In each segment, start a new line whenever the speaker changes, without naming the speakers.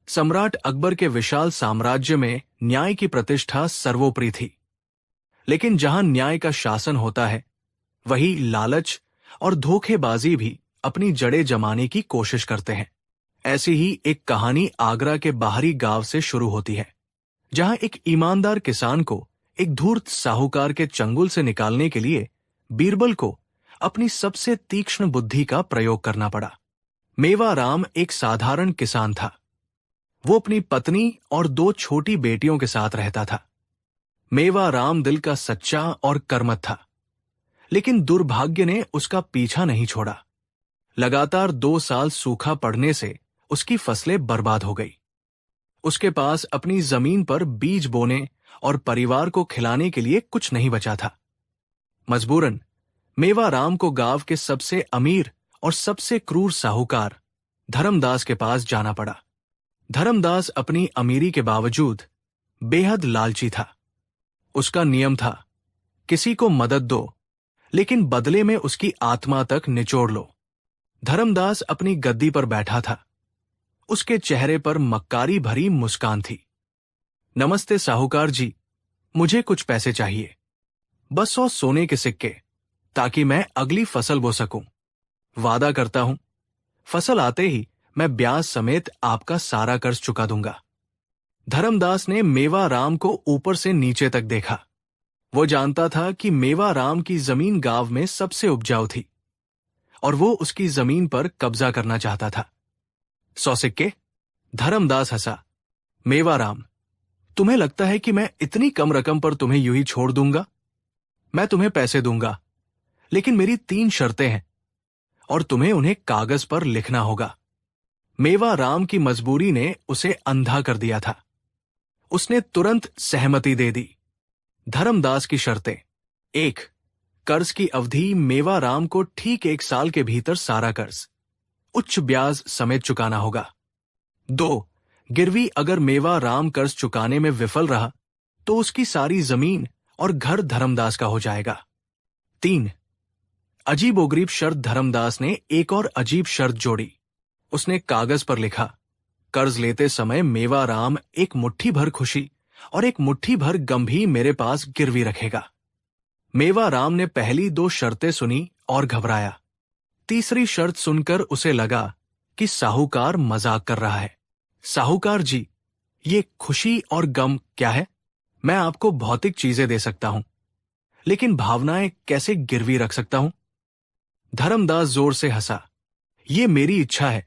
सम्राट अकबर के विशाल साम्राज्य में न्याय की प्रतिष्ठा सर्वोपरि थी। लेकिन जहां न्याय का शासन होता है, वही लालच और धोखेबाजी भी अपनी जड़ें जमाने की कोशिश करते हैं। ऐसी ही एक कहानी आगरा के बाहरी गांव से शुरू होती है, जहां एक ईमानदार किसान को एक धूर्त साहूकार के चंगुल से निकालने के लिए बीरबल को अपनी सबसे तीक्ष्ण बुद्धि का प्रयोग करना पड़ा। मेवाराम एक साधारण किसान था। वो अपनी पत्नी और 2 छोटी बेटियों के साथ रहता था। मेवाराम दिल का सच्चा और कर्मठ था, लेकिन दुर्भाग्य ने उसका पीछा नहीं छोड़ा। लगातार 2 साल सूखा पड़ने से उसकी फसलें बर्बाद हो गई। उसके पास अपनी जमीन पर बीज बोने और परिवार को खिलाने के लिए कुछ नहीं बचा था। मजबूरन मेवाराम को गांव के सबसे अमीर और सबसे क्रूर साहूकार धर्मदास के पास जाना पड़ा। धर्मदास अपनी अमीरी के बावजूद बेहद लालची था। उसका नियम था, किसी को मदद दो, लेकिन बदले में उसकी आत्मा तक निचोड़ लो। धर्मदास अपनी गद्दी पर बैठा था। उसके चेहरे पर मक्कारी भरी मुस्कान थी। नमस्ते साहूकार जी, मुझे कुछ पैसे चाहिए, बस 100 सोने के सिक्के, ताकि मैं अगली फसल बो सकूं। वादा करता हूं, फसल आते ही मैं ब्याज समेत आपका सारा कर्ज चुका दूंगा। धर्मदास ने मेवाराम को ऊपर से नीचे तक देखा। वो जानता था कि मेवाराम की जमीन गांव में सबसे उपजाऊ थी और वो उसकी जमीन पर कब्जा करना चाहता था। 100 सिक्के? धर्मदास हंसा। मेवाराम, तुम्हें लगता है कि मैं इतनी कम रकम पर तुम्हें यूं ही छोड़ दूंगा? मैं तुम्हें पैसे दूंगा, लेकिन मेरी 3 शर्तें हैं और तुम्हें उन्हें कागज पर लिखना होगा। मेवाराम की मजबूरी ने उसे अंधा कर दिया था। उसने तुरंत सहमति दे दी। धर्मदास की शर्तें: 1. कर्ज की अवधि मेवाराम को ठीक 1 साल के भीतर सारा कर्ज उच्च ब्याज समेत चुकाना होगा। 2. गिरवी अगर मेवाराम कर्ज चुकाने में विफल रहा तो उसकी सारी जमीन और घर धर्मदास का हो जाएगा। 3. अजीबोगरीब शर्त धर्मदास ने एक और अजीब शर्त जोड़ी। उसने कागज पर लिखा, कर्ज लेते समय मेवाराम एक मुट्ठी भर खुशी और एक मुट्ठी भर गम भी मेरे पास गिरवी रखेगा। मेवाराम ने पहली 2 शर्तें सुनी और घबराया। तीसरी शर्त सुनकर उसे लगा कि साहूकार मजाक कर रहा है। साहूकार जी, ये खुशी और गम क्या है? मैं आपको भौतिक चीजें दे सकता हूं, लेकिन भावनाएं कैसे गिरवी रख सकता हूं? धर्मदास जोर से हंसा। ये मेरी इच्छा है।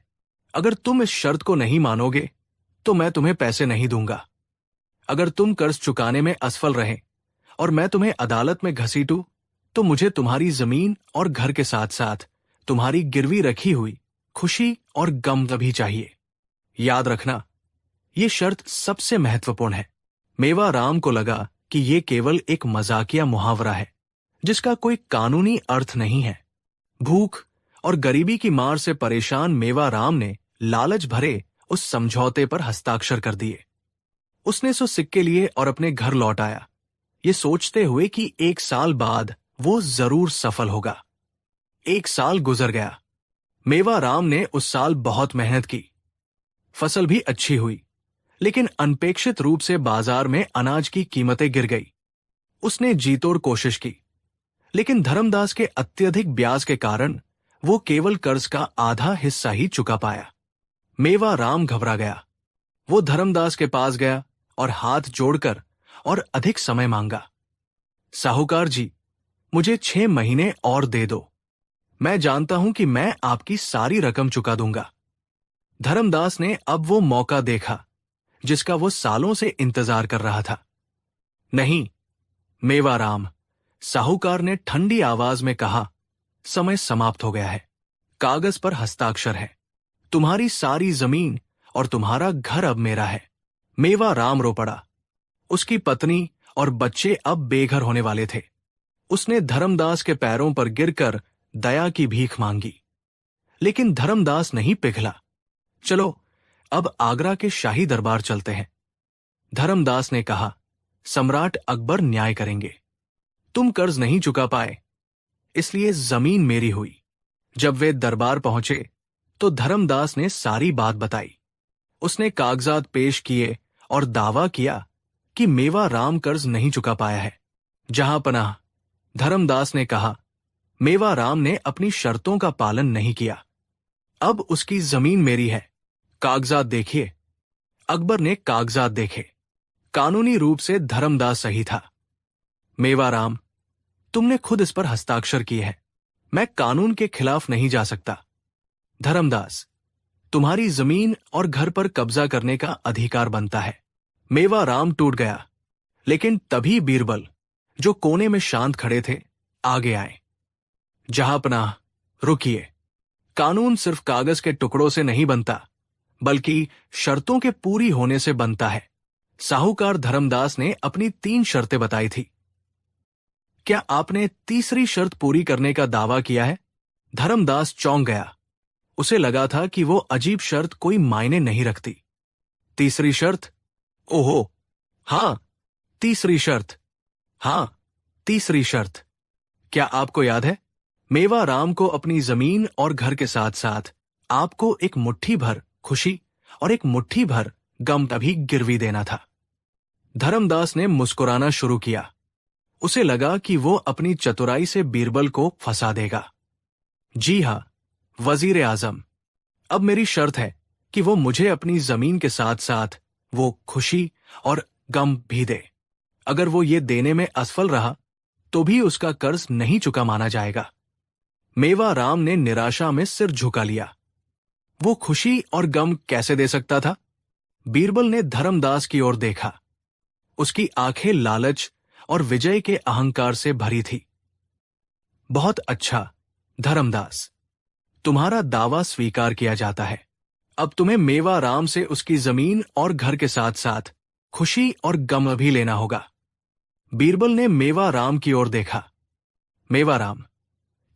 अगर तुम इस शर्त को नहीं मानोगे तो मैं तुम्हें पैसे नहीं दूंगा। अगर तुम कर्ज चुकाने में असफल रहे और मैं तुम्हें अदालत में घसीटूं, तो मुझे तुम्हारी जमीन और घर के साथ साथ तुम्हारी गिरवी रखी हुई खुशी और गम भी चाहिए। याद रखना, ये शर्त सबसे महत्वपूर्ण है। मेवाराम को लगा कि ये केवल एक मजाकिया मुहावरा है, जिसका कोई कानूनी अर्थ नहीं है। भूख और गरीबी की मार से परेशान मेवाराम ने लालच भरे उस समझौते पर हस्ताक्षर कर दिए। उसने 100 सिक्के लिए और अपने घर लौट आया, ये सोचते हुए कि 1 साल बाद वो जरूर सफल होगा। 1 साल गुजर गया। मेवाराम ने उस साल बहुत मेहनत की। फसल भी अच्छी हुई, लेकिन अनपेक्षित रूप से बाजार में अनाज की कीमतें गिर गई। उसने जीतोड़ कोशिश की, लेकिन धर्मदास के अत्यधिक ब्याज के कारण वो केवल कर्ज का आधा हिस्सा ही चुका पाया। मेवाराम घबरा गया। वो धर्मदास के पास गया और हाथ जोड़कर और अधिक समय मांगा। साहूकार जी, मुझे 6 महीने और दे दो। मैं जानता हूं कि मैं आपकी सारी रकम चुका दूंगा। धर्मदास ने अब वो मौका देखा जिसका वो सालों से इंतजार कर रहा था। नहीं मेवाराम, साहूकार ने ठंडी आवाज में कहा, समय समाप्त हो गया है। कागज पर हस्ताक्षर है। तुम्हारी सारी जमीन और तुम्हारा घर अब मेरा है। मेवाराम रो पड़ा। उसकी पत्नी और बच्चे अब बेघर होने वाले थे। उसने धर्मदास के पैरों पर गिरकर दया की भीख मांगी, लेकिन धर्मदास नहीं पिघला। चलो अब आगरा के शाही दरबार चलते हैं। धर्मदास ने कहा, सम्राट अकबर न्याय करेंगे। तुम कर्ज नहीं चुका पाए, इसलिए जमीन मेरी हुई। जब वे दरबार पहुंचे तो धर्मदास ने सारी बात बताई। उसने कागजात पेश किए और दावा किया कि मेवा राम कर्ज नहीं चुका पाया है। जहां पनाह, धर्मदास ने कहा, मेवा राम ने अपनी शर्तों का पालन नहीं किया। अब उसकी जमीन मेरी है। कागजात देखिए। अकबर ने कागजात देखे। कानूनी रूप से धर्मदास सही था। मेवा राम, तुमने खुद इस पर हस्ताक्षर किए हैं। मैं कानून के खिलाफ नहीं जा सकता। धर्मदास, तुम्हारी जमीन और घर पर कब्जा करने का अधिकार बनता है। मेवा राम टूट गया, लेकिन तभी बीरबल, जो कोने में शांत खड़े थे, आगे आए। जहांपनाह, रुकिए। कानून सिर्फ कागज के टुकड़ों से नहीं बनता, बल्कि शर्तों के पूरी होने से बनता है। साहूकार धर्मदास ने अपनी 3 शर्तें बताई थी। क्या आपने तीसरी शर्त पूरी करने का दावा किया है? धर्मदास चौंक गया। उसे लगा था कि वो अजीब शर्त कोई मायने नहीं रखती। तीसरी शर्त? ओहो, हां, तीसरी शर्त। हां, तीसरी शर्त। क्या आपको याद है? मेवा राम को अपनी जमीन और घर के साथ साथ आपको एक मुट्ठी भर खुशी और एक मुट्ठी भर गम तभी गिरवी देना था। धर्मदास ने मुस्कुराना शुरू किया। उसे लगा कि वो अपनी चतुराई से बीरबल को फंसा देगा। जी हां, वजीर आजम, अब मेरी शर्त है कि वो मुझे अपनी जमीन के साथ साथ वो खुशी और गम भी दे। अगर वो ये देने में असफल रहा तो भी उसका कर्ज नहीं चुका माना जाएगा। मेवा राम ने निराशा में सिर झुका लिया। वो खुशी और गम कैसे दे सकता था? बीरबल ने धर्मदास की ओर देखा। उसकी आंखें लालच और विजय के अहंकार से भरी थी। बहुत अच्छा धर्मदास, तुम्हारा दावा स्वीकार किया जाता है। अब तुम्हें मेवा राम से उसकी जमीन और घर के साथ साथ खुशी और गम भी लेना होगा। बीरबल ने मेवा राम की ओर देखा। मेवा राम,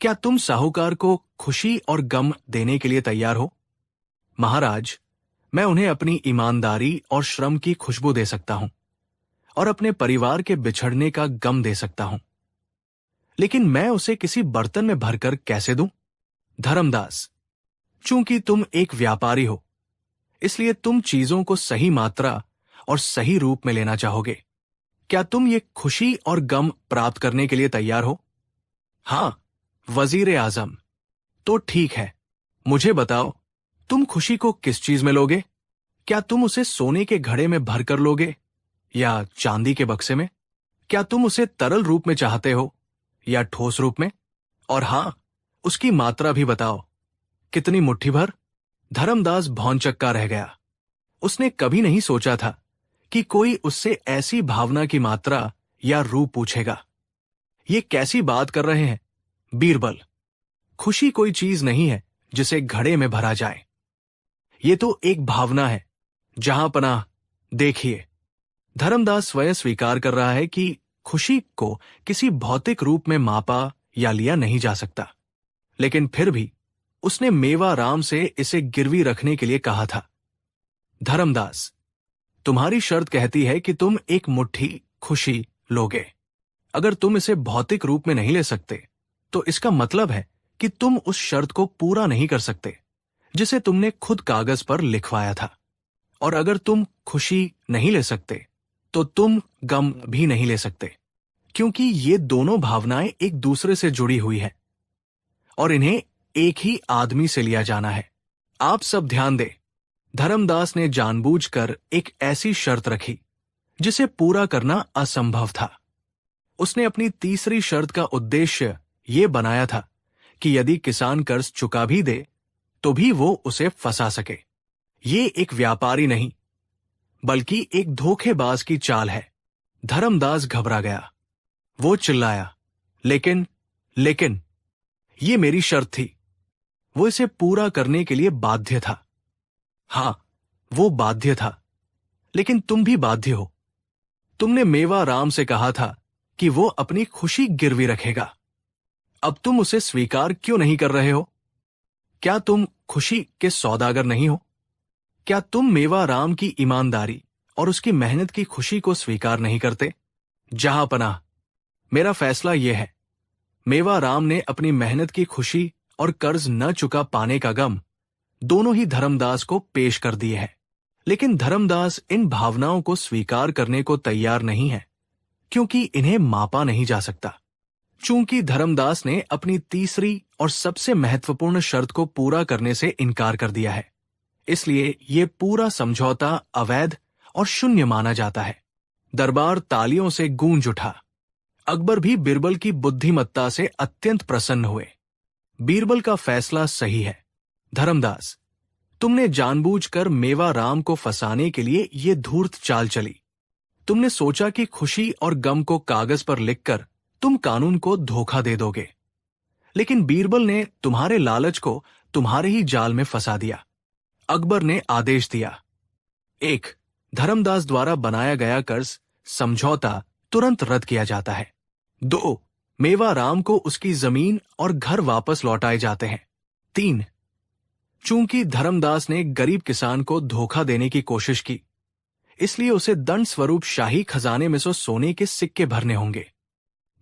क्या तुम साहूकार को खुशी और गम देने के लिए तैयार हो? महाराज, मैं उन्हें अपनी ईमानदारी और श्रम की खुशबू दे सकता हूं और अपने परिवार के बिछड़ने का गम दे सकता हूं, लेकिन मैं उसे किसी बर्तन में भरकर कैसे दूं? धर्मदास, चूंकि तुम एक व्यापारी हो, इसलिए तुम चीजों को सही मात्रा और सही रूप में लेना चाहोगे। क्या तुम ये खुशी और गम प्राप्त करने के लिए तैयार हो? हां, वजीर आजम, तो ठीक है। मुझे बताओ, तुम खुशी को किस चीज में लोगे? क्या तुम उसे सोने के घड़े में भरकर लोगे या चांदी के बक्से में? क्या तुम उसे तरल रूप में चाहते हो या ठोस रूप में? और हां, उसकी मात्रा भी बताओ, कितनी मुट्ठी भर? धर्मदास भौंचक्का रह गया। उसने कभी नहीं सोचा था कि कोई उससे ऐसी भावना की मात्रा या रूप पूछेगा। ये कैसी बात कर रहे हैं बीरबल? खुशी कोई चीज नहीं है जिसे घड़े में भरा जाए। ये तो एक भावना है। जहांपनाह, देखिए, धर्मदास स्वयं स्वीकार कर रहा है कि खुशी को किसी भौतिक रूप में मापा या लिया नहीं जा सकता, लेकिन फिर भी उसने मेवा राम से इसे गिरवी रखने के लिए कहा था। धर्मदास, तुम्हारी शर्त कहती है कि तुम एक मुट्ठी खुशी लोगे। अगर तुम इसे भौतिक रूप में नहीं ले सकते, तो इसका मतलब है कि तुम उस शर्त को पूरा नहीं कर सकते जिसे तुमने खुद कागज पर लिखवाया था। और अगर तुम खुशी नहीं ले सकते, तो तुम गम भी नहीं ले सकते, क्योंकि ये दोनों भावनाएं एक दूसरे से जुड़ी हुई हैं और इन्हें एक ही आदमी से लिया जाना है। आप सब ध्यान दें। धर्मदास ने जानबूझकर एक ऐसी शर्त रखी जिसे पूरा करना असंभव था। उसने अपनी तीसरी शर्त का उद्देश्य ये बनाया था कि यदि किसान कर्ज चुका भी दे तो भी वो उसे फंसा सके। ये एक व्यापारी नहीं, बल्कि एक धोखेबाज की चाल है। धर्मदास घबरा गया। वो चिल्लाया, लेकिन ये मेरी शर्त थी। वो इसे पूरा करने के लिए बाध्य था। हां, वो बाध्य था, लेकिन तुम भी बाध्य हो। तुमने मेवा राम से कहा था कि वो अपनी खुशी गिरवी रखेगा। अब तुम उसे स्वीकार क्यों नहीं कर रहे हो? क्या तुम खुशी के सौदागर नहीं हो? क्या तुम मेवा राम की ईमानदारी और उसकी मेहनत की खुशी को स्वीकार नहीं करते? जहांपनाह, मेरा फैसला यह है, मेवा राम ने अपनी मेहनत की खुशी और कर्ज न चुका पाने का गम दोनों ही धर्मदास को पेश कर दिए हैं, लेकिन धर्मदास इन भावनाओं को स्वीकार करने को तैयार नहीं है, क्योंकि इन्हें मापा नहीं जा सकता। चूंकि धर्मदास ने अपनी तीसरी और सबसे महत्वपूर्ण शर्त को पूरा करने से इनकार कर दिया है, इसलिए ये पूरा समझौता अवैध और शून्य माना जाता है। दरबार तालियों से गूंज उठा। अकबर भी बीरबल की बुद्धिमत्ता से अत्यंत प्रसन्न हुए। बीरबल का फैसला सही है। धर्मदास, तुमने जानबूझकर मेवा राम को फंसाने के लिए ये धूर्त चाल चली। तुमने सोचा कि खुशी और गम को कागज पर लिखकर तुम कानून को धोखा दे दोगे, लेकिन बीरबल ने तुम्हारे लालच को तुम्हारे ही जाल में फंसा दिया। अकबर ने आदेश दिया, 1. धर्मदास द्वारा बनाया गया कर्ज समझौता तुरंत रद्द किया जाता है। 2. मेवा राम को उसकी जमीन और घर वापस लौटाए जाते हैं। 3. चूंकि धर्मदास ने गरीब किसान को धोखा देने की कोशिश की, इसलिए उसे दंड स्वरूप शाही खजाने में से सोने के सिक्के भरने होंगे।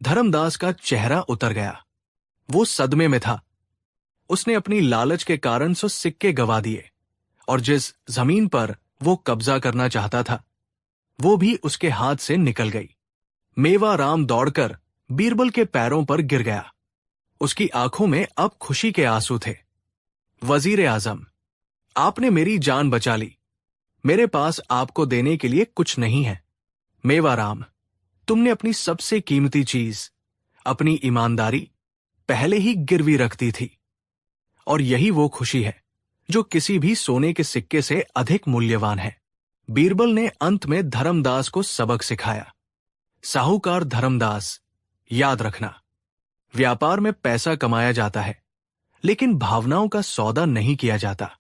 धर्मदास का चेहरा उतर गया। वो सदमे में था। उसने अपनी लालच के कारण सो सिक्के गवा दिए, और जिस जमीन पर वो कब्जा करना चाहता था, वो भी उसके हाथ से निकल गई। मेवा राम दौड़कर बीरबल के पैरों पर गिर गया। उसकी आंखों में अब खुशी के आंसू थे। वजीर आजम, आपने मेरी जान बचा ली। मेरे पास आपको देने के लिए कुछ नहीं है। मेवा राम, तुमने अपनी सबसे कीमती चीज, अपनी ईमानदारी, पहले ही गिरवी रख दी थी, और यही वो खुशी है जो किसी भी सोने के सिक्के से अधिक मूल्यवान है। बीरबल ने अंत में धर्मदास को सबक सिखाया। साहूकार धर्मदास, याद रखना, व्यापार में पैसा कमाया जाता है, लेकिन भावनाओं का सौदा नहीं किया जाता।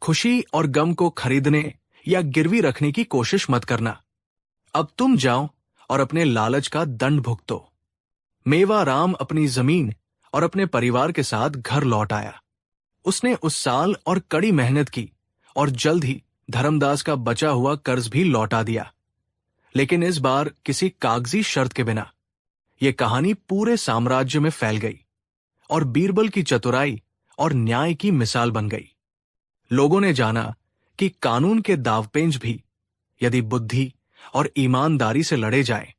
खुशी और गम को खरीदने या गिरवी रखने की कोशिश मत करना। अब तुम जाओ और अपने लालच का दंड भुगतो। मेवा राम अपनी जमीन और अपने परिवार के साथ घर लौट आया। उसने उस साल और कड़ी मेहनत की और जल्द ही धर्मदास का बचा हुआ कर्ज भी लौटा दिया, लेकिन इस बार किसी कागजी शर्त के बिना। यह कहानी पूरे साम्राज्य में फैल गई और बीरबल की चतुराई और न्याय की मिसाल बन गई। लोगों ने जाना कि कानून के दावपेंच भी यदि बुद्धि और ईमानदारी से लड़े जाएं,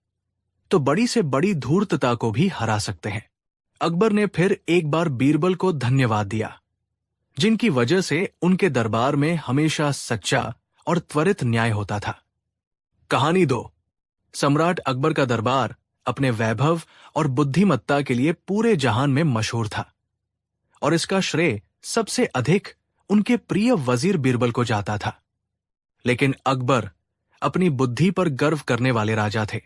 तो बड़ी से बड़ी धूर्तता को भी हरा सकते हैं। अकबर ने फिर एक बार बीरबल को धन्यवाद दिया, जिनकी वजह से उनके दरबार में हमेशा सच्चा और त्वरित न्याय होता था। कहानी 2। सम्राट अकबर का दरबार अपने वैभव और बुद्धिमत्ता के लिए पूरे जहान में मशहूर था, और इसका श्रेय सबसे अधिक उनके प्रिय वजीर बीरबल को जाता था। लेकिन अकबर अपनी बुद्धि पर गर्व करने वाले राजा थे,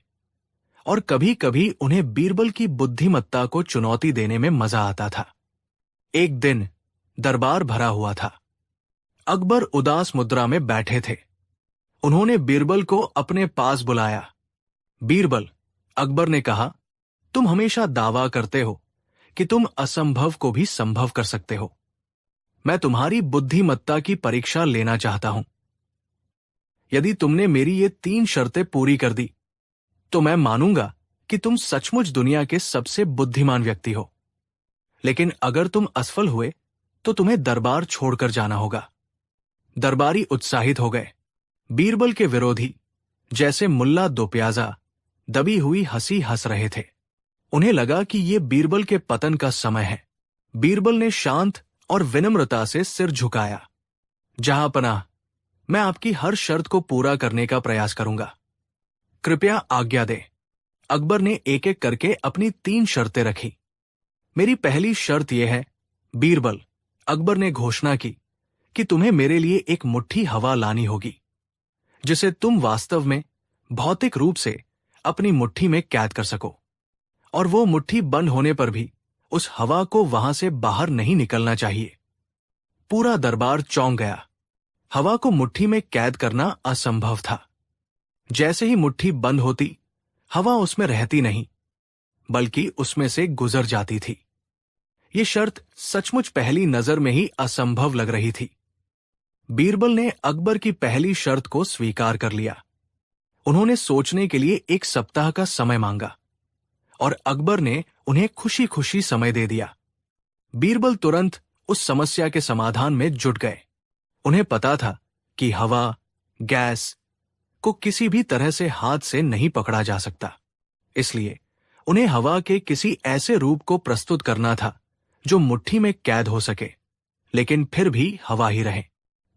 और कभी कभी उन्हें बीरबल की बुद्धिमत्ता को चुनौती देने में मजा आता था। एक दिन दरबार भरा हुआ था। अकबर उदास मुद्रा में बैठे थे। उन्होंने बीरबल को अपने पास बुलाया। बीरबल, अकबर ने कहा, तुम हमेशा दावा करते हो कि तुम असंभव को भी संभव कर सकते हो। मैं तुम्हारी बुद्धिमत्ता की परीक्षा लेना चाहता हूं। यदि तुमने मेरी ये 3 शर्तें पूरी कर दी, तो मैं मानूंगा कि तुम सचमुच दुनिया के सबसे बुद्धिमान व्यक्ति हो। लेकिन अगर तुम असफल हुए, तो तुम्हें दरबार छोड़कर जाना होगा। दरबारी उत्साहित हो गए। बीरबल के विरोधी, जैसे मुल्ला दो प्याजा, दबी हुई हंसी हंस रहे थे। उन्हें लगा कि ये बीरबल के पतन का समय है। बीरबल ने शांत और विनम्रता से सिर झुकाया। जहांपनाह, मैं आपकी हर शर्त को पूरा करने का प्रयास करूंगा। कृपया आज्ञा दें। अकबर ने एक एक करके अपनी 3 शर्तें रखी। मेरी पहली शर्त यह है, बीरबल, अकबर ने घोषणा की, कि तुम्हें मेरे लिए एक मुट्ठी हवा लानी होगी, जिसे तुम वास्तव में भौतिक रूप से अपनी मुट्ठी में कैद कर सको, और वो मुट्ठी बंद होने पर भी उस हवा को वहां से बाहर नहीं निकलना चाहिए। पूरा दरबार चौंक गया। हवा को मुट्ठी में कैद करना असंभव था। जैसे ही मुट्ठी बंद होती, हवा उसमें रहती नहीं, बल्कि उसमें से गुजर जाती थी। ये शर्त सचमुच पहली नजर में ही असंभव लग रही थी। बीरबल ने अकबर की पहली शर्त को स्वीकार कर लिया। उन्होंने सोचने के लिए 1 सप्ताह का समय मांगा, और अकबर ने उन्हें खुशी खुशी समय दे दिया। बीरबल तुरंत उस समस्या के समाधान में जुट गए। उन्हें पता था कि हवा, गैस को किसी भी तरह से हाथ से नहीं पकड़ा जा सकता। इसलिए उन्हें हवा के किसी ऐसे रूप को प्रस्तुत करना था जो मुट्ठी में कैद हो सके, लेकिन फिर भी हवा ही रहे।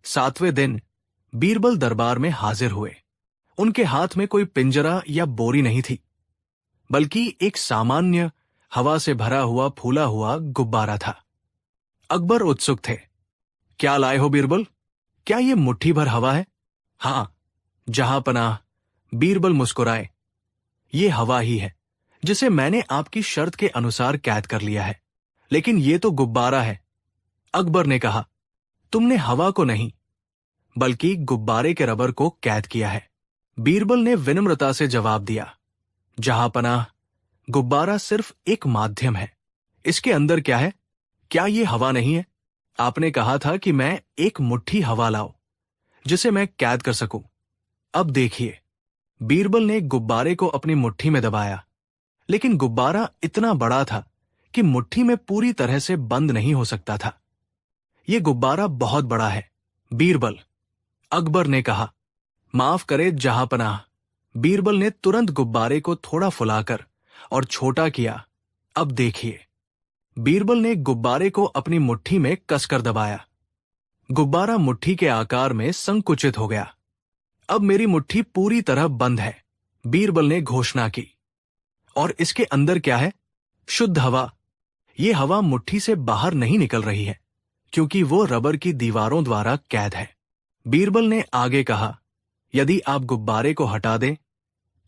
7वें दिन बीरबल दरबार में हाजिर हुए। उनके हाथ में कोई पिंजरा या बोरी नहीं थी, बल्कि एक सामान्य हवा से भरा हुआ फूला हुआ गुब्बारा था। अकबर उत्सुक थे। क्या लाए हो बीरबल? क्या ये मुट्ठी भर हवा है? हाँ जहांपनाह, बीरबल मुस्कुराए। ये हवा ही है जिसे मैंने आपकी शर्त के अनुसार कैद कर लिया है। लेकिन ये तो गुब्बारा है। अकबर ने कहा, तुमने हवा को नहीं बल्कि गुब्बारे के रबर को कैद किया है। बीरबल ने विनम्रता से जवाब दिया, जहांपनाह, गुब्बारा सिर्फ एक माध्यम है। इसके अंदर क्या है? क्या ये हवा नहीं है? आपने कहा था कि मैं एक मुट्ठी हवा लाऊं जिसे मैं कैद कर सकूं। अब देखिए। बीरबल ने गुब्बारे को अपनी मुट्ठी में दबाया, लेकिन गुब्बारा इतना बड़ा था कि मुट्ठी में पूरी तरह से बंद नहीं हो सकता था। यह गुब्बारा बहुत बड़ा है बीरबल, अकबर ने कहा। माफ करे जहांपनाह। बीरबल ने तुरंत गुब्बारे को थोड़ा फुलाकर और छोटा किया। अब देखिए। बीरबल ने गुब्बारे को अपनी मुट्ठी में कसकर दबाया। गुब्बारा मुट्ठी के आकार में संकुचित हो गया। अब मेरी मुट्ठी पूरी तरह बंद है, बीरबल ने घोषणा की। और इसके अंदर क्या है? शुद्ध हवा। यह हवा मुट्ठी से बाहर नहीं निकल रही है, क्योंकि वो रबर की दीवारों द्वारा कैद है। बीरबल ने आगे कहा, यदि आप गुब्बारे को हटा दें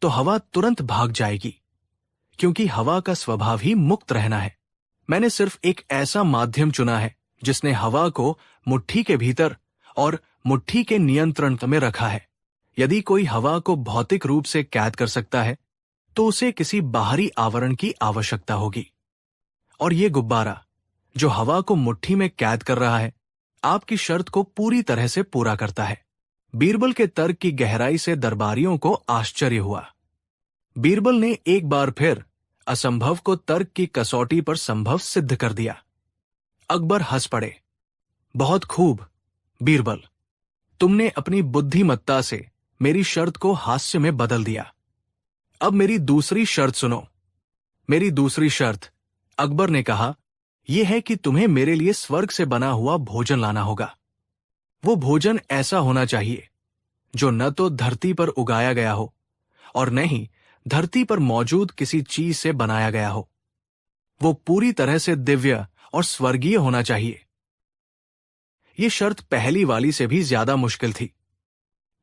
तो हवा तुरंत भाग जाएगी, क्योंकि हवा का स्वभाव ही मुक्त रहना है। मैंने सिर्फ एक ऐसा माध्यम चुना है जिसने हवा को मुट्ठी के भीतर और मुट्ठी के नियंत्रण में रखा है। यदि कोई हवा को भौतिक रूप से कैद कर सकता है तो उसे किसी बाहरी आवरण की आवश्यकता होगी। और ये गुब्बारा जो हवा को मुट्ठी में कैद कर रहा है, आपकी शर्त को पूरी तरह से पूरा करता है। बीरबल के तर्क की गहराई से दरबारियों को आश्चर्य हुआ। बीरबल ने एक बार फिर असंभव को तर्क की कसौटी पर संभव सिद्ध कर दिया। अकबर हंस पड़े। बहुत खूब बीरबल, तुमने अपनी बुद्धिमत्ता से मेरी शर्त को हास्य में बदल दिया। अब मेरी दूसरी शर्त सुनो। मेरी दूसरी शर्त, अकबर ने कहा, यह है कि तुम्हें मेरे लिए स्वर्ग से बना हुआ भोजन लाना होगा। वो भोजन ऐसा होना चाहिए जो न तो धरती पर उगाया गया हो और न ही धरती पर मौजूद किसी चीज से बनाया गया हो। वो पूरी तरह से दिव्य और स्वर्गीय होना चाहिए। ये शर्त पहली वाली से भी ज्यादा मुश्किल थी।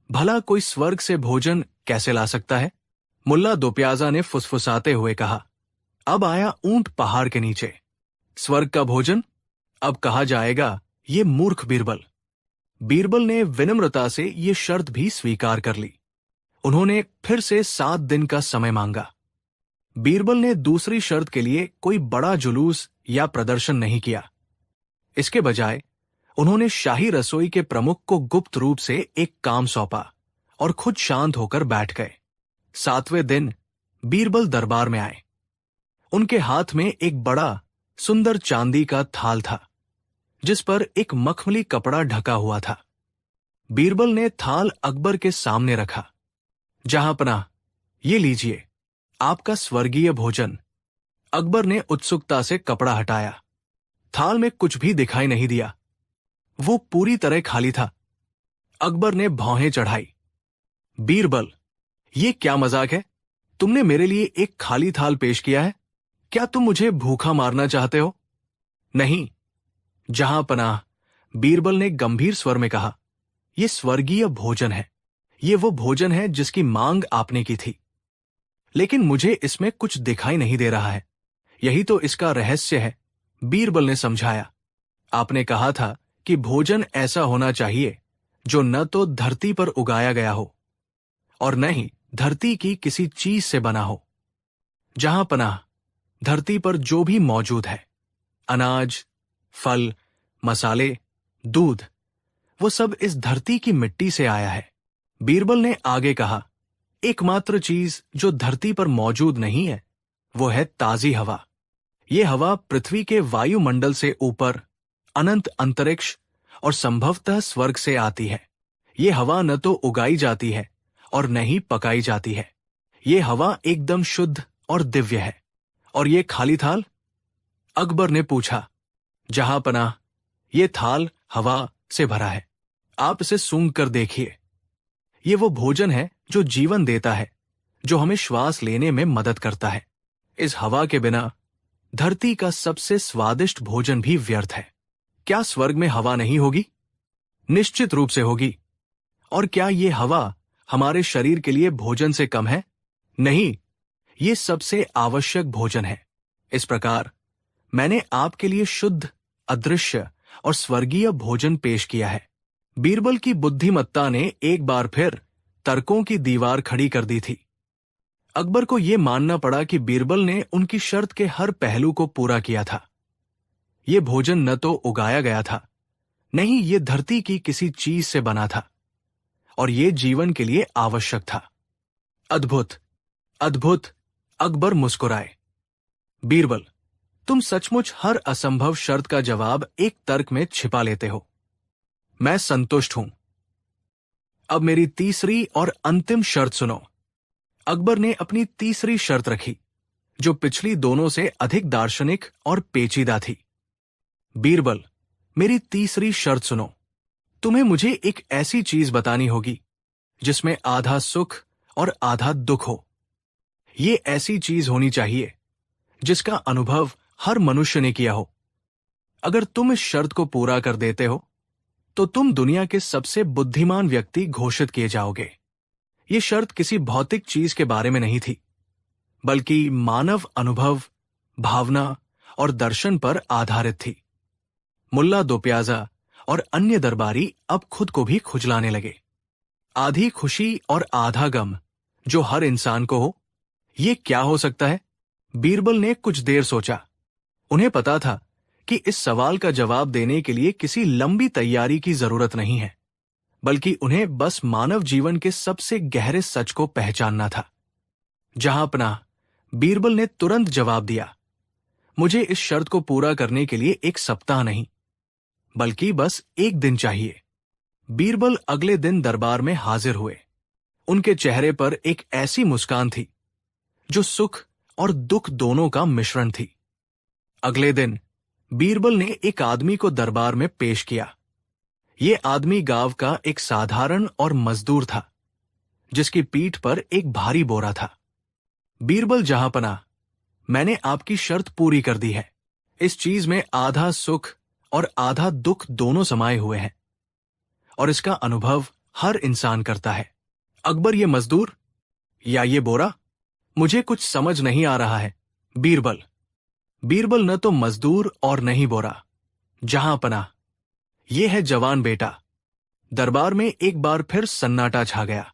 भला कोई स्वर्ग से भोजन कैसे ला सकता है? मुल्ला दोप्याजा ने फुसफुसाते हुए कहा। अब आया ऊंट पहाड़ के नीचे। स्वर्ग का भोजन? अब कहा जाएगा, ये मूर्ख बीरबल। बीरबल ने विनम्रता से ये शर्त भी स्वीकार कर ली। उन्होंने फिर से 7 दिन का समय मांगा। बीरबल ने दूसरी शर्त के लिए कोई बड़ा जुलूस या प्रदर्शन नहीं किया। इसके बजाय उन्होंने शाही रसोई के प्रमुख को गुप्त रूप से एक काम सौंपा और खुद शांत होकर बैठ गए। 7वें दिन बीरबल दरबार में आए। उनके हाथ में एक बड़ा सुंदर चांदी का थाल था, जिस पर एक मखमली कपड़ा ढका हुआ था। बीरबल ने थाल अकबर के सामने रखा। जहांपनाह, ये लीजिए आपका स्वर्गीय भोजन। अकबर ने उत्सुकता से कपड़ा हटाया। थाल में कुछ भी दिखाई नहीं दिया। वो पूरी तरह खाली था। अकबर ने भौहें चढ़ाई। बीरबल, ये क्या मजाक है? तुमने मेरे लिए एक खाली थाल पेश किया है। क्या तुम मुझे भूखा मारना चाहते हो? नहीं जहांपनाह, बीरबल ने गंभीर स्वर में कहा, यह स्वर्गीय भोजन है। ये वो भोजन है जिसकी मांग आपने की थी। लेकिन मुझे इसमें कुछ दिखाई नहीं दे रहा है। यही तो इसका रहस्य है, बीरबल ने समझाया। आपने कहा था कि भोजन ऐसा होना चाहिए जो न तो धरती पर उगाया गया हो और न ही धरती की किसी चीज से बना हो। जहांपनाह, धरती पर जो भी मौजूद है, अनाज, फल, मसाले, दूध, वो सब इस धरती की मिट्टी से आया है। बीरबल ने आगे कहा, एकमात्र चीज जो धरती पर मौजूद नहीं है वो है ताजी हवा। ये हवा पृथ्वी के वायुमंडल से ऊपर, अनंत अंतरिक्ष और संभवतः स्वर्ग से आती है। ये हवा न तो उगाई जाती है और न ही पकाई जाती है। ये हवा एकदम शुद्ध और दिव्य है। और ये खाली थाल? अकबर ने पूछा। जहां पनाह, ये थाल हवा से भरा है। आप इसे सूंघ कर देखिए। ये वो भोजन है जो जीवन देता है, जो हमें श्वास लेने में मदद करता है। इस हवा के बिना धरती का सबसे स्वादिष्ट भोजन भी व्यर्थ है। क्या स्वर्ग में हवा नहीं होगी? निश्चित रूप से होगी। और क्या ये हवा हमारे शरीर के लिए भोजन से कम है? नहीं, ये सबसे आवश्यक भोजन है। इस प्रकार मैंने आपके लिए शुद्ध, अदृश्य और स्वर्गीय भोजन पेश किया है। बीरबल की बुद्धिमत्ता ने एक बार फिर तर्कों की दीवार खड़ी कर दी थी। अकबर को यह मानना पड़ा कि बीरबल ने उनकी शर्त के हर पहलू को पूरा किया था। यह भोजन न तो उगाया गया था, नहीं ये धरती की किसी चीज से बना था, और ये जीवन के लिए आवश्यक था। अद्भुत, अद्भुत! अकबर मुस्कुराए। बीरबल, तुम सचमुच हर असंभव शर्त का जवाब एक तर्क में छिपा लेते हो। मैं संतुष्ट हूं। अब मेरी तीसरी और अंतिम शर्त सुनो। अकबर ने अपनी तीसरी शर्त रखी, जो पिछली दोनों से अधिक दार्शनिक और पेचीदा थी। बीरबल, मेरी तीसरी शर्त सुनो। तुम्हें मुझे एक ऐसी चीज बतानी होगी जिसमें आधा सुख और आधा दुख हो। ये ऐसी चीज होनी चाहिए जिसका अनुभव हर मनुष्य ने किया हो। अगर तुम इस शर्त को पूरा कर देते हो तो तुम दुनिया के सबसे बुद्धिमान व्यक्ति घोषित किए जाओगे। ये शर्त किसी भौतिक चीज के बारे में नहीं थी, बल्कि मानव अनुभव, भावना और दर्शन पर आधारित थी। मुल्ला दो प्याजा और अन्य दरबारी अब खुद को भी खुजलाने लगे। आधी खुशी और आधा गम जो हर इंसान को हो, ये क्या हो सकता है? बीरबल ने कुछ देर सोचा। उन्हें पता था कि इस सवाल का जवाब देने के लिए किसी लंबी तैयारी की जरूरत नहीं है, बल्कि उन्हें बस मानव जीवन के सबसे गहरे सच को पहचानना था। जहां पनाह, बीरबल ने तुरंत जवाब दिया। मुझे इस शर्त को पूरा करने के लिए 1 सप्ताह नहीं, बल्कि बस 1 दिन चाहिए। बीरबल अगले दिन दरबार में हाजिर हुए। उनके चेहरे पर एक ऐसी मुस्कान थी जो सुख और दुख दोनों का मिश्रण थी। अगले दिन बीरबल ने एक आदमी को दरबार में पेश किया। ये आदमी गांव का एक साधारण और मजदूर था, जिसकी पीठ पर एक भारी बोरा था। बीरबल जहांपनाह, मैंने आपकी शर्त पूरी कर दी है। इस चीज में आधा सुख और आधा दुख दोनों समाये हुए हैं, और इसका अनुभव हर इंसान करता है। अकबर, ये मजदूर या ये बोरा? मुझे कुछ समझ नहीं आ रहा है। बीरबल, बीरबल न तो मजदूर और न ही बोरा। जहांपनाह, ये है जवान बेटा। दरबार में एक बार फिर सन्नाटा छा गया।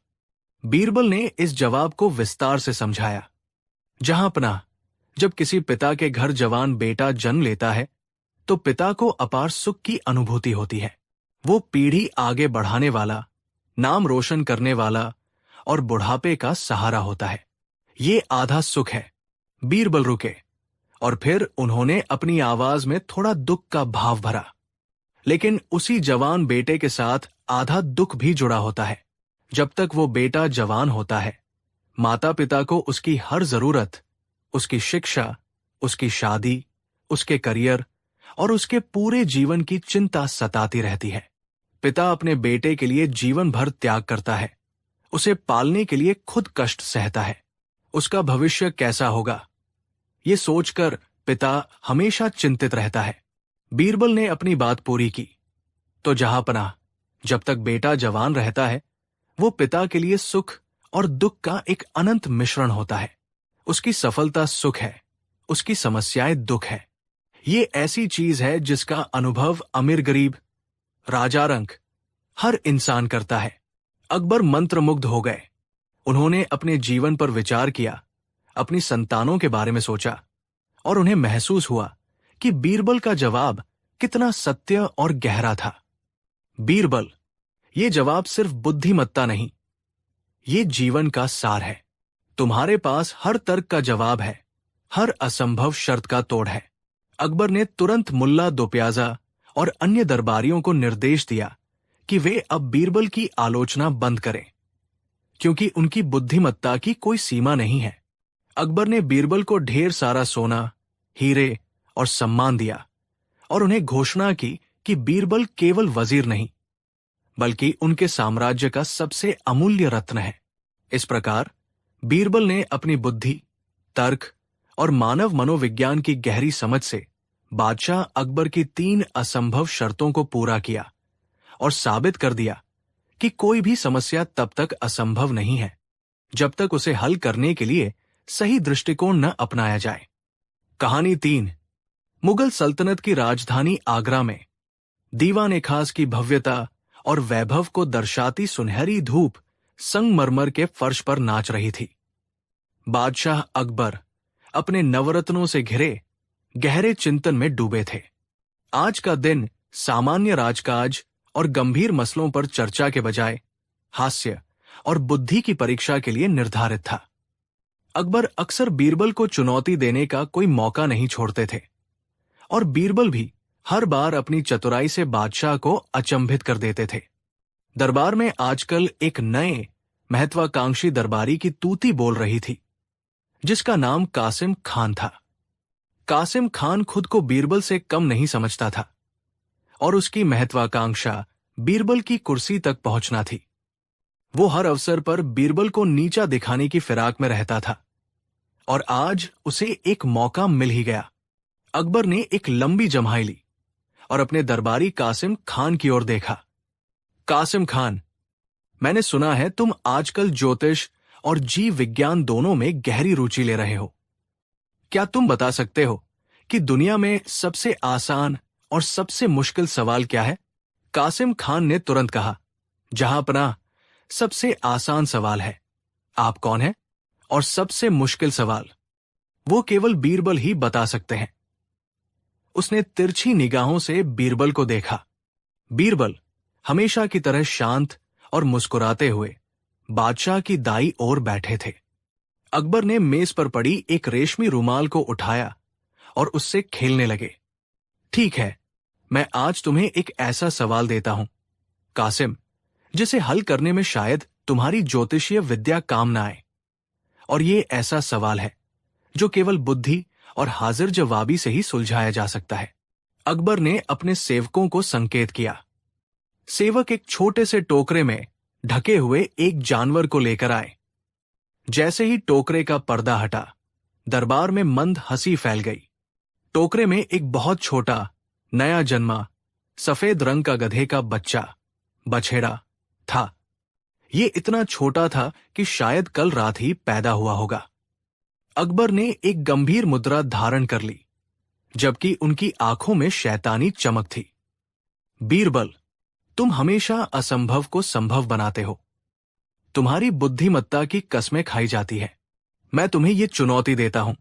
बीरबल ने इस जवाब को विस्तार से समझाया। जहांपनाह, जब किसी पिता के घर जवान बेटा जन्म लेता है तो पिता को अपार सुख की अनुभूति होती है। वो पीढ़ी आगे बढ़ाने वाला, नाम रोशन करने वाला और बुढ़ापे का सहारा होता है। ये आधा सुख है। बीरबल रुके और फिर उन्होंने अपनी आवाज में थोड़ा दुख का भाव भरा। लेकिन उसी जवान बेटे के साथ आधा दुख भी जुड़ा होता है। जब तक वो बेटा जवान होता है, माता पिता को उसकी हर जरूरत, उसकी शिक्षा, उसकी शादी, उसके करियर और उसके पूरे जीवन की चिंता सताती रहती है। पिता अपने बेटे के लिए जीवन भर त्याग करता है, उसे पालने के लिए खुद कष्ट सहता है। उसका भविष्य कैसा होगा, ये सोचकर पिता हमेशा चिंतित रहता है। बीरबल ने अपनी बात पूरी की। तो जहांपनाह, जब तक बेटा जवान रहता है, वो पिता के लिए सुख और दुख का एक अनंत मिश्रण होता है। उसकी सफलता सुख है, उसकी समस्याएं दुख है। ये ऐसी चीज है जिसका अनुभव अमीर गरीब, राजा रंक, हर इंसान करता है। अकबर मंत्रमुग्ध हो गए। उन्होंने अपने जीवन पर विचार किया, अपनी संतानों के बारे में सोचा, और उन्हें महसूस हुआ कि बीरबल का जवाब कितना सत्य और गहरा था। बीरबल, ये जवाब सिर्फ बुद्धिमत्ता नहीं, ये जीवन का सार है। तुम्हारे पास हर तर्क का जवाब है, हर असंभव शर्त का तोड़ है। अकबर ने तुरंत मुल्ला दो प्याजा और अन्य दरबारियों को निर्देश दिया कि वे अब बीरबल की आलोचना बंद करें, क्योंकि उनकी बुद्धिमत्ता की कोई सीमा नहीं है। अकबर ने बीरबल को ढेर सारा सोना, हीरे और सम्मान दिया और उन्हें घोषणा की कि बीरबल केवल वजीर नहीं, बल्कि उनके साम्राज्य का सबसे अमूल्य रत्न है। इस प्रकार बीरबल ने अपनी बुद्धि, तर्क और मानव मनोविज्ञान की गहरी समझ से बादशाह अकबर की 3 असंभव शर्तों को पूरा किया और साबित कर दिया कि कोई भी समस्या तब तक असंभव नहीं है जब तक उसे हल करने के लिए सही दृष्टिकोण न अपनाया जाए। कहानी 3। मुगल सल्तनत की राजधानी आगरा में दीवान खास की भव्यता और वैभव को दर्शाती सुनहरी धूप संगमरमर के फर्श पर नाच रही थी। बादशाह अकबर अपने नवरत्नों से घिरे गहरे चिंतन में डूबे थे। आज का दिन सामान्य राजकाज और गंभीर मसलों पर चर्चा के बजाय हास्य और बुद्धि की परीक्षा के लिए निर्धारित था। अकबर अक्सर बीरबल को चुनौती देने का कोई मौका नहीं छोड़ते थे और बीरबल भी हर बार अपनी चतुराई से बादशाह को अचंभित कर देते थे। दरबार में आजकल एक नए महत्वाकांक्षी दरबारी की तूती बोल रही थी, जिसका नाम कासिम खान था। कासिम खान खुद को बीरबल से कम नहीं समझता था और उसकी महत्वाकांक्षा बीरबल की कुर्सी तक पहुंचना थी। वो हर अवसर पर बीरबल को नीचा दिखाने की फिराक में रहता था और आज उसे एक मौका मिल ही गया। अकबर ने एक लंबी जम्हाई ली और अपने दरबारी कासिम खान की ओर देखा। कासिम खान, मैंने सुना है तुम आजकल ज्योतिष और जीव विज्ञान दोनों में गहरी रुचि ले रहे हो। क्या तुम बता सकते हो कि दुनिया में सबसे आसान और सबसे मुश्किल सवाल क्या है? कासिम खान ने तुरंत कहा, जहांपनाह, सबसे आसान सवाल है आप कौन हैं, और सबसे मुश्किल सवाल वो केवल बीरबल ही बता सकते हैं। उसने तिरछी निगाहों से बीरबल को देखा। बीरबल हमेशा की तरह शांत और मुस्कुराते हुए बादशाह की दाईं ओर बैठे थे। अकबर ने मेज पर पड़ी एक रेशमी रुमाल को उठाया और उससे खेलने लगे। ठीक है, मैं आज तुम्हें एक ऐसा सवाल देता हूं, कासिम, जिसे हल करने में शायद तुम्हारी ज्योतिषीय विद्या काम न आए। और ये ऐसा सवाल है जो केवल बुद्धि और हाजिर जवाबी से ही सुलझाया जा सकता है। अकबर ने अपने सेवकों को संकेत किया। सेवक एक छोटे से टोकरे में ढके हुए एक जानवर को लेकर आए। जैसे ही टोकरे का पर्दा हटा, दरबार में मंद हंसी फैल गई। टोकरे में एक बहुत छोटा, नया जन्मा, सफेद रंग का गधे का बच्चा, बछेड़ा था। ये इतना छोटा था कि शायद कल रात ही पैदा हुआ होगा। अकबर ने एक गंभीर मुद्रा धारण कर ली, जबकि उनकी आंखों में शैतानी चमक थी। बीरबल, तुम हमेशा असंभव को संभव बनाते हो। तुम्हारी बुद्धिमत्ता की कस्में खाई जाती है। मैं तुम्हें ये चुनौती देता हूं।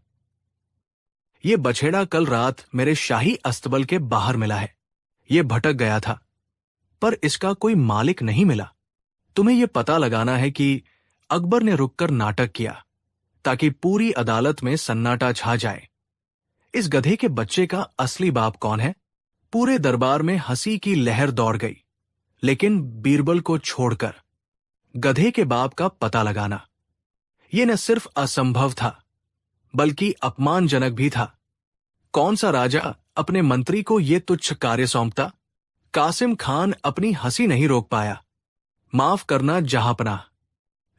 ये बछेड़ा कल रात मेरे शाही अस्तबल के बाहर मिला है। ये भटक गया था, पर इसका कोई मालिक नहीं मिला। तुम्हें यह पता लगाना है कि अकबर ने रुककर नाटक किया ताकि पूरी अदालत में सन्नाटा छा जाए। इस गधे के बच्चे का असली बाप कौन है? पूरे दरबार में हंसी की लहर दौड़ गई, लेकिन बीरबल को छोड़कर गधे के बाप का पता लगाना यह न सिर्फ असंभव था, बल्कि अपमानजनक भी था। कौन सा राजा अपने मंत्री को यह तुच्छ कार्य सौंपता? कासिम खान अपनी हंसी नहीं रोक पाया। माफ करना जहांपनाह,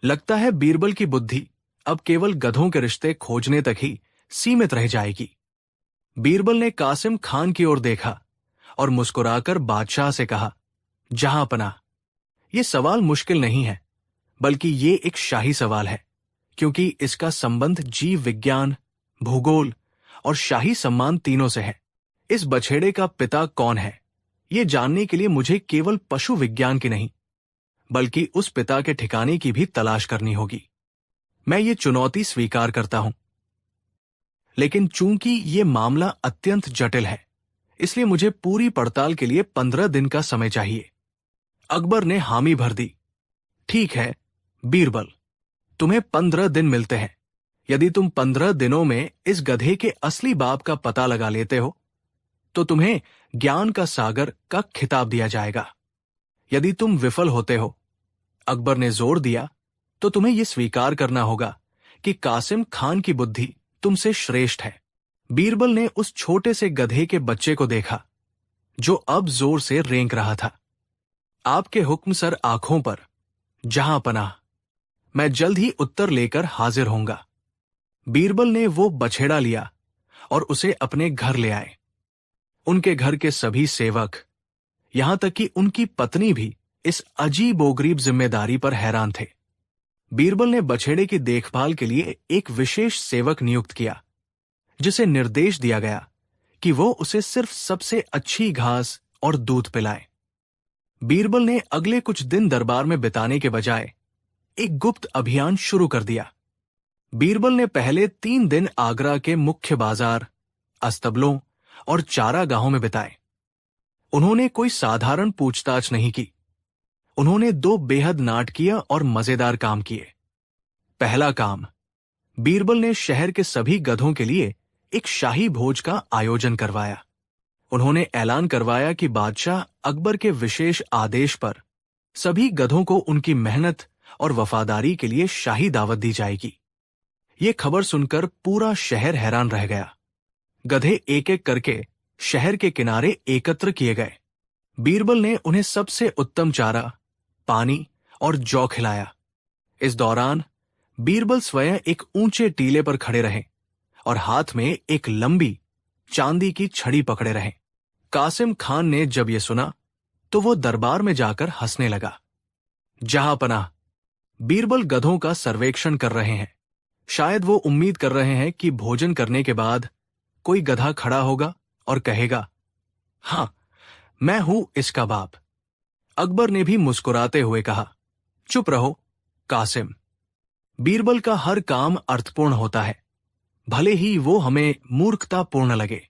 लगता है बीरबल की बुद्धि अब केवल गधों के रिश्ते खोजने तक ही सीमित रह जाएगी। बीरबल ने कासिम खान की ओर देखा और मुस्कुराकर बादशाह से कहा, जहांपनाह, यह सवाल मुश्किल नहीं है, बल्कि ये एक शाही सवाल है, क्योंकि इसका संबंध जीव विज्ञान, भूगोल और शाही सम्मान तीनों से है। इस बछेड़े का पिता कौन है, ये जानने के लिए मुझे केवल पशु विज्ञान की नहीं, बल्कि उस पिता के ठिकाने की भी तलाश करनी होगी। मैं ये चुनौती स्वीकार करता हूं, लेकिन चूंकि ये मामला अत्यंत जटिल है, इसलिए मुझे पूरी पड़ताल के लिए 15 दिन का समय चाहिए। अकबर ने हामी भर दी। ठीक है बीरबल, तुम्हें 15 दिन मिलते हैं। यदि तुम 15 दिनों में इस गधे के असली बाप का पता लगा लेते हो, तो तुम्हें ज्ञान का सागर का खिताब दिया जाएगा। यदि तुम विफल होते हो, अकबर ने जोर दिया, तो तुम्हें यह स्वीकार करना होगा कि कासिम खान की बुद्धि तुमसे श्रेष्ठ है। बीरबल ने उस छोटे से गधे के बच्चे को देखा जो अब जोर से रेंक रहा था। आपके हुक्म सर आंखों पर, जहां पनाह। मैं जल्द ही उत्तर लेकर हाजिर होऊंगा। बीरबल ने वो बछेड़ा लिया और उसे अपने घर ले आए। उनके घर के सभी सेवक, यहां तक कि उनकी पत्नी भी इस अजीबोगरीब जिम्मेदारी पर हैरान थे। बीरबल ने बछेड़े की देखभाल के लिए एक विशेष सेवक नियुक्त किया, जिसे निर्देश दिया गया कि वो उसे सिर्फ सबसे अच्छी घास और दूध पिलाए। बीरबल ने अगले कुछ दिन दरबार में बिताने के बजाय एक गुप्त अभियान शुरू कर दिया। बीरबल ने पहले 3 दिन आगरा के मुख्य बाजार, अस्तबलों और चारागाहों में बिताए। उन्होंने कोई साधारण पूछताछ नहीं की। उन्होंने 2 बेहद नाटकीय और मजेदार काम किए। पहला काम, बीरबल ने शहर के सभी गधों के लिए एक शाही भोज का आयोजन करवाया। उन्होंने ऐलान करवाया कि बादशाह अकबर के विशेष आदेश पर सभी गधों को उनकी मेहनत और वफादारी के लिए शाही दावत दी जाएगी। ये खबर सुनकर पूरा शहर हैरान रह गया। गधे एक एक करके शहर के किनारे एकत्र किए गए। बीरबल ने उन्हें सबसे उत्तम चारा, पानी और जौ खिलाया। इस दौरान बीरबल स्वयं एक ऊंचे टीले पर खड़े रहे और हाथ में एक लंबी चांदी की छड़ी पकड़े रहे। कासिम खान ने जब यह सुना तो वो दरबार में जाकर हंसने लगा। जहां पनाह, बीरबल गधों का सर्वेक्षण कर रहे हैं। शायद वो उम्मीद कर रहे हैं कि भोजन करने के बाद कोई गधा खड़ा होगा और कहेगा, हां, मैं हूं इसका बाप। अकबर ने भी मुस्कुराते हुए कहा, चुप रहो कासिम। बीरबल का हर काम अर्थपूर्ण होता है, भले ही वो हमें मूर्खतापूर्ण लगे।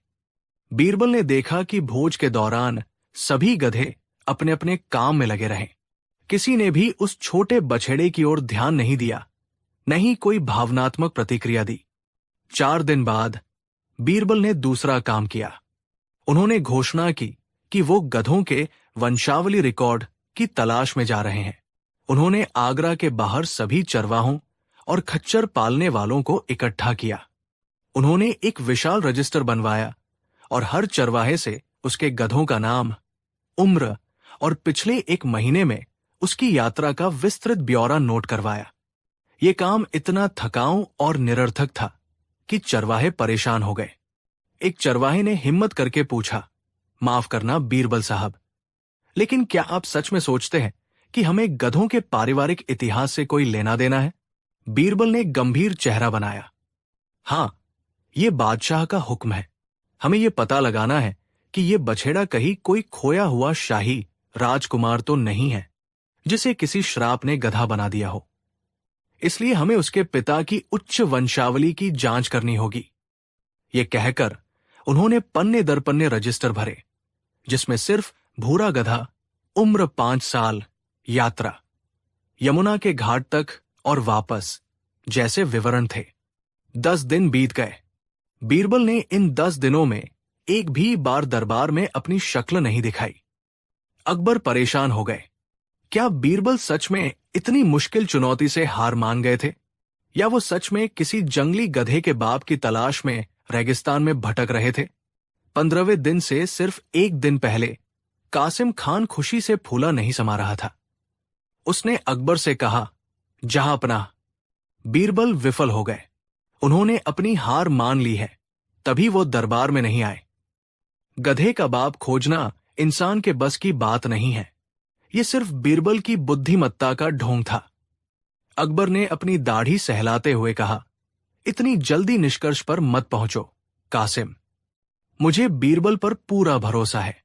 बीरबल ने देखा कि भोज के दौरान सभी गधे अपने अपने काम में लगे रहे। किसी ने भी उस छोटे बछड़े की ओर ध्यान नहीं दिया, न ही कोई भावनात्मक प्रतिक्रिया दी। 4 दिन बाद बीरबल ने दूसरा काम किया। उन्होंने घोषणा की कि वो गधों के वंशावली रिकॉर्ड की तलाश में जा रहे हैं। उन्होंने आगरा के बाहर सभी चरवाहों और खच्चर पालने वालों को इकट्ठा किया। उन्होंने एक विशाल रजिस्टर बनवाया और हर चरवाहे से उसके गधों का नाम, उम्र और पिछले 1 महीने में उसकी यात्रा का विस्तृत ब्यौरा नोट करवाया। ये काम इतना थकाऊ और निरर्थक था कि चरवाहे परेशान हो गए। एक चरवाहे ने हिम्मत करके पूछा, माफ करना बीरबल साहब, लेकिन क्या आप सच में सोचते हैं कि हमें गधों के पारिवारिक इतिहास से कोई लेना देना है? बीरबल ने गंभीर चेहरा बनाया। हां, ये बादशाह का हुक्म है। हमें ये पता लगाना है कि ये बछेड़ा कहीं कोई खोया हुआ शाही राजकुमार तो नहीं है जिसे किसी श्राप ने गधा बना दिया हो। इसलिए हमें उसके पिता की उच्च वंशावली की जांच करनी होगी। ये कहकर उन्होंने पन्ने दर पन्ने रजिस्टर भरे, जिसमें सिर्फ भूरा गधा, उम्र 5 साल, यात्रा, यमुना के घाट तक और वापस जैसे विवरण थे। 10 दिन बीत गए। बीरबल ने इन 10 दिनों में एक भी बार दरबार में अपनी शक्ल नहीं दिखाई। अकबर परेशान हो गए। क्या बीरबल सच में इतनी मुश्किल चुनौती से हार मान गए थे, या वो सच में किसी जंगली गधे के बाप की तलाश में रेगिस्तान में भटक रहे थे? 15वें दिन से सिर्फ 1 दिन पहले कासिम खान खुशी से फूला नहीं समा रहा था। उसने अकबर से कहा, जहां पनाह, बीरबल विफल हो गए। उन्होंने अपनी हार मान ली है, तभी वो दरबार में नहीं आए। गधे का बाप खोजना इंसान के बस की बात नहीं है। ये सिर्फ बीरबल की बुद्धिमत्ता का ढोंग था। अकबर ने अपनी दाढ़ी सहलाते हुए कहा, इतनी जल्दी निष्कर्ष पर मत पहुंचो कासिम। मुझे बीरबल पर पूरा भरोसा है।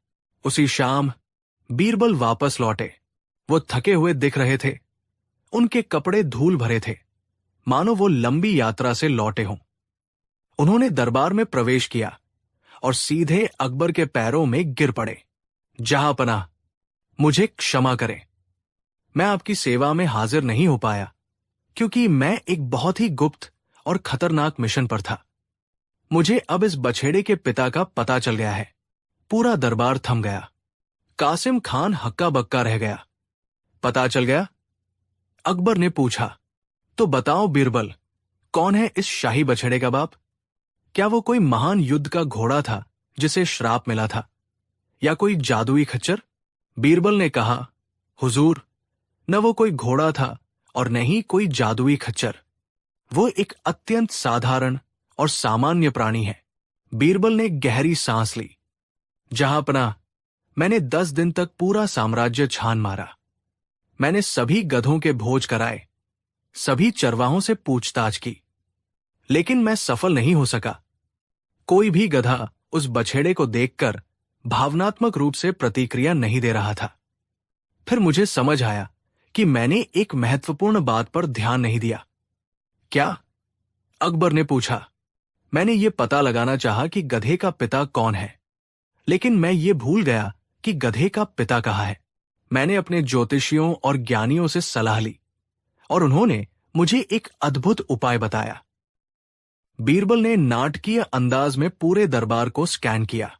उसी शाम बीरबल वापस लौटे। वो थके हुए दिख रहे थे। उनके कपड़े धूल भरे थे, मानो वो लंबी यात्रा से लौटे हों। उन्होंने दरबार में प्रवेश किया और सीधे अकबर के पैरों में गिर पड़े। जहां पनाह, मुझे क्षमा करें। मैं आपकी सेवा में हाजिर नहीं हो पाया क्योंकि मैं एक बहुत ही गुप्त और खतरनाक मिशन पर था। मुझे अब इस बछेड़े के पिता का पता चल गया है। पूरा दरबार थम गया। कासिम खान हक्का बक्का रह गया। पता चल गया? अकबर ने पूछा। तो बताओ बीरबल, कौन है इस शाही बछड़े का बाप? क्या वो कोई महान युद्ध का घोड़ा था जिसे श्राप मिला था, या कोई जादुई खच्चर? बीरबल ने कहा, हुजूर, न वो कोई घोड़ा था और न ही कोई जादुई खच्चर। वो एक अत्यंत साधारण और सामान्य प्राणी है। बीरबल ने गहरी सांस ली। जहांपनाह, मैंने 10 दिन तक पूरा साम्राज्य छान मारा। मैंने सभी गधों के भोज कराए, सभी चरवाहों से पूछताछ की, लेकिन मैं सफल नहीं हो सका। कोई भी गधा उस बछेड़े को देखकर भावनात्मक रूप से प्रतिक्रिया नहीं दे रहा था। फिर मुझे समझ आया कि मैंने एक महत्वपूर्ण बात पर ध्यान नहीं दिया। क्या? अकबर ने पूछा। मैंने ये पता लगाना चाहा कि गधे का पिता कौन है, लेकिन मैं ये भूल गया कि गधे का पिता कहाँ है। मैंने अपने ज्योतिषियों और ज्ञानियों से सलाह ली और उन्होंने मुझे एक अद्भुत उपाय बताया। बीरबल ने नाटकीय अंदाज में पूरे दरबार को स्कैन किया।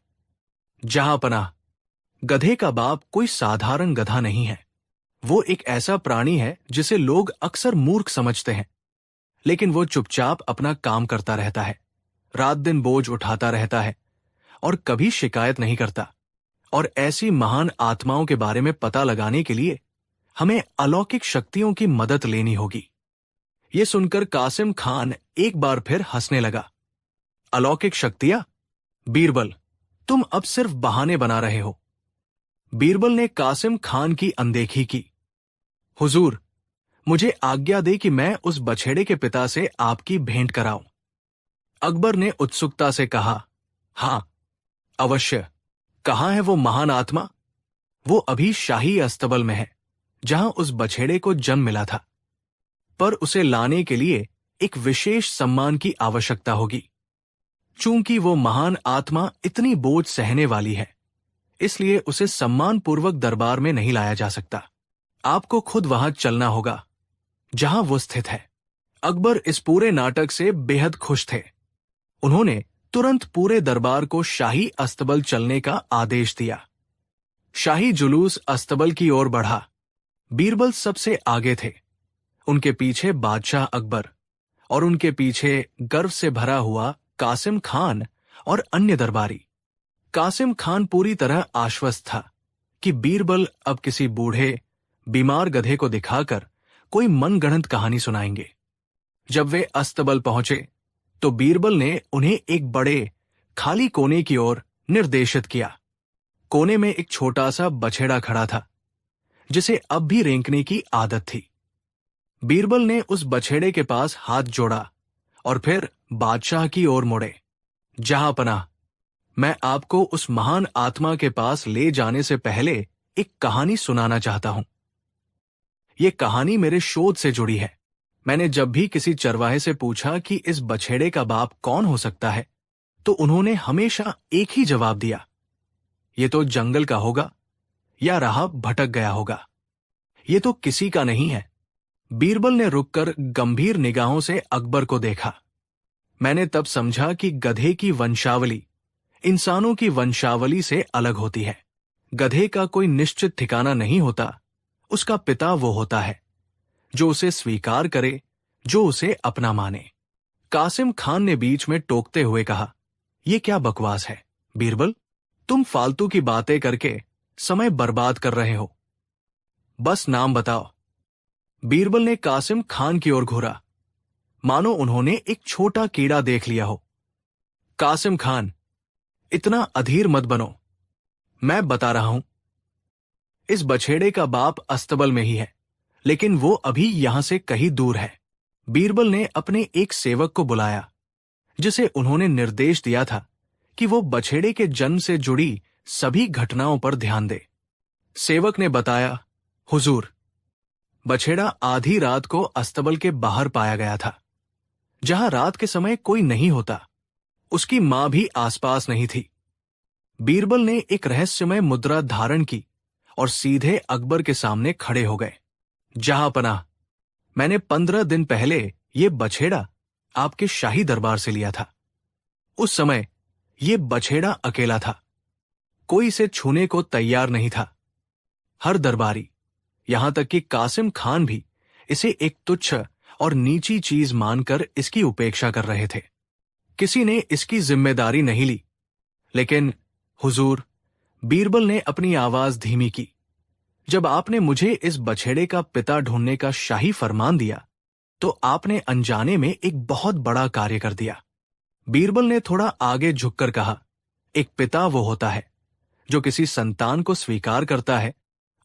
जहांपनाह, गधे का बाप कोई साधारण गधा नहीं है। वो एक ऐसा प्राणी है जिसे लोग अक्सर मूर्ख समझते हैं, लेकिन वो चुपचाप अपना काम करता रहता है, रात दिन बोझ उठाता रहता है और कभी शिकायत नहीं करता। और ऐसी महान आत्माओं के बारे में पता लगाने के लिए हमें अलौकिक शक्तियों की मदद लेनी होगी। ये सुनकर कासिम खान एक बार फिर हंसने लगा। अलौकिक शक्तियां? बीरबल, तुम अब सिर्फ बहाने बना रहे हो। बीरबल ने कासिम खान की अनदेखी की। हुजूर, मुझे आज्ञा दे कि मैं उस बछेड़े के पिता से आपकी भेंट कराऊं। अकबर ने उत्सुकता से कहा। हां, अवश्य। कहाँ है वो महान आत्मा? वो अभी शाही अस्तबल में है, जहां उस बछेड़े को जन्म मिला था। पर उसे लाने के लिए एक विशेष सम्मान की आवश्यकता होगी। चूंकि वो महान आत्मा इतनी बोझ सहने वाली है, इसलिए उसे सम्मानपूर्वक दरबार में नहीं लाया जा सकता। आपको खुद वहां चलना होगा जहां वो स्थित है। अकबर इस पूरे नाटक से बेहद खुश थे। उन्होंने तुरंत पूरे दरबार को शाही अस्तबल चलने का आदेश दिया। शाही जुलूस अस्तबल की ओर बढ़ा। बीरबल सबसे आगे थे। उनके पीछे बादशाह अकबर और उनके पीछे गर्व से भरा हुआ कासिम खान और अन्य दरबारी। कासिम खान पूरी तरह आश्वस्त था कि बीरबल अब किसी बूढ़े, बीमार गधे को दिखाकर कोई मनगढ़ंत कहानी सुनाएंगे। जब वे अस्तबल पहुंचे तो बीरबल ने उन्हें एक बड़े, खाली कोने की ओर निर्देशित किया। कोने में एक छोटा सा बछेड़ा खड़ा था, जिसे अब भी रेंकने की आदत थी। बीरबल ने उस बछेड़े के पास हाथ जोड़ा और फिर बादशाह की ओर मुड़े। जहांपनाह, मैं आपको उस महान आत्मा के पास ले जाने से पहले एक कहानी सुनाना चाहता हूं। यह कहानी मेरे शोध से जुड़ी है। मैंने जब भी किसी चरवाहे से पूछा कि इस बछेड़े का बाप कौन हो सकता है, तो उन्होंने हमेशा एक ही जवाब दिया, ये तो जंगल का होगा या राह भटक गया होगा। ये तो किसी का नहीं है। बीरबल ने रुककर गंभीर निगाहों से अकबर को देखा। मैंने तब समझा कि गधे की वंशावली इंसानों की वंशावली से अलग होती है। गधे का कोई निश्चित ठिकाना नहीं होता। उसका पिता वो होता है जो उसे स्वीकार करे, जो उसे अपना माने। कासिम खान ने बीच में टोकते हुए कहा, यह क्या बकवास है बीरबल? तुम फालतू की बातें करके समय बर्बाद कर रहे हो। बस नाम बताओ। बीरबल ने कासिम खान की ओर घूरा, मानो उन्होंने एक छोटा कीड़ा देख लिया हो। कासिम खान, इतना अधीर मत बनो। मैं बता रहा हूं। इस बछेड़े का बाप अस्तबल में ही है, लेकिन वो अभी यहां से कहीं दूर है। बीरबल ने अपने एक सेवक को बुलाया, जिसे उन्होंने निर्देश दिया था कि वो बछेड़े के जन्म से जुड़ी सभी घटनाओं पर ध्यान दे। सेवक ने बताया, हुजूर, बछेड़ा आधी रात को अस्तबल के बाहर पाया गया था, जहां रात के समय कोई नहीं होता। उसकी मां भी आसपास नहीं थी। बीरबल ने एक रहस्यमय मुद्रा धारण की और सीधे अकबर के सामने खड़े हो गए। जहांपनाह, मैंने 15 दिन पहले ये बछेड़ा आपके शाही दरबार से लिया था। उस समय ये बछेड़ा अकेला था। कोई इसे छूने को तैयार नहीं था। हर दरबारी, यहां तक कि कासिम खान भी इसे एक तुच्छ और नीची चीज मानकर इसकी उपेक्षा कर रहे थे। किसी ने इसकी जिम्मेदारी नहीं ली। लेकिन हुजूर, बीरबल ने अपनी आवाज धीमी की, जब आपने मुझे इस बछेड़े का पिता ढूंढने का शाही फरमान दिया तो आपने अनजाने में एक बहुत बड़ा कार्य कर दिया। बीरबल ने थोड़ा आगे झुककर कहा, एक पिता वो होता है जो किसी संतान को स्वीकार करता है,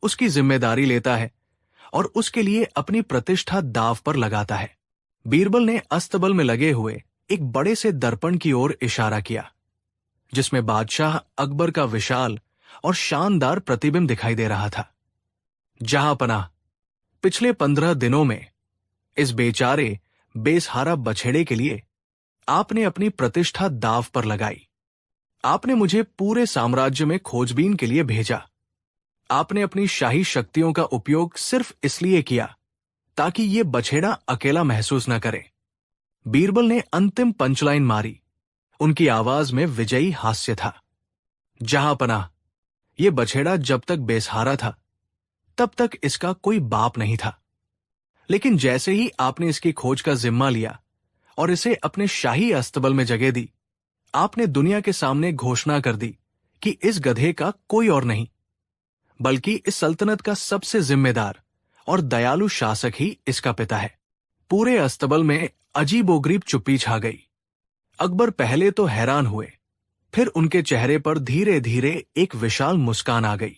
उसकी जिम्मेदारी लेता है और उसके लिए अपनी प्रतिष्ठा दांव पर लगाता है। बीरबल ने अस्तबल में लगे हुए एक बड़े से दर्पण की ओर इशारा किया, जिसमें बादशाह अकबर का विशाल और शानदार प्रतिबिंब दिखाई दे रहा था। जहां पनाह, पिछले 15 दिनों में इस बेचारे बेसहारा बछेड़े के लिए आपने अपनी प्रतिष्ठा दांव पर लगाई। आपने मुझे पूरे साम्राज्य में खोजबीन के लिए भेजा। आपने अपनी शाही शक्तियों का उपयोग सिर्फ इसलिए किया ताकि ये बछेड़ा अकेला महसूस न करे। बीरबल ने अंतिम पंचलाइन मारी। उनकी आवाज में विजयी हास्य था। जहां पनाह, ये बछेड़ा जब तक बेसहारा था तब तक इसका कोई बाप नहीं था। लेकिन जैसे ही आपने इसकी खोज का जिम्मा लिया और इसे अपने शाही अस्तबल में जगह दी, आपने दुनिया के सामने घोषणा कर दी कि इस गधे का कोई और नहीं बल्कि इस सल्तनत का सबसे जिम्मेदार और दयालु शासक ही इसका पिता है। पूरे अस्तबल में अजीबोगरीब चुप्पी छा गई। अकबर पहले तो हैरान हुए, फिर उनके चेहरे पर धीरे धीरे एक विशाल मुस्कान आ गई।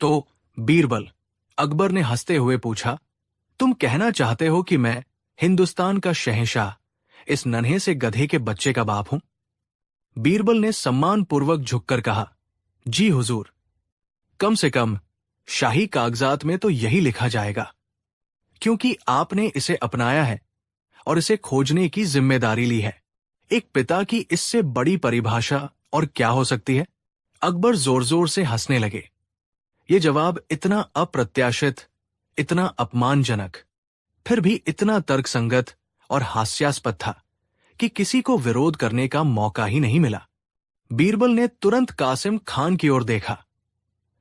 तो बीरबल, अकबर ने हंसते हुए पूछा, तुम कहना चाहते हो कि मैं हिंदुस्तान का शहंशाह इस नन्हे से गधे के बच्चे का बाप हूं? बीरबल ने सम्मानपूर्वक झुककर कहा, जी हुजूर, कम से कम शाही कागजात में तो यही लिखा जाएगा, क्योंकि आपने इसे अपनाया है और इसे खोजने की जिम्मेदारी ली है। एक पिता की इससे बड़ी परिभाषा और क्या हो सकती है? अकबर जोर जोर से हंसने लगे। ये जवाब इतना अप्रत्याशित, इतना अपमानजनक, फिर भी इतना तर्कसंगत और हास्यास्पद था कि किसी को विरोध करने का मौका ही नहीं मिला। बीरबल ने तुरंत कासिम खान की ओर देखा,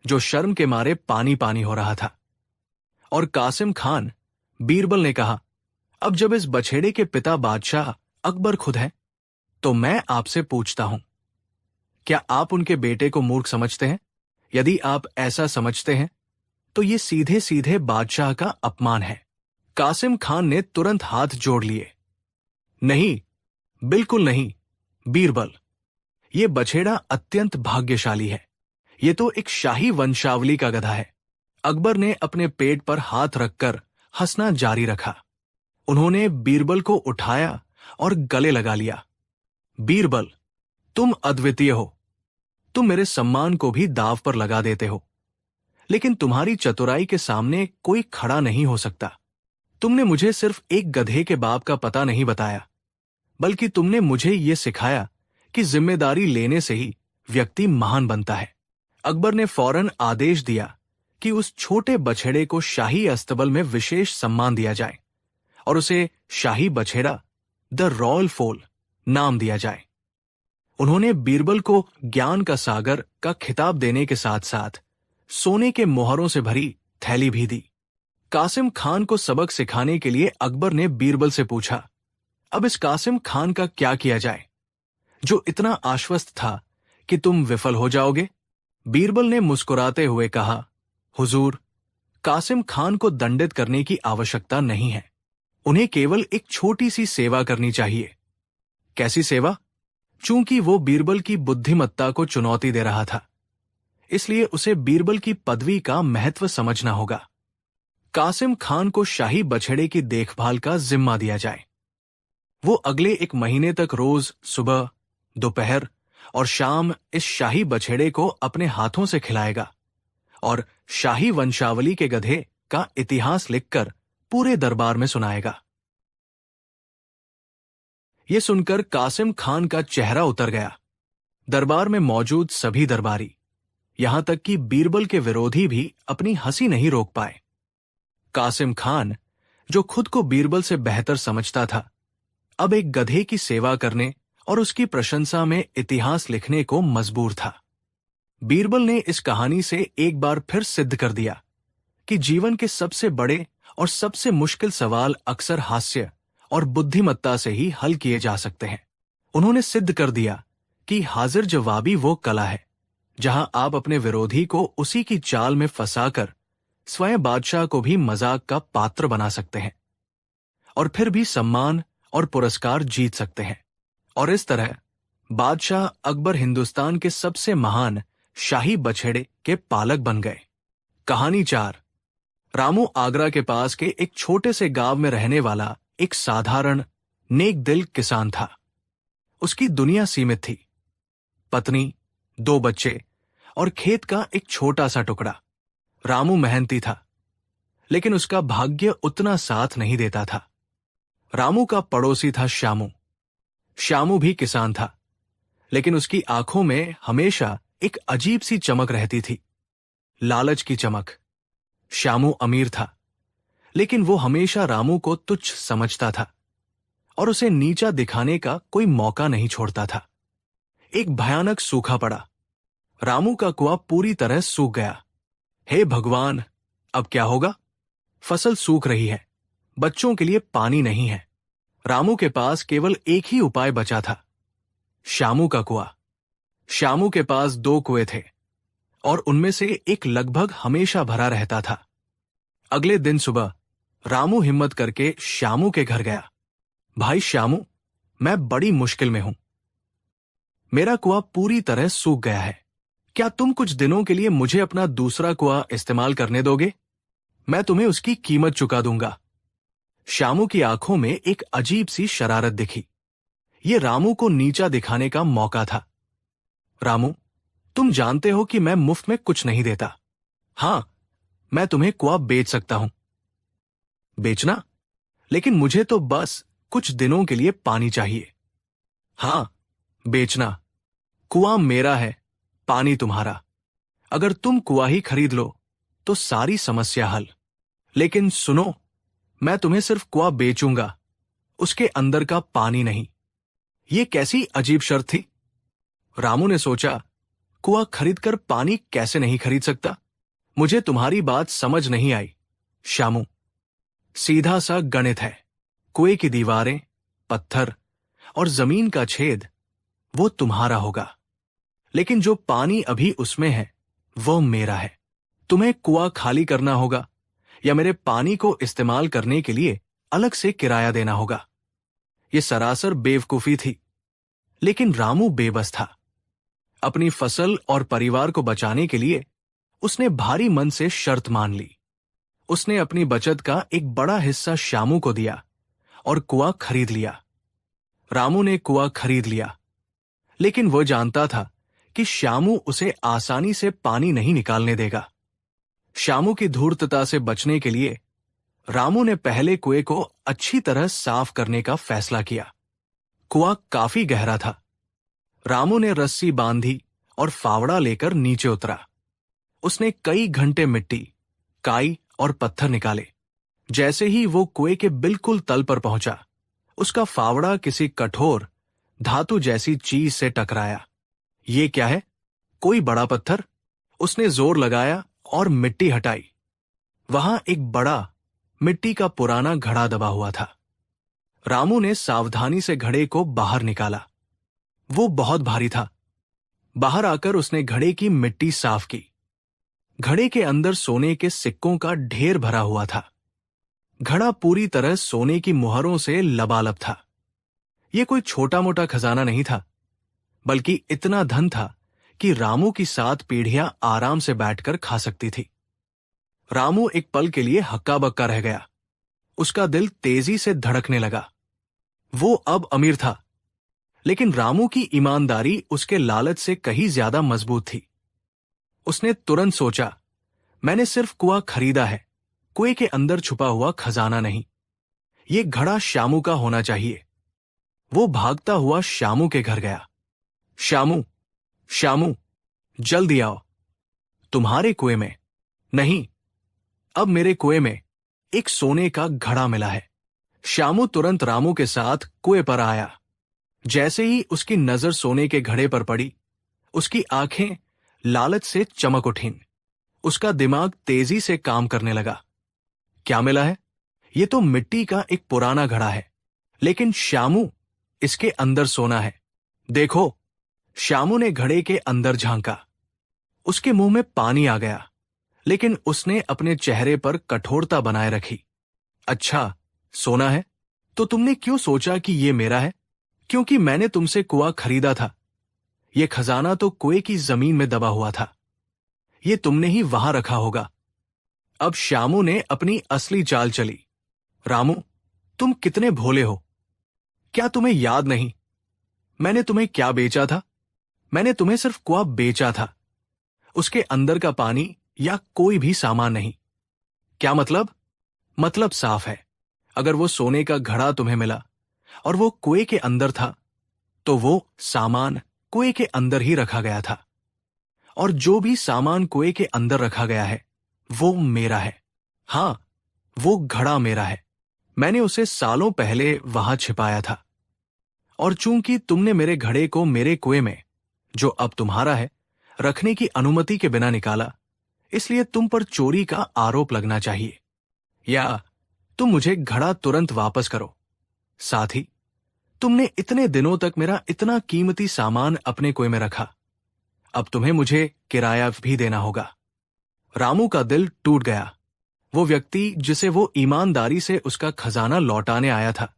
जो शर्म के मारे पानी पानी हो रहा था। और कासिम खान, बीरबल ने कहा, अब जब इस बछेड़े के पिता बादशाह अकबर खुद हैं, तो मैं आपसे पूछता हूं, क्या आप उनके बेटे को मूर्ख समझते हैं? यदि आप ऐसा समझते हैं तो ये सीधे सीधे बादशाह का अपमान है। कासिम खान ने तुरंत हाथ जोड़ लिए। नहीं, बिल्कुल नहीं बीरबल, ये बछेड़ा अत्यंत भाग्यशाली है। ये तो एक शाही वंशावली का गधा है। अकबर ने अपने पेट पर हाथ रखकर हंसना जारी रखा। उन्होंने बीरबल को उठाया और गले लगा लिया। बीरबल, तुम अद्वितीय हो। तुम मेरे सम्मान को भी दांव पर लगा देते हो, लेकिन तुम्हारी चतुराई के सामने कोई खड़ा नहीं हो सकता। तुमने मुझे सिर्फ एक गधे के बाप का पता नहीं बताया, बल्कि तुमने मुझे ये सिखाया कि जिम्मेदारी लेने से ही व्यक्ति महान बनता है। अकबर ने फौरन आदेश दिया कि उस छोटे बछेड़े को शाही अस्तबल में विशेष सम्मान दिया जाए और उसे शाही बछेड़ा द रॉयल फोल नाम दिया जाए। उन्होंने बीरबल को ज्ञान का सागर का खिताब देने के साथ साथ सोने के मोहरों से भरी थैली भी दी। कासिम खान को सबक सिखाने के लिए अकबर ने बीरबल से पूछा, अब इस कासिम खान का क्या किया जाए, जो इतना आश्वस्त था कि तुम विफल हो जाओगे? बीरबल ने मुस्कुराते हुए कहा, हुजूर, कासिम खान को दंडित करने की आवश्यकता नहीं है। उन्हें केवल एक छोटी सी सेवा करनी चाहिए। कैसी सेवा? चूंकि वो बीरबल की बुद्धिमत्ता को चुनौती दे रहा था, इसलिए उसे बीरबल की पदवी का महत्व समझना होगा। कासिम खान को शाही बछड़े की देखभाल का जिम्मा दिया जाए। वो अगले 1 महीने तक रोज सुबह, दोपहर और शाम इस शाही बछड़े को अपने हाथों से खिलाएगा और शाही वंशावली के गधे का इतिहास लिखकर पूरे दरबार में सुनाएगा। यह सुनकर कासिम खान का चेहरा उतर गया। दरबार में मौजूद सभी दरबारी, यहां तक कि बीरबल के विरोधी भी अपनी हंसी नहीं रोक पाए। कासिम खान, जो खुद को बीरबल से बेहतर समझता था, अब एक गधे की सेवा करने और उसकी प्रशंसा में इतिहास लिखने को मजबूर था। बीरबल ने इस कहानी से एक बार फिर सिद्ध कर दिया कि जीवन के सबसे बड़े और सबसे मुश्किल सवाल अक्सर हास्य और बुद्धिमत्ता से ही हल किए जा सकते हैं। उन्होंने सिद्ध कर दिया कि हाजिर जवाबी वो कला है जहां आप अपने विरोधी को उसी की चाल में फंसाकर स्वयं बादशाह को भी मजाक का पात्र बना सकते हैं और फिर भी सम्मान और पुरस्कार जीत सकते हैं। और इस तरह बादशाह अकबर हिंदुस्तान के सबसे महान शाही बछड़े के पालक बन गए। कहानी 4। रामू आगरा के पास के एक छोटे से गांव में रहने वाला एक साधारण नेक दिल किसान था। उसकी दुनिया सीमित थी, पत्नी, 2 बच्चे और खेत का एक छोटा सा टुकड़ा। रामू मेहनती था, लेकिन उसका भाग्य उतना साथ नहीं देता था। रामू का पड़ोसी था श्यामू। श्यामू भी किसान था, लेकिन उसकी आंखों में हमेशा एक अजीब सी चमक रहती थी, लालच की चमक। श्यामू अमीर था, लेकिन वो हमेशा रामू को तुच्छ समझता था और उसे नीचा दिखाने का कोई मौका नहीं छोड़ता था। एक भयानक सूखा पड़ा। रामू का कुआं पूरी तरह सूख गया। हे भगवान, अब क्या होगा? फसल सूख रही है, बच्चों के लिए पानी नहीं है। रामू के पास केवल एक ही उपाय बचा था, श्यामू का कुआं। श्यामू के पास 2 कुएं थे और उनमें से एक लगभग हमेशा भरा रहता था। अगले दिन सुबह रामू हिम्मत करके श्यामू के घर गया। भाई श्यामू, मैं बड़ी मुश्किल में हूं। मेरा कुआं पूरी तरह सूख गया है। क्या तुम कुछ दिनों के लिए मुझे अपना दूसरा कुआं इस्तेमाल करने दोगे? मैं तुम्हें उसकी कीमत चुका दूंगा। श्यामू की आंखों में एक अजीब सी शरारत दिखी। ये रामू को नीचा दिखाने का मौका था। रामू, तुम जानते हो कि मैं मुफ्त में कुछ नहीं देता। हां, मैं तुम्हें कुआं बेच सकता हूं। बेचना? लेकिन मुझे तो बस कुछ दिनों के लिए पानी चाहिए। हां, बेचना। कुआं मेरा है, पानी तुम्हारा। अगर तुम कुआं ही खरीद लो तो सारी समस्या हल। लेकिन सुनो, मैं तुम्हें सिर्फ कुआं बेचूंगा, उसके अंदर का पानी नहीं। ये कैसी अजीब शर्त थी? रामू ने सोचा, कुआं खरीदकर पानी कैसे नहीं खरीद सकता? मुझे तुम्हारी बात समझ नहीं आई। श्यामू, सीधा सा गणित है। कुएं की दीवारें, पत्थर और जमीन का छेद वो तुम्हारा होगा, लेकिन जो पानी अभी उसमें है वो मेरा है। तुम्हें कुआं खाली करना होगा या मेरे पानी को इस्तेमाल करने के लिए अलग से किराया देना होगा। ये सरासर बेवकूफी थी, लेकिन रामू बेबस था। अपनी फसल और परिवार को बचाने के लिए उसने भारी मन से शर्त मान ली। उसने अपनी बचत का एक बड़ा हिस्सा श्यामू को दिया और कुआं खरीद लिया। रामू ने कुआं खरीद लिया, लेकिन वह जानता था कि श्यामू उसे आसानी से पानी नहीं निकालने देगा। श्यामू की धूर्तता से बचने के लिए रामू ने पहले कुएं को अच्छी तरह साफ करने का फैसला किया। कुआं काफी गहरा था। रामू ने रस्सी बांधी और फावड़ा लेकर नीचे उतरा। उसने कई घंटे मिट्टी, काई और पत्थर निकाले। जैसे ही वो कुएं के बिल्कुल तल पर पहुंचा, उसका फावड़ा किसी कठोर धातु जैसी चीज से टकराया। ये क्या है? कोई बड़ा पत्थर? उसने जोर लगाया और मिट्टी हटाई। वहां एक बड़ा मिट्टी का पुराना घड़ा दबा हुआ था। रामू ने सावधानी से घड़े को बाहर निकाला। वो बहुत भारी था। बाहर आकर उसने घड़े की मिट्टी साफ की। घड़े के अंदर सोने के सिक्कों का ढेर भरा हुआ था। घड़ा पूरी तरह सोने की मुहरों से लबालब था। यह कोई छोटा मोटा खजाना नहीं था, बल्कि इतना धन था कि रामू की 7 पीढ़ियां आराम से बैठकर खा सकती थी। रामू एक पल के लिए हक्का बक्का रह गया। उसका दिल तेजी से धड़कने लगा। वो अब अमीर था, लेकिन रामू की ईमानदारी उसके लालच से कहीं ज्यादा मजबूत थी। उसने तुरंत सोचा, मैंने सिर्फ कुआं खरीदा है, कुएं के अंदर छुपा हुआ खजाना नहीं। ये घड़ा श्यामू का होना चाहिए। वो भागता हुआ श्यामू के घर गया। श्यामू, श्यामू, जल्दी आओ। तुम्हारे कुएं में नहीं, अब मेरे कुएं में एक सोने का घड़ा मिला है। श्यामू तुरंत रामू के साथ कुएं पर आया। जैसे ही उसकी नजर सोने के घड़े पर पड़ी, उसकी आंखें लालच से चमक उठीं। उसका दिमाग तेजी से काम करने लगा। क्या मिला है? ये तो मिट्टी का एक पुराना घड़ा है, लेकिन श्यामू, इसके अंदर सोना है। देखो। श्यामू ने घड़े के अंदर झांका। उसके मुंह में पानी आ गया, लेकिन उसने अपने चेहरे पर कठोरता बनाए रखी। अच्छा, सोना है? तो तुमने क्यों सोचा कि ये मेरा है? क्योंकि मैंने तुमसे कुआं खरीदा था। ये खजाना तो कुएं की जमीन में दबा हुआ था। ये तुमने ही वहां रखा होगा। अब श्यामू ने अपनी असली चाल चली। रामू, तुम कितने भोले हो। क्या तुम्हें याद नहीं मैंने तुम्हें क्या बेचा था? मैंने तुम्हें सिर्फ कुआं बेचा था, उसके अंदर का पानी या कोई भी सामान नहीं। क्या मतलब? मतलब साफ है। अगर वो सोने का घड़ा तुम्हें मिला और वो कुएं के अंदर था, तो वो सामान कुएं के अंदर ही रखा गया था। और जो भी सामान कुएं के अंदर रखा गया है, वो मेरा है। हां, वो घड़ा मेरा है। मैंने उसे सालों पहले वहां छिपाया था। और चूंकि तुमने मेरे घड़े को मेरे कुएं में, जो अब तुम्हारा है, रखने की अनुमति के बिना निकाला, इसलिए तुम पर चोरी का आरोप लगना चाहिए। या तुम मुझे घड़ा तुरंत वापस करो। साथ ही तुमने इतने दिनों तक मेरा इतना कीमती सामान अपने कुएं में रखा, अब तुम्हें मुझे किराया भी देना होगा। रामू का दिल टूट गया। वो व्यक्ति जिसे वो ईमानदारी से उसका खजाना लौटाने आया था,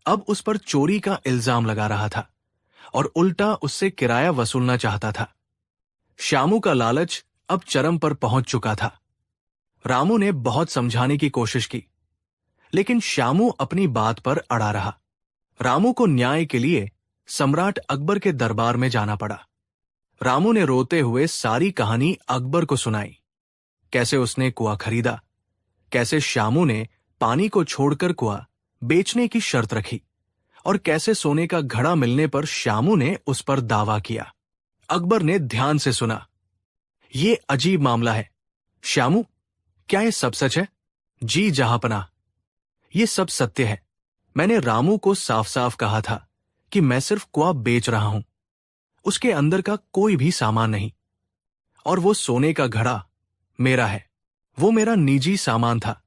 अब उस पर चोरी का इल्जाम लगा रहा था और उल्टा उससे किराया वसूलना चाहता था। श्यामू का लालच अब चरम पर पहुंच चुका था। रामू ने बहुत समझाने की कोशिश की, लेकिन श्यामू अपनी बात पर अड़ा रहा। रामू को न्याय के लिए सम्राट अकबर के दरबार में जाना पड़ा। रामू ने रोते हुए सारी कहानी अकबर को सुनाई। कैसे उसने कुआं खरीदा, कैसे श्यामू ने पानी को छोड़कर कुआं बेचने की शर्त रखी, और कैसे सोने का घड़ा मिलने पर श्यामू ने उस पर दावा किया। अकबर ने ध्यान से सुना। ये अजीब मामला है। श्यामू, क्या ये सब सच है? जी जहांपनाह, ये सब सत्य है। मैंने रामू को साफ साफ कहा था कि मैं सिर्फ कुआं बेच रहा हूं, उसके अंदर का कोई भी सामान नहीं। और वो सोने का घड़ा मेरा है। वो मेरा निजी सामान था,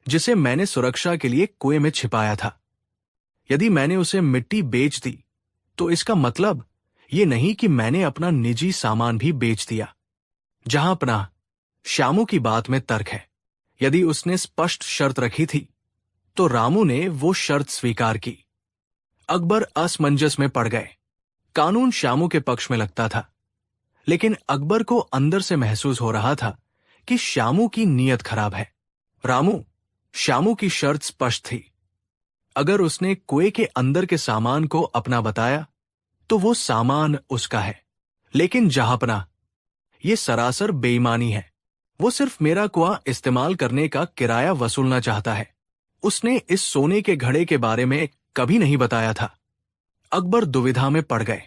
जिसे मैंने सुरक्षा के लिए कुएं में छिपाया था। यदि मैंने उसे मिट्टी बेच दी, तो इसका मतलब ये नहीं कि मैंने अपना निजी सामान भी बेच दिया। जहांपनाह, श्यामू की बात में तर्क है। यदि उसने स्पष्ट शर्त रखी थी, तो रामू ने वो शर्त स्वीकार की। अकबर असमंजस में पड़ गए। कानून श्यामू के पक्ष में लगता था, लेकिन अकबर को अंदर से महसूस हो रहा था कि श्यामू की नीयत खराब है। रामू, श्यामू की शर्त स्पष्ट थी। अगर उसने कुएं के अंदर के सामान को अपना बताया, तो वो सामान उसका है। लेकिन जहांपनाह, ये सरासर बेईमानी है। वो सिर्फ मेरा कुआं इस्तेमाल करने का किराया वसूलना चाहता है। उसने इस सोने के घड़े के बारे में कभी नहीं बताया था। अकबर दुविधा में पड़ गए।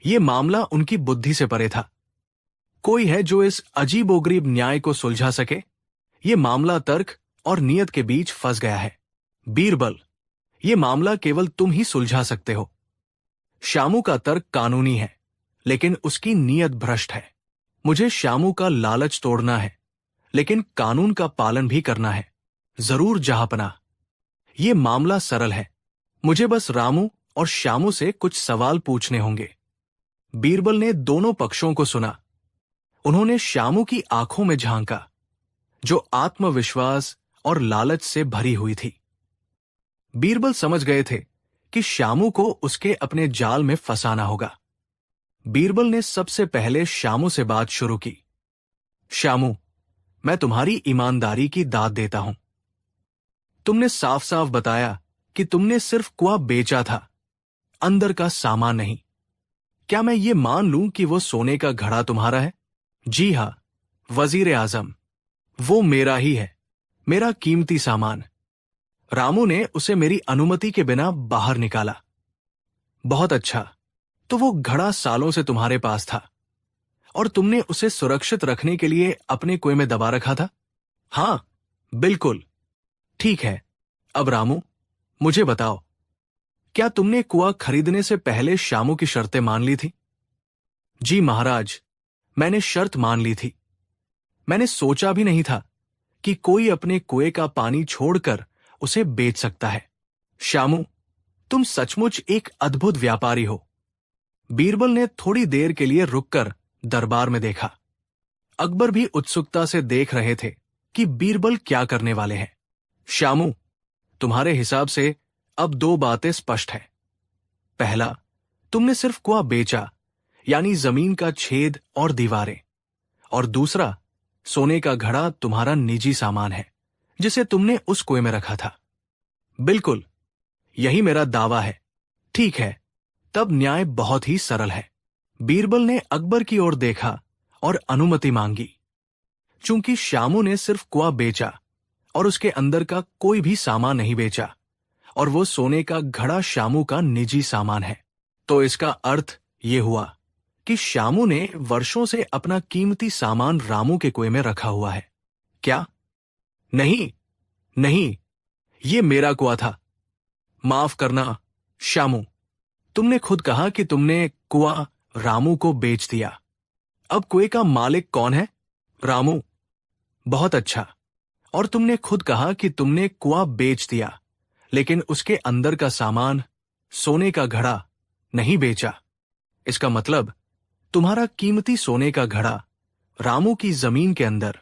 ये मामला उनकी बुद्धि से परे था। कोई है जो इस अजीबोगरीब न्याय को सुलझा सके? ये मामला तर्क और नियत के बीच फंस गया है। बीरबल, ये मामला केवल तुम ही सुलझा सकते हो। श्यामू का तर्क कानूनी है, लेकिन उसकी नीयत भ्रष्ट है। मुझे श्यामू का लालच तोड़ना है, लेकिन कानून का पालन भी करना है। जरूर जहांपनाह, ये मामला सरल है। मुझे बस रामू और श्यामू से कुछ सवाल पूछने होंगे। बीरबल ने दोनों पक्षों को सुना। उन्होंने श्यामू की आंखों में झांका, जो आत्मविश्वास और लालच से भरी हुई थी। बीरबल समझ गए थे कि श्यामू को उसके अपने जाल में फंसाना होगा। बीरबल ने सबसे पहले श्यामू से बात शुरू की। श्यामू, मैं तुम्हारी ईमानदारी की दाद देता हूं। तुमने साफ साफ बताया कि तुमने सिर्फ कुआं बेचा था, अंदर का सामान नहीं। क्या मैं ये मान लूं कि वो सोने का घड़ा तुम्हारा है? जी हां, वजीर आजम, वो मेरा ही है, मेरा कीमती सामान। रामू ने उसे मेरी अनुमति के बिना बाहर निकाला। बहुत अच्छा, तो वो घड़ा सालों से तुम्हारे पास था और तुमने उसे सुरक्षित रखने के लिए अपने कुएं में दबा रखा था? हां, बिल्कुल। ठीक है। अब रामू, मुझे बताओ, क्या तुमने कुआं खरीदने से पहले श्यामू की शर्तें मान ली थी? जी महाराज, मैंने शर्त मान ली थी। मैंने सोचा भी नहीं था कि कोई अपने कुएं का पानी छोड़कर उसे बेच सकता है। श्यामू, तुम सचमुच एक अद्भुत व्यापारी हो। बीरबल ने थोड़ी देर के लिए रुककर दरबार में देखा। अकबर भी उत्सुकता से देख रहे थे कि बीरबल क्या करने वाले हैं। श्यामू, तुम्हारे हिसाब से अब दो बातें स्पष्ट हैं। पहला, तुमने सिर्फ कुआं बेचा, यानी जमीन का छेद और दीवारें। और दूसरा, सोने का घड़ा तुम्हारा निजी सामान है, जिसे तुमने उस कुएं में रखा था। बिल्कुल, यही मेरा दावा है। ठीक है, तब न्याय बहुत ही सरल है। बीरबल ने अकबर की ओर देखा और अनुमति मांगी। चूंकि श्यामू ने सिर्फ कुआं बेचा और उसके अंदर का कोई भी सामान नहीं बेचा, और वो सोने का घड़ा श्यामू का निजी सामान है, तो इसका अर्थ ये हुआ कि श्यामू ने वर्षों से अपना कीमती सामान रामू के कुएं में रखा हुआ है। क्या? नहीं, नहीं, ये मेरा कुआं था। माफ करना श्यामू, तुमने खुद कहा कि तुमने कुआं रामू को बेच दिया। अब कुएं का मालिक कौन है? रामू। बहुत अच्छा। और तुमने खुद कहा कि तुमने कुआं बेच दिया, लेकिन उसके अंदर का सामान, सोने का घड़ा, नहीं बेचा। इसका मतलब तुम्हारा कीमती सोने का घड़ा रामू की जमीन के अंदर,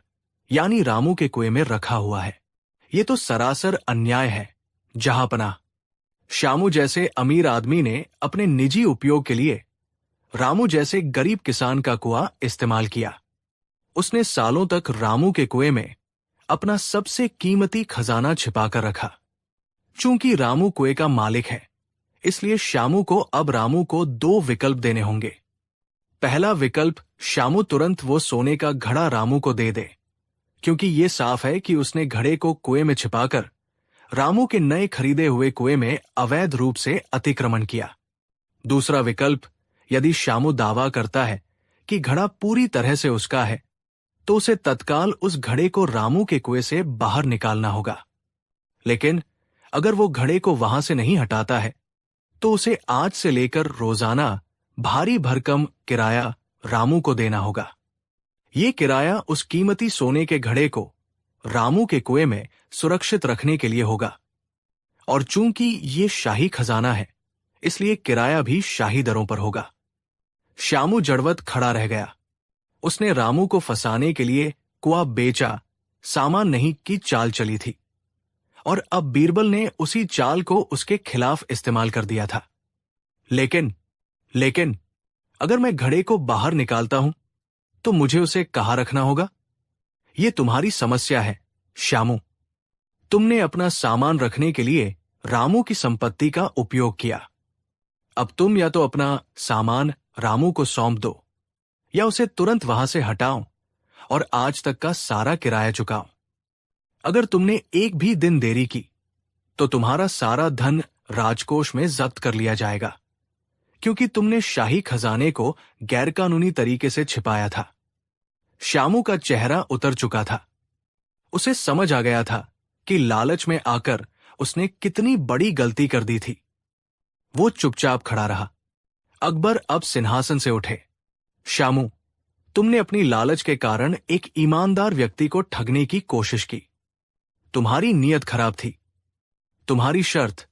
यानी रामू के कुएं में रखा हुआ है। यह तो सरासर अन्याय है, जहांपनाह। श्यामू जैसे अमीर आदमी ने अपने निजी उपयोग के लिए रामू जैसे गरीब किसान का कुआं इस्तेमाल किया। उसने सालों तक रामू के कुएं में अपना सबसे कीमती खजाना छिपाकर रखा। चूंकि रामू कुएं का मालिक है, इसलिए श्यामू को अब रामू को दो विकल्प देने होंगे। पहला विकल्प, श्यामू तुरंत वो सोने का घड़ा रामू को दे दे, क्योंकि ये साफ है कि उसने घड़े को कुएं में छिपाकर रामू के नए खरीदे हुए कुएं में अवैध रूप से अतिक्रमण किया। दूसरा विकल्प, यदि श्यामू दावा करता है कि घड़ा पूरी तरह से उसका है, तो उसे तत्काल उस घड़े को रामू के कुएं से बाहर निकालना होगा। लेकिन अगर वो घड़े को वहां से नहीं हटाता है, तो उसे आज से लेकर रोजाना भारी भरकम किराया रामू को देना होगा। ये किराया उस कीमती सोने के घड़े को रामू के कुएं में सुरक्षित रखने के लिए होगा। और चूंकि ये शाही खजाना है, इसलिए किराया भी शाही दरों पर होगा। श्यामू जड़वत खड़ा रह गया। उसने रामू को फंसाने के लिए कुआं बेचा, सामान नहीं की चाल चली थी, और अब बीरबल ने उसी चाल को उसके खिलाफ इस्तेमाल कर दिया था। लेकिन अगर मैं घड़े को बाहर निकालता हूं, तो मुझे उसे कहां रखना होगा? यह तुम्हारी समस्या है श्यामू। तुमने अपना सामान रखने के लिए रामू की संपत्ति का उपयोग किया। अब तुम या तो अपना सामान रामू को सौंप दो, या उसे तुरंत वहां से हटाओ और आज तक का सारा किराया चुकाओ। अगर तुमने एक भी दिन देरी की, तो तुम्हारा सारा धन राजकोष में जब्त कर लिया जाएगा, क्योंकि तुमने शाही खजाने को गैरकानूनी तरीके से छिपाया था। श्यामू का चेहरा उतर चुका था। उसे समझ आ गया था कि लालच में आकर उसने कितनी बड़ी गलती कर दी थी। वो चुपचाप खड़ा रहा। अकबर अब सिंहासन से उठे। श्यामू, तुमने अपनी लालच के कारण एक ईमानदार व्यक्ति को ठगने की कोशिश की। तुम्हारी नीयत खराब थी। तुम्हारी शर्त,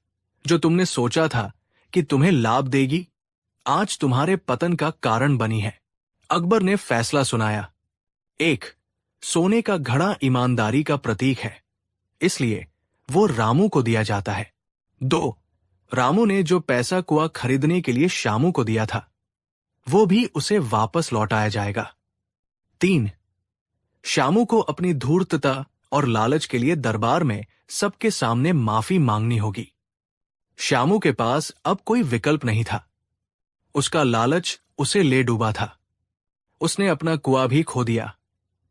जो तुमने सोचा था कि तुम्हें लाभ देगी, आज तुम्हारे पतन का कारण बनी है। अकबर ने फैसला सुनाया। 1. सोने का घड़ा ईमानदारी का प्रतीक है, इसलिए वो रामू को दिया जाता है। 2. रामू ने जो पैसा कुआं खरीदने के लिए श्यामू को दिया था, वो भी उसे वापस लौटाया जाएगा। 3. श्यामू को अपनी धूर्तता और लालच के लिए दरबार में सबके सामने माफी मांगनी होगी। श्यामू के पास अब कोई विकल्प नहीं था। उसका लालच उसे ले डूबा था। उसने अपना कुआं भी खो दिया,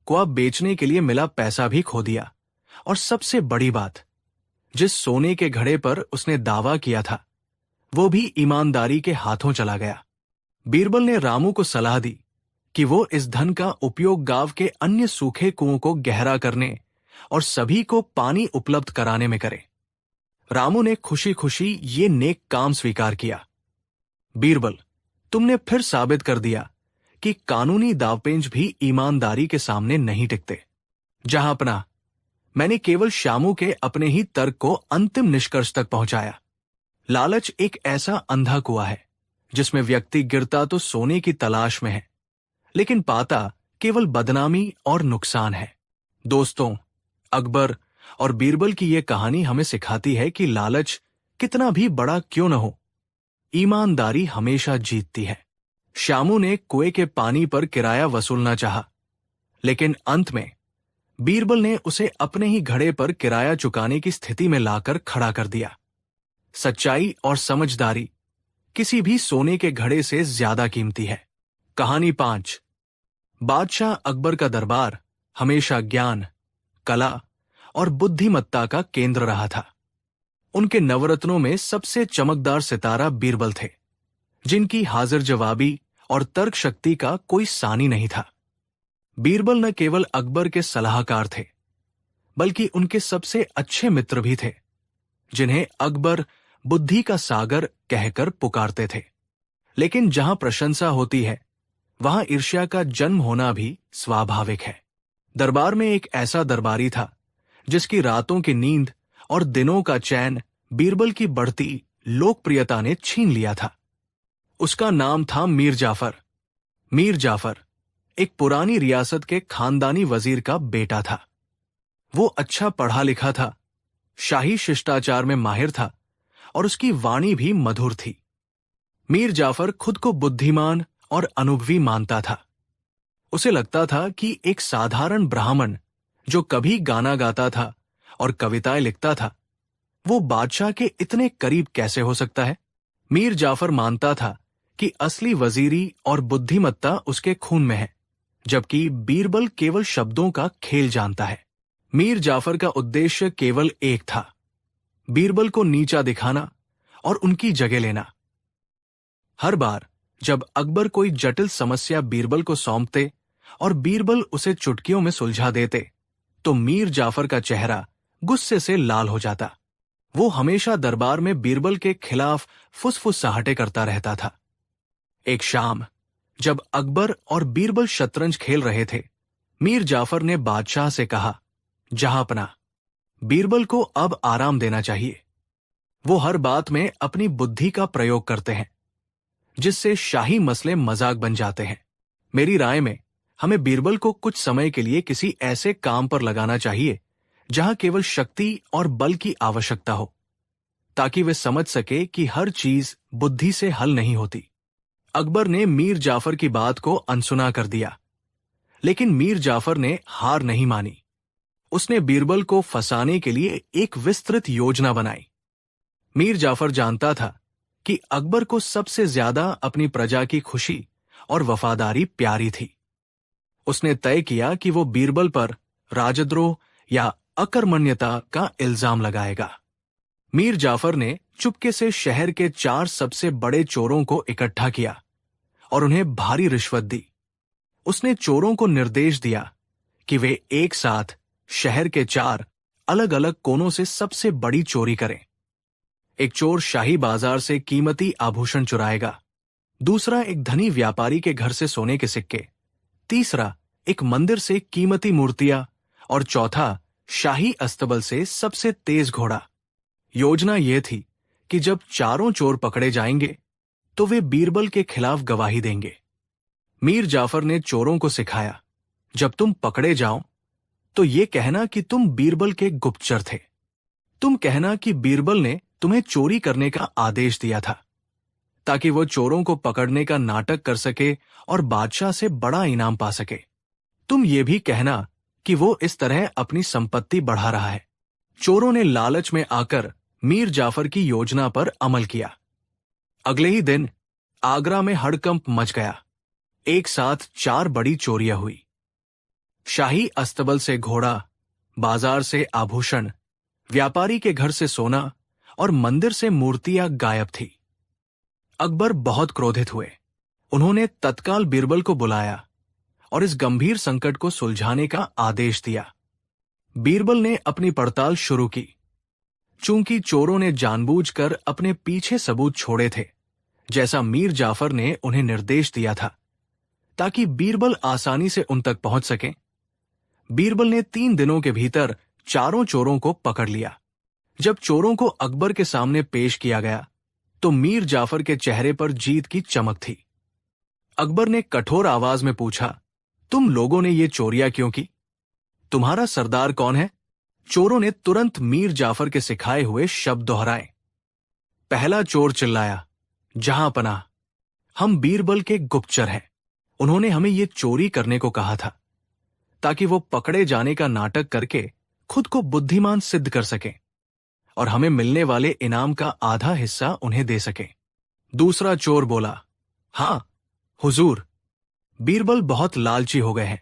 कुआं बेचने के लिए मिला पैसा भी खो दिया, और सबसे बड़ी बात, जिस सोने के घड़े पर उसने दावा किया था, वो भी ईमानदारी के हाथों चला गया। बीरबल ने रामू को सलाह दी कि वो इस धन का उपयोग गांव के अन्य सूखे कुओं को गहरा करने और सभी को पानी उपलब्ध कराने में करे। रामू ने खुशी खुशी ये नेक काम स्वीकार किया। बीरबल, तुमने फिर साबित कर दिया कि कानूनी दावपेंच भी ईमानदारी के सामने नहीं टिकते। जहां अपना मैंने केवल शामू के अपने ही तर्क को अंतिम निष्कर्ष तक पहुंचाया। लालच एक ऐसा अंधा कुआं है जिसमें व्यक्ति गिरता तो सोने की तलाश में है, लेकिन पाता केवल बदनामी और नुकसान है। दोस्तों, अकबर और बीरबल की यह कहानी हमें सिखाती है कि लालच कितना भी बड़ा क्यों न हो, ईमानदारी हमेशा जीतती है। शामू ने कुएं के पानी पर किराया वसूलना चाहा, लेकिन अंत में बीरबल ने उसे अपने ही घड़े पर किराया चुकाने की स्थिति में लाकर खड़ा कर दिया। सच्चाई और समझदारी किसी भी सोने के घड़े से ज्यादा कीमती है। कहानी 5। बादशाह अकबर का दरबार हमेशा ज्ञान, कला और बुद्धिमत्ता का केंद्र रहा था। उनके नवरत्नों में सबसे चमकदार सितारा बीरबल थे, जिनकी हाजिर जवाबी और तर्क शक्ति का कोई सानी नहीं था। बीरबल न केवल अकबर के सलाहकार थे, बल्कि उनके सबसे अच्छे मित्र भी थे, जिन्हें अकबर बुद्धि का सागर कहकर पुकारते थे। लेकिन जहां प्रशंसा होती है, वहां ईर्ष्या का जन्म होना भी स्वाभाविक है। दरबार में एक ऐसा दरबारी था जिसकी रातों की नींद और दिनों का चैन बीरबल की बढ़ती लोकप्रियता ने छीन लिया था। उसका नाम था मीर जाफर। मीर जाफर एक पुरानी रियासत के खानदानी वजीर का बेटा था। वो अच्छा पढ़ा लिखा था, शाही शिष्टाचार में माहिर था और उसकी वाणी भी मधुर थी। मीर जाफर खुद को बुद्धिमान और अनुभवी मानता था। उसे लगता था कि एक साधारण ब्राह्मण जो कभी गाना गाता था और कविताएं लिखता था, वो बादशाह के इतने करीब कैसे हो सकता है। मीर जाफर मानता था कि असली वजीरी और बुद्धिमत्ता उसके खून में है, जबकि बीरबल केवल शब्दों का खेल जानता है। मीर जाफर का उद्देश्य केवल एक था, बीरबल को नीचा दिखाना और उनकी जगह लेना। हर बार जब अकबर कोई जटिल समस्या बीरबल को सौंपते और बीरबल उसे चुटकियों में सुलझा देते, तो मीर जाफर का चेहरा गुस्से से लाल हो जाता। वो हमेशा दरबार में बीरबल के खिलाफ फुसफुसाहटें करता रहता था। एक शाम जब अकबर और बीरबल शतरंज खेल रहे थे, मीर जाफर ने बादशाह से कहा, जहांपना, बीरबल को अब आराम देना चाहिए। वो हर बात में अपनी बुद्धि का प्रयोग करते हैं, जिससे शाही मसले मजाक बन जाते हैं। मेरी राय में हमें बीरबल को कुछ समय के लिए किसी ऐसे काम पर लगाना चाहिए जहां केवल शक्ति और बल की आवश्यकता हो, ताकि वे समझ सके कि हर चीज बुद्धि से हल नहीं होती। अकबर ने मीर जाफर की बात को अनसुना कर दिया, लेकिन मीर जाफर ने हार नहीं मानी। उसने बीरबल को फंसाने के लिए एक विस्तृत योजना बनाई। मीर जाफर जानता था कि अकबर को सबसे ज्यादा अपनी प्रजा की खुशी और वफादारी प्यारी थी। उसने तय किया कि वो बीरबल पर राजद्रोह या अकर्मण्यता का इल्जाम लगाएगा। मीर जाफर ने चुपके से शहर के 4 सबसे बड़े चोरों को इकट्ठा किया और उन्हें भारी रिश्वत दी। उसने चोरों को निर्देश दिया कि वे एक साथ शहर के 4 अलग अलग कोनों से सबसे बड़ी चोरी करें। एक चोर शाही बाजार से कीमती आभूषण चुराएगा, दूसरा एक धनी व्यापारी के घर से सोने के सिक्के, तीसरा एक मंदिर से कीमती मूर्तियां और चौथा शाही अस्तबल से सबसे तेज घोड़ा। योजना यह थी कि जब चारों चोर पकड़े जाएंगे तो वे बीरबल के खिलाफ गवाही देंगे। मीर जाफर ने चोरों को सिखाया, जब तुम पकड़े जाओ तो ये कहना कि तुम बीरबल के गुप्तचर थे। तुम कहना कि बीरबल ने तुम्हें चोरी करने का आदेश दिया था, ताकि वो चोरों को पकड़ने का नाटक कर सके और बादशाह से बड़ा इनाम पा सके। तुम ये भी कहना कि वो इस तरह अपनी संपत्ति बढ़ा रहा है। चोरों ने लालच में आकर मीर जाफर की योजना पर अमल किया। अगले ही दिन आगरा में हड़कंप मच गया। एक साथ 4 बड़ी चोरियां हुई। शाही अस्तबल से घोड़ा, बाजार से आभूषण, व्यापारी के घर से सोना और मंदिर से मूर्तियां गायब थी। अकबर बहुत क्रोधित हुए। उन्होंने तत्काल बीरबल को बुलाया और इस गंभीर संकट को सुलझाने का आदेश दिया। बीरबल ने अपनी पड़ताल शुरू की। चूंकि चोरों ने जानबूझकर अपने पीछे सबूत छोड़े थे, जैसा मीर जाफर ने उन्हें निर्देश दिया था, ताकि बीरबल आसानी से उन तक पहुंच सके। बीरबल ने 3 दिनों के भीतर चारों चोरों को पकड़ लिया। जब चोरों को अकबर के सामने पेश किया गया तो मीर जाफर के चेहरे पर जीत की चमक थी। अकबर ने कठोर आवाज में पूछा, तुम लोगों ने ये चोरियां क्यों की? तुम्हारा सरदार कौन है? चोरों ने तुरंत मीर जाफर के सिखाए हुए शब्द दोहराए। पहला चोर चिल्लाया, जहां पनाह, हम बीरबल के गुप्तचर हैं। उन्होंने हमें ये चोरी करने को कहा था ताकि वो पकड़े जाने का नाटक करके खुद को बुद्धिमान सिद्ध कर सके और हमें मिलने वाले इनाम का आधा हिस्सा उन्हें दे सके। दूसरा चोर बोला, हां हुजूर, बीरबल बहुत लालची हो गए हैं।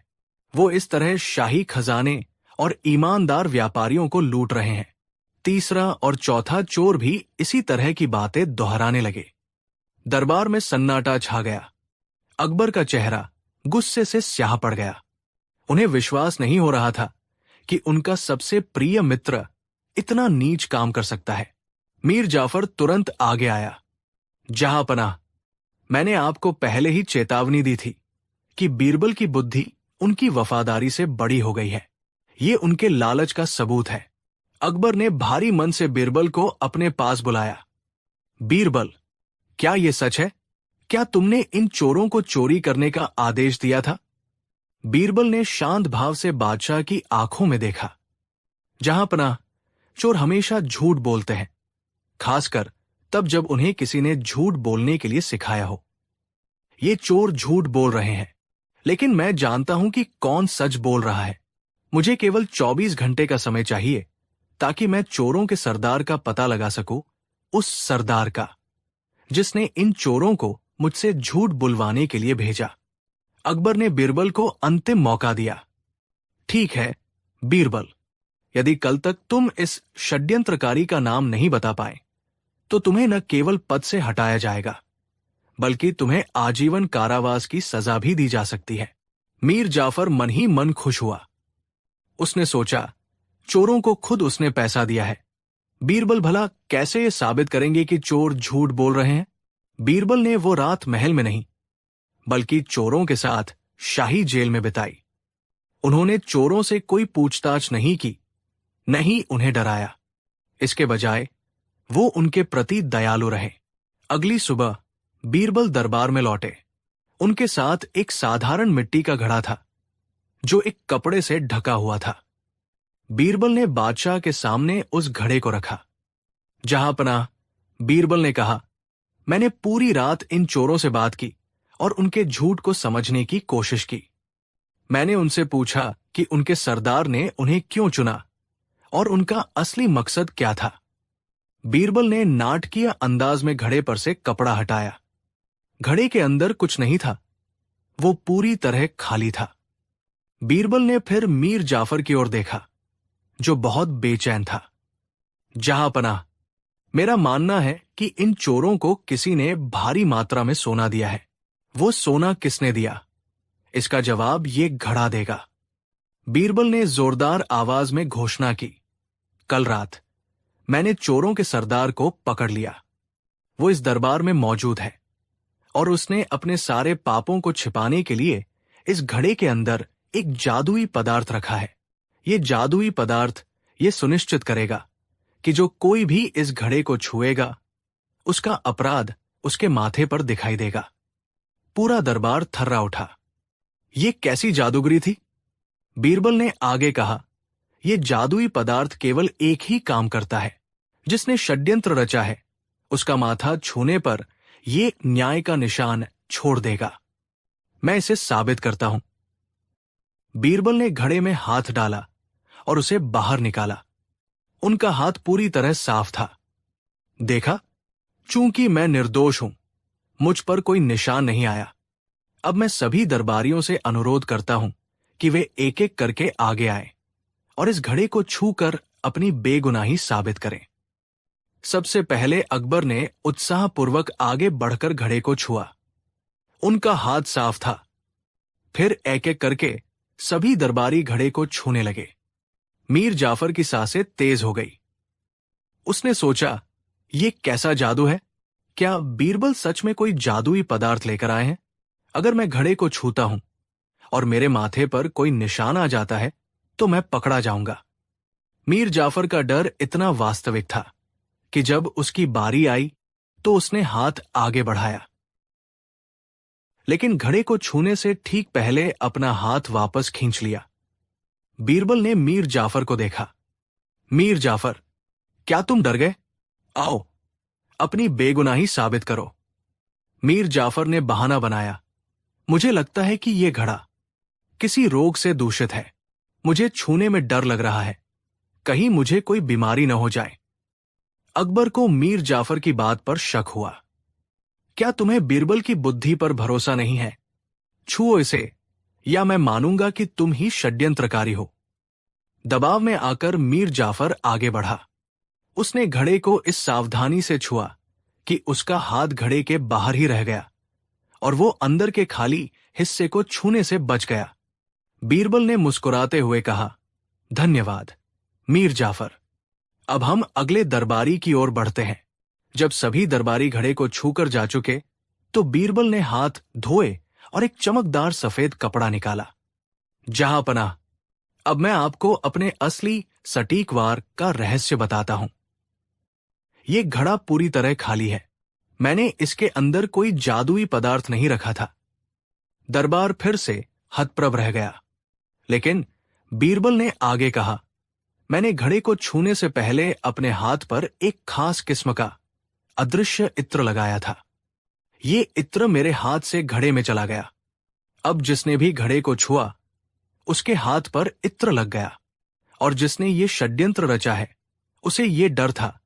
वो इस तरह शाही खजाने और ईमानदार व्यापारियों को लूट रहे हैं। तीसरा और चौथा चोर भी इसी तरह की बातें दोहराने लगे। दरबार में सन्नाटा छा गया। अकबर का चेहरा गुस्से से स्याह पड़ गया। उन्हें विश्वास नहीं हो रहा था कि उनका सबसे प्रिय मित्र इतना नीच काम कर सकता है। मीर जाफर तुरंत आगे आया। जहां पनाह, मैंने आपको पहले ही चेतावनी दी थी कि बीरबल की बुद्धि उनकी वफादारी से बड़ी हो गई है। ये उनके लालच का सबूत है। अकबर ने भारी मन से बीरबल को अपने पास बुलाया। बीरबल, क्या यह सच है? क्या तुमने इन चोरों को चोरी करने का आदेश दिया था? बीरबल ने शांत भाव से बादशाह की आंखों में देखा। जहां पनाह, चोर हमेशा झूठ बोलते हैं, खासकर तब जब उन्हें किसी ने झूठ बोलने के लिए सिखाया हो। ये चोर झूठ बोल रहे हैं, लेकिन मैं जानता हूं कि कौन सच बोल रहा है। मुझे केवल 24 घंटे का समय चाहिए ताकि मैं चोरों के सरदार का पता लगा सकूं, उस सरदार का जिसने इन चोरों को मुझसे झूठ बुलवाने के लिए भेजा। अकबर ने बीरबल को अंतिम मौका दिया। ठीक है बीरबल, यदि कल तक तुम इस षड्यंत्रकारी का नाम नहीं बता पाए तो तुम्हें न केवल पद से हटाया जाएगा बल्कि तुम्हें आजीवन कारावास की सजा भी दी जा सकती है। मीर जाफर मन ही मन खुश हुआ। उसने सोचा, चोरों को खुद उसने पैसा दिया है। बीरबल भला कैसे ये साबित करेंगे कि चोर झूठ बोल रहे हैं? बीरबल ने वो रात महल में नहीं बल्कि चोरों के साथ शाही जेल में बिताई। उन्होंने चोरों से कोई पूछताछ नहीं की, नहीं उन्हें डराया। इसके बजाय वो उनके प्रति दयालु रहे। अगली सुबह बीरबल दरबार में लौटे। उनके साथ एक साधारण मिट्टी का घड़ा था जो एक कपड़े से ढका हुआ था। बीरबल ने बादशाह के सामने उस घड़े को रखा। जहां पनाह, बीरबल ने कहा, मैंने पूरी रात इन चोरों से बात की और उनके झूठ को समझने की कोशिश की। मैंने उनसे पूछा कि उनके सरदार ने उन्हें क्यों चुना और उनका असली मकसद क्या था। बीरबल ने नाटकीय अंदाज में घड़े पर से कपड़ा हटाया। घड़े के अंदर कुछ नहीं था, वो पूरी तरह खाली था। बीरबल ने फिर मीर जाफर की ओर देखा जो बहुत बेचैन था। जहां पनाह, मेरा मानना है कि इन चोरों को किसी ने भारी मात्रा में सोना दिया है। वो सोना किसने दिया, इसका जवाब ये घड़ा देगा। बीरबल ने जोरदार आवाज में घोषणा की, कल रात मैंने चोरों के सरदार को पकड़ लिया। वो इस दरबार में मौजूद है और उसने अपने सारे पापों को छिपाने के लिए इस घड़े के अंदर एक जादुई पदार्थ रखा है। ये जादुई पदार्थ ये सुनिश्चित करेगा कि जो कोई भी इस घड़े को छुएगा उसका अपराध उसके माथे पर दिखाई देगा। पूरा दरबार थर्रा उठा। ये कैसी जादूगरी थी? बीरबल ने आगे कहा, यह जादुई पदार्थ केवल एक ही काम करता है। जिसने षड्यंत्र रचा है उसका माथा छूने पर यह न्याय का निशान छोड़ देगा। मैं इसे साबित करता हूं। बीरबल ने घड़े में हाथ डाला और उसे बाहर निकाला। उनका हाथ पूरी तरह साफ था। देखा, चूंकि मैं निर्दोष हूं, मुझ पर कोई निशान नहीं आया। अब मैं सभी दरबारियों से अनुरोध करता हूं कि वे एक एक करके आगे आए और इस घड़े को छूकर अपनी बेगुनाही साबित करें। सबसे पहले अकबर ने उत्साहपूर्वक आगे बढ़कर घड़े को छुआ। उनका हाथ साफ था। फिर एक एक करके सभी दरबारी घड़े को छूने लगे। मीर जाफर की सांसें तेज हो गई। उसने सोचा, ये कैसा जादू है? क्या बीरबल सच में कोई जादुई पदार्थ लेकर आए हैं? अगर मैं घड़े को छूता हूं और मेरे माथे पर कोई निशान आ जाता है तो मैं पकड़ा जाऊंगा। मीर जाफर का डर इतना वास्तविक था कि जब उसकी बारी आई तो उसने हाथ आगे बढ़ाया, लेकिन घड़े को छूने से ठीक पहले अपना हाथ वापस खींच लिया। बीरबल ने मीर जाफर को देखा। मीर जाफर, क्या तुम डर गए? आओ, अपनी बेगुनाही साबित करो। मीर जाफर ने बहाना बनाया, मुझे लगता है कि यह घड़ा किसी रोग से दूषित है। मुझे छूने में डर लग रहा है, कहीं मुझे कोई बीमारी न हो जाए। अकबर को मीर जाफर की बात पर शक हुआ। क्या तुम्हें बीरबल की बुद्धि पर भरोसा नहीं है? छुओ इसे, या मैं मानूंगा कि तुम ही षड्यंत्रकारी हो। दबाव में आकर मीर जाफर आगे बढ़ा। उसने घड़े को इस सावधानी से छुआ कि उसका हाथ घड़े के बाहर ही रह गया और वो अंदर के खाली हिस्से को छूने से बच गया। बीरबल ने मुस्कुराते हुए कहा, धन्यवाद मीर जाफर। अब हम अगले दरबारी की ओर बढ़ते हैं। जब सभी दरबारी घड़े को छूकर जा चुके तो बीरबल ने हाथ धोए और एक चमकदार सफेद कपड़ा निकाला। जहां पनाह, अब मैं आपको अपने असली सटीक वार का रहस्य बताता हूं। यह घड़ा पूरी तरह खाली है। मैंने इसके अंदर कोई जादुई पदार्थ नहीं रखा था। दरबार फिर से हतप्रभ रह गया, लेकिन बीरबल ने आगे कहा, मैंने घड़े को छूने से पहले अपने हाथ पर एक खास किस्म का अदृश्य इत्र लगाया था। ये इत्र मेरे हाथ से घड़े में चला गया। अब जिसने भी घड़े को छुआ उसके हाथ पर इत्र लग गया, और जिसने ये षड्यंत्र रचा है उसे ये डर था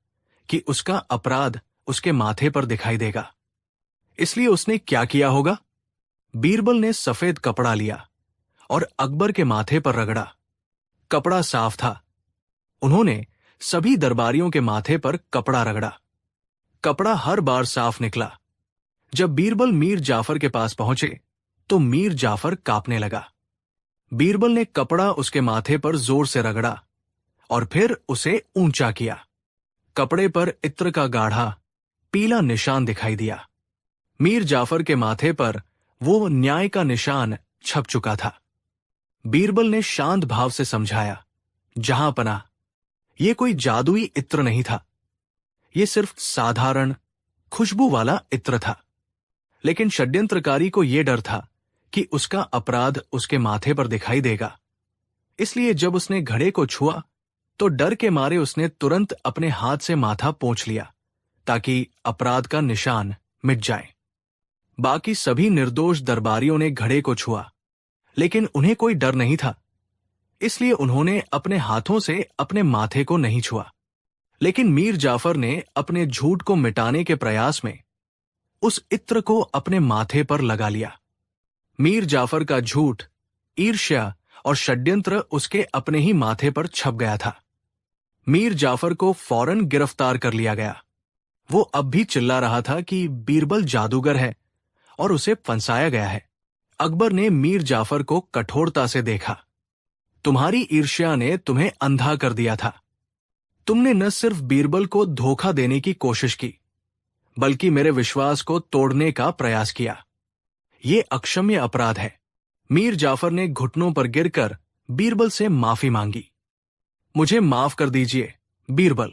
कि उसका अपराध उसके माथे पर दिखाई देगा। इसलिए उसने क्या किया होगा? बीरबल ने सफेद कपड़ा लिया और अकबर के माथे पर रगड़ा। कपड़ा साफ था। उन्होंने सभी दरबारियों के माथे पर कपड़ा रगड़ा। कपड़ा हर बार साफ निकला। जब बीरबल मीर जाफर के पास पहुंचे तो मीर जाफर कांपने लगा। बीरबल ने कपड़ा उसके माथे पर जोर से रगड़ा और फिर उसे ऊंचा किया। कपड़े पर इत्र का गाढ़ा पीला निशान दिखाई दिया। मीर जाफर के माथे पर वो न्याय का निशान छप चुका था। बीरबल ने शांत भाव से समझाया, जहां पनाह, यह कोई जादुई इत्र नहीं था। यह सिर्फ साधारण खुशबू वाला इत्र था। लेकिन षड्यंत्रकारी को यह डर था कि उसका अपराध उसके माथे पर दिखाई देगा। इसलिए जब उसने घड़े को छुआ तो डर के मारे उसने तुरंत अपने हाथ से माथा पोंछ लिया ताकि अपराध का निशान मिट जाए। बाकी सभी निर्दोष दरबारियों ने घड़े को छुआ, लेकिन उन्हें कोई डर नहीं था। इसलिए उन्होंने अपने हाथों से अपने माथे को नहीं छुआ। लेकिन मीर जाफर ने अपने झूठ को मिटाने के प्रयास में उस इत्र को अपने माथे पर लगा लिया। मीर जाफर का झूठ, ईर्ष्या और षड्यंत्र उसके अपने ही माथे पर छप गया था। मीर जाफर को फौरन गिरफ्तार कर लिया गया। वो अब भी चिल्ला रहा था कि बीरबल जादूगर है और उसे फंसाया गया है। अकबर ने मीर जाफर को कठोरता से देखा। तुम्हारी ईर्ष्या ने तुम्हें अंधा कर दिया था। तुमने न सिर्फ बीरबल को धोखा देने की कोशिश की, बल्कि मेरे विश्वास को तोड़ने का प्रयास किया। ये अक्षम्य अपराध है। मीर जाफर ने घुटनों पर गिरकर बीरबल से माफी मांगी। मुझे माफ कर दीजिए बीरबल।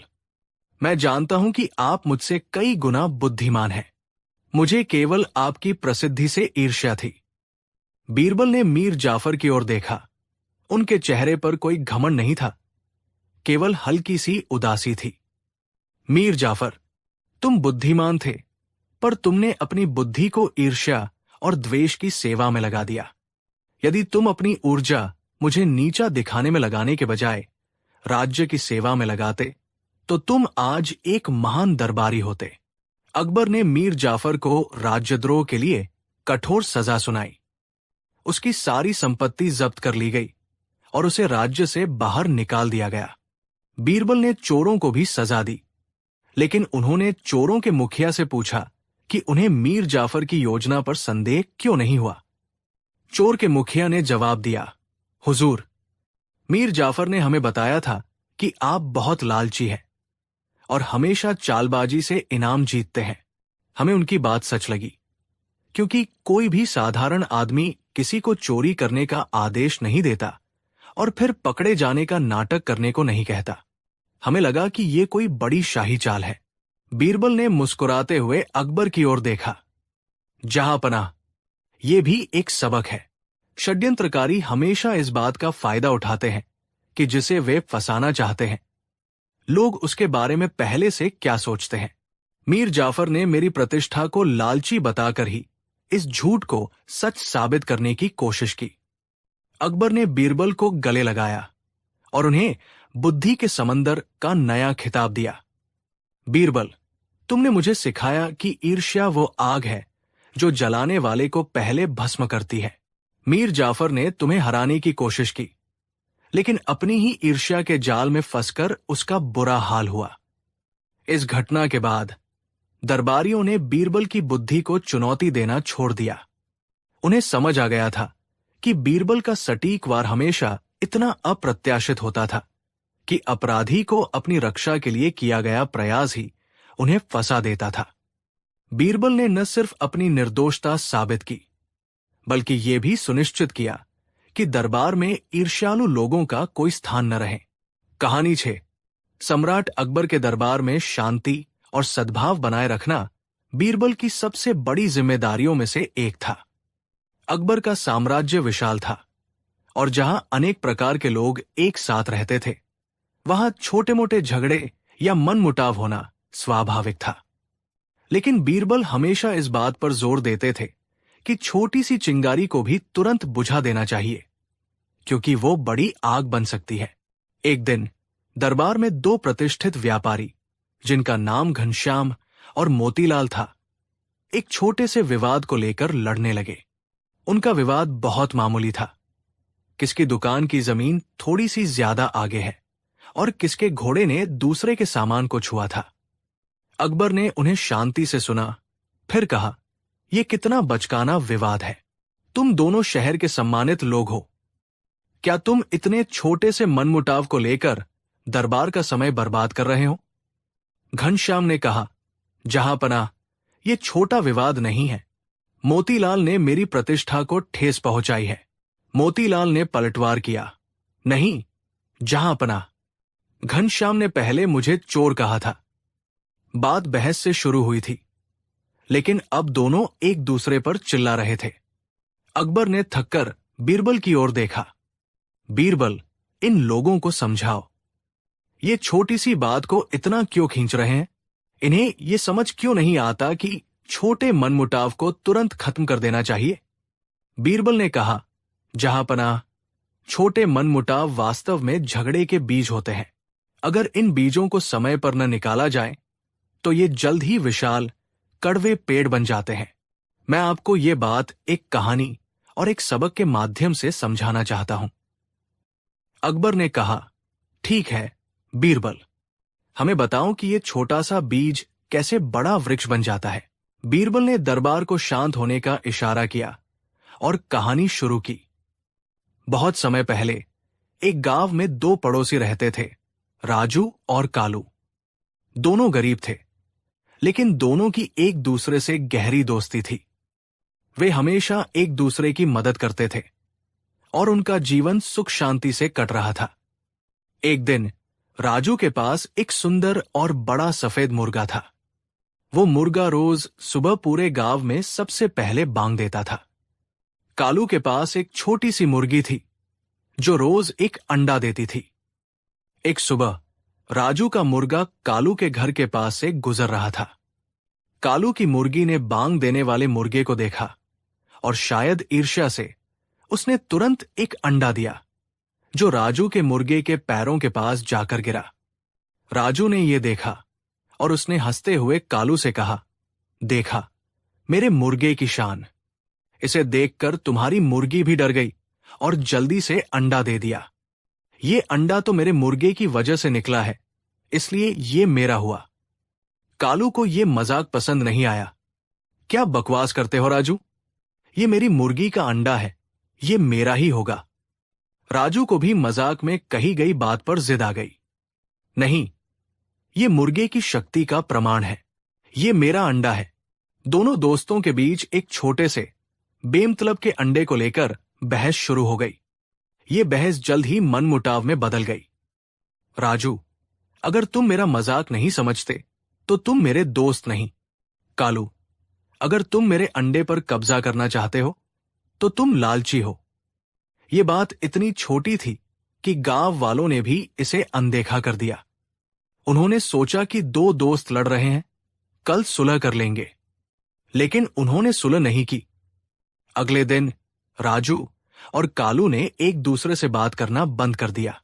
मैं जानता हूं कि आप मुझसे कई गुना बुद्धिमान हैं। मुझे केवल आपकी प्रसिद्धि से ईर्ष्या थी। बीरबल ने मीर जाफर की ओर देखा। उनके चेहरे पर कोई घमंड नहीं था, केवल हल्की सी उदासी थी। मीर जाफर, तुम बुद्धिमान थे, पर तुमने अपनी बुद्धि को ईर्ष्या और द्वेष की सेवा में लगा दिया। यदि तुम अपनी ऊर्जा मुझे नीचा दिखाने में लगाने के बजाय राज्य की सेवा में लगाते तो तुम आज एक महान दरबारी होते। अकबर ने मीर जाफर को राज्यद्रोह के लिए कठोर सजा सुनाई। उसकी सारी संपत्ति जब्त कर ली गई और उसे राज्य से बाहर निकाल दिया गया। बीरबल ने चोरों को भी सजा दी, लेकिन उन्होंने चोरों के मुखिया से पूछा कि उन्हें मीर जाफर की योजना पर संदेह क्यों नहीं हुआ। चोर के मुखिया ने जवाब दिया, हुजूर, मीर जाफर ने हमें बताया था कि आप बहुत लालची हैं और हमेशा चालबाजी से इनाम जीतते हैं। हमें उनकी बात सच लगी। क्योंकि कोई भी साधारण आदमी किसी को चोरी करने का आदेश नहीं देता और फिर पकड़े जाने का नाटक करने को नहीं कहता। हमें लगा कि ये कोई बड़ी शाही चाल है। बीरबल ने मुस्कुराते हुए अकबर की ओर देखा। जहांपनाह, ये भी एक सबक है। षड्यंत्रकारी हमेशा इस बात का फायदा उठाते हैं कि जिसे वे फंसाना चाहते हैं, लोग उसके बारे में पहले से क्या सोचते हैं। मीर जाफर ने मेरी प्रतिष्ठा को लालची बताकर ही इस झूठ को सच साबित करने की कोशिश की। अकबर ने बीरबल को गले लगाया और उन्हें बुद्धि के समंदर का नया खिताब दिया। बीरबल, तुमने मुझे सिखाया कि ईर्ष्या वो आग है जो जलाने वाले को पहले भस्म करती है। मीर जाफर ने तुम्हें हराने की कोशिश की, लेकिन अपनी ही ईर्ष्या के जाल में फंसकर उसका बुरा हाल हुआ। इस घटना के बाद दरबारियों ने बीरबल की बुद्धि को चुनौती देना छोड़ दिया। उन्हें समझ आ गया था कि बीरबल का सटीक वार हमेशा इतना अप्रत्याशित होता था कि अपराधी को अपनी रक्षा के लिए किया गया प्रयास ही उन्हें फंसा देता था। बीरबल ने न सिर्फ अपनी निर्दोषता साबित की, बल्कि यह भी सुनिश्चित किया कि दरबार में ईर्ष्यालु लोगों का कोई स्थान न रहे। कहानी 6। सम्राट अकबर के दरबार में शांति और सद्भाव बनाए रखना बीरबल की सबसे बड़ी जिम्मेदारियों में से एक था। अकबर का साम्राज्य विशाल था और जहां अनेक प्रकार के लोग एक साथ रहते थे, वहां छोटे मोटे झगड़े या मनमुटाव होना स्वाभाविक था। लेकिन बीरबल हमेशा इस बात पर जोर देते थे कि छोटी सी चिंगारी को भी तुरंत बुझा देना चाहिए, क्योंकि वो बड़ी आग बन सकती है। एक दिन दरबार में 2 प्रतिष्ठित व्यापारी, जिनका नाम घनश्याम और मोतीलाल था, एक छोटे से विवाद को लेकर लड़ने लगे। उनका विवाद बहुत मामूली था। किसकी दुकान की जमीन थोड़ी सी ज्यादा आगे है और किसके घोड़े ने दूसरे के सामान को छुआ था। अकबर ने उन्हें शांति से सुना, फिर कहा, यह कितना बचकाना विवाद है। तुम दोनों शहर के सम्मानित लोग हो। क्या तुम इतने छोटे से मनमुटाव को लेकर दरबार का समय बर्बाद कर रहे हो? घनश्याम ने कहा, जहांपनाह, यह छोटा विवाद नहीं है। मोतीलाल ने मेरी प्रतिष्ठा को ठेस पहुंचाई है। मोतीलाल ने पलटवार किया, नहीं जहांपनाह, घनश्याम ने पहले मुझे चोर कहा था। बात बहस से शुरू हुई थी, लेकिन अब दोनों एक दूसरे पर चिल्ला रहे थे। अकबर ने थककर बीरबल की ओर देखा। बीरबल, इन लोगों को समझाओ। ये छोटी सी बात को इतना क्यों खींच रहे हैं? इन्हें ये समझ क्यों नहीं आता कि छोटे मनमुटाव को तुरंत खत्म कर देना चाहिए? बीरबल ने कहा, जहांपनाह, छोटे मनमुटाव वास्तव में झगड़े के बीज होते हैं। अगर इन बीजों को समय पर न निकाला जाए तो ये जल्द ही विशाल कड़वे पेड़ बन जाते हैं। मैं आपको ये बात एक कहानी और एक सबक के माध्यम से समझाना चाहता हूं। अकबर ने कहा, ठीक है बीरबल, हमें बताओ कि ये छोटा सा बीज कैसे बड़ा वृक्ष बन जाता है। बीरबल ने दरबार को शांत होने का इशारा किया और कहानी शुरू की। बहुत समय पहले एक गांव में 2 पड़ोसी रहते थे, राजू और कालू। दोनों गरीब थे, लेकिन दोनों की एक दूसरे से गहरी दोस्ती थी। वे हमेशा एक दूसरे की मदद करते थे और उनका जीवन सुख शांति से कट रहा था। एक दिन राजू के पास एक सुंदर और बड़ा सफेद मुर्गा था। वो मुर्गा रोज सुबह पूरे गांव में सबसे पहले बांग देता था। कालू के पास एक छोटी सी मुर्गी थी जो रोज एक अंडा देती थी। एक सुबह राजू का मुर्गा कालू के घर के पास से गुजर रहा था। कालू की मुर्गी ने बांग देने वाले मुर्गे को देखा और शायद ईर्ष्या से उसने तुरंत एक अंडा दिया, जो राजू के मुर्गे के पैरों के पास जाकर गिरा। राजू ने यह देखा और उसने हंसते हुए कालू से कहा, देखा मेरे मुर्गे की शान। इसे देखकर तुम्हारी मुर्गी भी डर गई और जल्दी से अंडा दे दिया। ये अंडा तो मेरे मुर्गे की वजह से निकला है, इसलिए ये मेरा हुआ। कालू को ये मजाक पसंद नहीं आया। क्या बकवास करते हो राजू? ये मेरी मुर्गी का अंडा है, ये मेरा ही होगा। राजू को भी मजाक में कही गई बात पर जिद आ गई। नहीं, ये मुर्गे की शक्ति का प्रमाण है। ये मेरा अंडा है, दोनों दोस्तों के बीच एक छोटे से बेमतलब के अंडे को लेकर बहस शुरू हो गई। ये बहस जल्द ही मनमुटाव में बदल गई। राजू, अगर तुम मेरा मजाक नहीं समझते तो तुम मेरे दोस्त नहीं। कालू, अगर तुम मेरे अंडे पर कब्जा करना चाहते हो तो तुम लालची हो। ये बात इतनी छोटी थी कि गांव वालों ने भी इसे अनदेखा कर दिया। उन्होंने सोचा कि दो दोस्त लड़ रहे हैं, कल सुलह कर लेंगे। लेकिन उन्होंने सुलह नहीं की। अगले दिन राजू और कालू ने एक दूसरे से बात करना बंद कर दिया।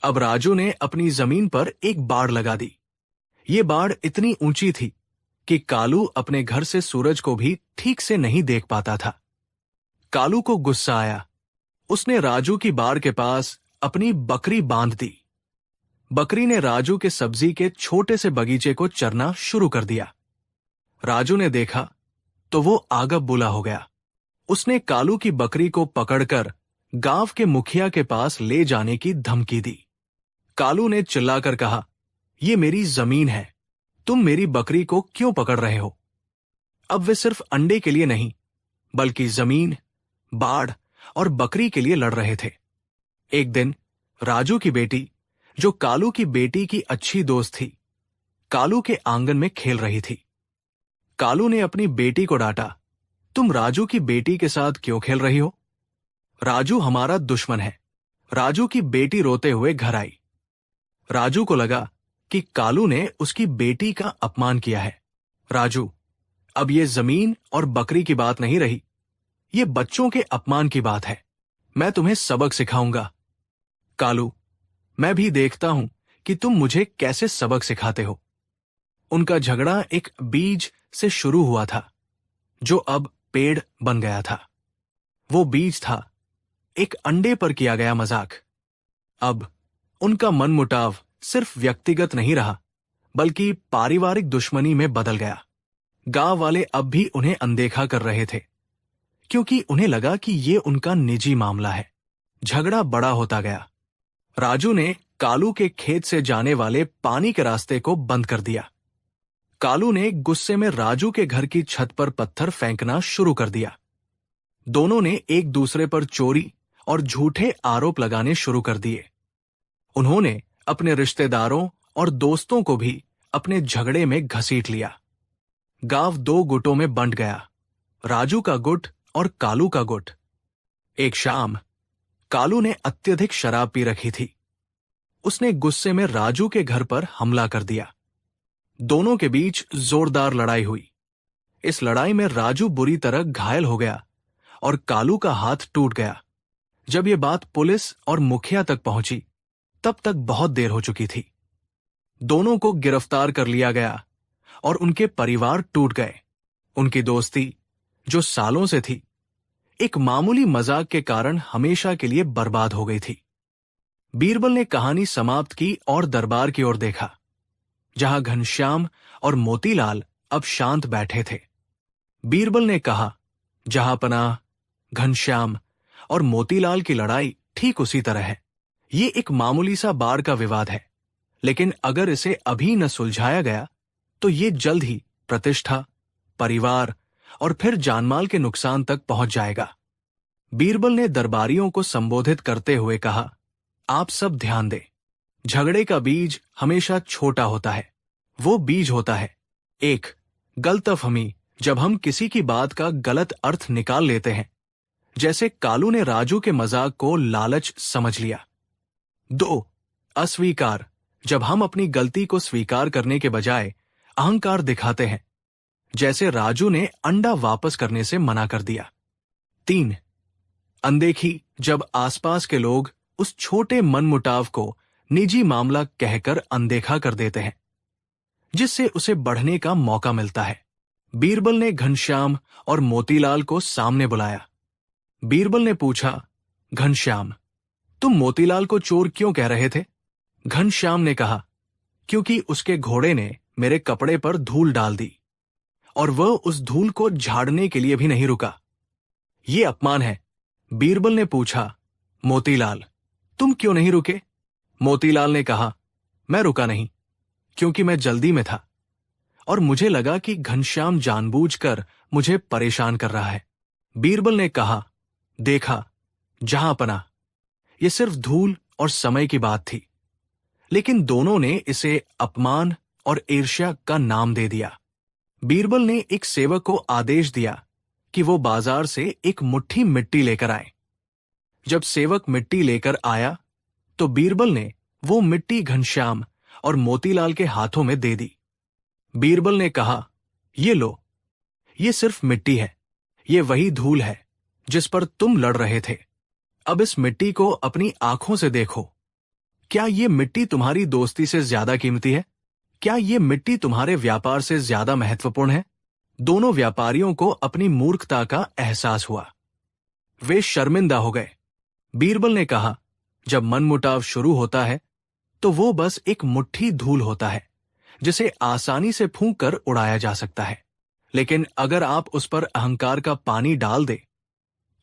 अब राजू ने अपनी जमीन पर एक बाड़ लगा दी। ये बाड़ इतनी ऊंची थी कि कालू अपने घर से सूरज को भी ठीक से नहीं देख पाता था। कालू को गुस्सा आया। उसने राजू की बाड़ के पास अपनी बकरी बांध दी। बकरी ने राजू के सब्जी के छोटे से बगीचे को चरना शुरू कर दिया। राजू ने देखा तो वो आगब बुला हो गया। उसने कालू की बकरी को पकड़कर गांव के मुखिया के पास ले जाने की धमकी दी। कालू ने चिल्लाकर कहा, ये मेरी जमीन है, तुम मेरी बकरी को क्यों पकड़ रहे हो? अब वे सिर्फ अंडे के लिए नहीं बल्कि जमीन, बाढ़ और बकरी के लिए लड़ रहे थे। एक दिन राजू की बेटी, जो कालू की बेटी की अच्छी दोस्त थी, कालू के आंगन में खेल रही थी। कालू ने अपनी बेटी को डांटा, तुम राजू की बेटी के साथ क्यों खेल रही हो? राजू हमारा दुश्मन है। राजू की बेटी रोते हुए घर आई। राजू को लगा कि कालू ने उसकी बेटी का अपमान किया है। राजू, अब ये जमीन और बकरी की बात नहीं रही, ये बच्चों के अपमान की बात है। मैं तुम्हें सबक सिखाऊंगा। कालू, मैं भी देखता हूं कि तुम मुझे कैसे सबक सिखाते हो। उनका झगड़ा एक बीज से शुरू हुआ था जो अब पेड़ बन गया था। वो बीज था एक अंडे पर किया गया मजाक। अब उनका मनमुटाव सिर्फ व्यक्तिगत नहीं रहा बल्कि पारिवारिक दुश्मनी में बदल गया। गांव वाले अब भी उन्हें अनदेखा कर रहे थे क्योंकि उन्हें लगा कि ये उनका निजी मामला है। झगड़ा बड़ा होता गया। राजू ने कालू के खेत से जाने वाले पानी के रास्ते को बंद कर दिया। कालू ने गुस्से में राजू के घर की छत पर पत्थर फेंकना शुरू कर दिया। दोनों ने एक दूसरे पर चोरी और झूठे आरोप लगाने शुरू कर दिए। उन्होंने अपने रिश्तेदारों और दोस्तों को भी अपने झगड़े में घसीट लिया। गांव दो गुटों में बंट गया, राजू का गुट और कालू का गुट। एक शाम कालू ने अत्यधिक शराब पी रखी थी। उसने गुस्से में राजू के घर पर हमला कर दिया। दोनों के बीच जोरदार लड़ाई हुई। इस लड़ाई में राजू बुरी तरह घायल हो गया और कालू का हाथ टूट गया। जब यह बात पुलिस और मुखिया तक पहुंची तब तक बहुत देर हो चुकी थी। दोनों को गिरफ्तार कर लिया गया और उनके परिवार टूट गए। उनकी दोस्ती, जो सालों से थी, एक मामूली मजाक के कारण हमेशा के लिए बर्बाद हो गई थी। बीरबल ने कहानी समाप्त की और दरबार की ओर देखा, जहां घनश्याम और मोतीलाल अब शांत बैठे थे। बीरबल ने कहा, जहांपनाह, घनश्याम और मोतीलाल की लड़ाई ठीक उसी तरह है। ये एक मामूली सा बाढ़ का विवाद है, लेकिन अगर इसे अभी न सुलझाया गया तो ये जल्द ही प्रतिष्ठा, परिवार और फिर जानमाल के नुकसान तक पहुंच जाएगा। बीरबल ने दरबारियों को संबोधित करते हुए कहा, आप सब ध्यान दें। झगड़े का बीज हमेशा छोटा होता है। वो बीज होता है एक, गलतफहमी, जब हम किसी की बात का गलत अर्थ निकाल लेते हैं, जैसे कालू ने राजू के मजाक को लालच समझ लिया। 2, अस्वीकार, जब हम अपनी गलती को स्वीकार करने के बजाय अहंकार दिखाते हैं, जैसे राजू ने अंडा वापस करने से मना कर दिया। 3, अनदेखी, जब आसपास के लोग उस छोटे मनमुटाव को निजी मामला कहकर अनदेखा कर देते हैं, जिससे उसे बढ़ने का मौका मिलता है। बीरबल ने घनश्याम और मोतीलाल को सामने बुलाया। बीरबल ने पूछा, घनश्याम, तुम मोतीलाल को चोर क्यों कह रहे थे? घनश्याम ने कहा, क्योंकि उसके घोड़े ने मेरे कपड़े पर धूल डाल दी और वह उस धूल को झाड़ने के लिए भी नहीं रुका। ये अपमान है। बीरबल ने पूछा, मोतीलाल, तुम क्यों नहीं रुके? मोतीलाल ने कहा, मैं रुका नहीं, क्योंकि मैं जल्दी में था और मुझे लगा कि घनश्याम जानबूझकर मुझे परेशान कर रहा है। बीरबल ने कहा, देखा जहांपना, ये सिर्फ धूल और समय की बात थी, लेकिन दोनों ने इसे अपमान और ईर्ष्या का नाम दे दिया। बीरबल ने एक सेवक को आदेश दिया कि वो बाजार से एक मुट्ठी मिट्टी लेकर आए। जब सेवक मिट्टी लेकर आया तो बीरबल ने वो मिट्टी घनश्याम और मोतीलाल के हाथों में दे दी। बीरबल ने कहा, ये लो, ये सिर्फ मिट्टी है, ये वही धूल है जिस पर तुम लड़ रहे थे। अब इस मिट्टी को अपनी आंखों से देखो। क्या ये मिट्टी तुम्हारी दोस्ती से ज्यादा कीमती है? क्या ये मिट्टी तुम्हारे व्यापार से ज्यादा महत्वपूर्ण है? दोनों व्यापारियों को अपनी मूर्खता का एहसास हुआ। वे शर्मिंदा हो गए। बीरबल ने कहा, जब मनमुटाव शुरू होता है तो वो बस एक मुट्ठी धूल होता है जिसे आसानी से फूंक कर उड़ाया जा सकता है, लेकिन अगर आप उस पर अहंकार का पानी डाल दे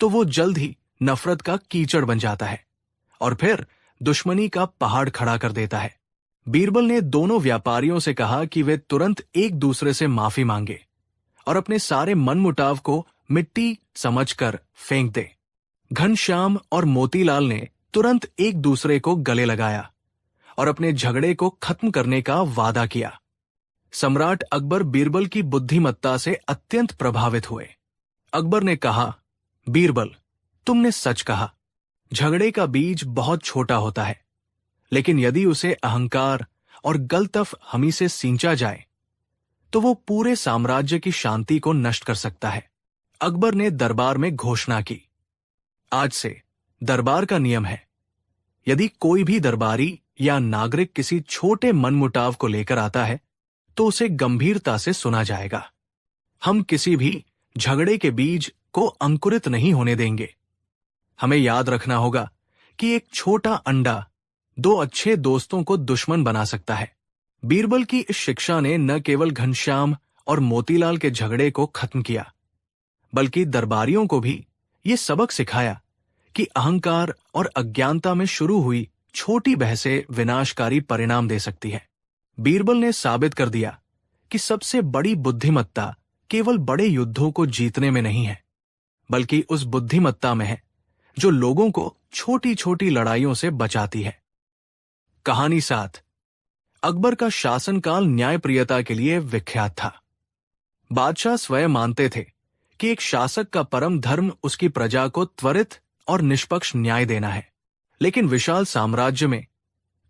तो वो जल्द ही नफरत का कीचड़ बन जाता है और फिर दुश्मनी का पहाड़ खड़ा कर देता है। बीरबल ने दोनों व्यापारियों से कहा कि वे तुरंत एक दूसरे से माफी मांगे और अपने सारे मनमुटाव को मिट्टी समझकर फेंक दे। घनश्याम और मोतीलाल ने तुरंत एक दूसरे को गले लगाया और अपने झगड़े को खत्म करने का वादा किया। सम्राट अकबर बीरबल की बुद्धिमत्ता से अत्यंत प्रभावित हुए। अकबर ने कहा, बीरबल, तुमने सच कहा। झगड़े का बीज बहुत छोटा होता है, लेकिन यदि उसे अहंकार और गलतफहमी से सींचा जाए तो वो पूरे साम्राज्य की शांति को नष्ट कर सकता है। अकबर ने दरबार में घोषणा की, आज से दरबार का नियम है, यदि कोई भी दरबारी या नागरिक किसी छोटे मनमुटाव को लेकर आता है तो उसे गंभीरता से सुना जाएगा। हम किसी भी झगड़े के बीज को अंकुरित नहीं होने देंगे। हमें याद रखना होगा कि एक छोटा अंडा दो अच्छे दोस्तों को दुश्मन बना सकता है। बीरबल की इस शिक्षा ने न केवल घनश्याम और मोतीलाल के झगड़े को खत्म किया, बल्कि दरबारियों को भी ये सबक सिखाया कि अहंकार और अज्ञानता में शुरू हुई छोटी बहसें विनाशकारी परिणाम दे सकती है। बीरबल ने साबित कर दिया कि सबसे बड़ी बुद्धिमत्ता केवल बड़े युद्धों को जीतने में नहीं है, बल्कि उस बुद्धिमत्ता में है जो लोगों को छोटी छोटी लड़ाइयों से बचाती है। कहानी 7। अकबर का शासनकाल न्यायप्रियता के लिए विख्यात था। बादशाह स्वयं मानते थे कि एक शासक का परम धर्म उसकी प्रजा को त्वरित और निष्पक्ष न्याय देना है, लेकिन विशाल साम्राज्य में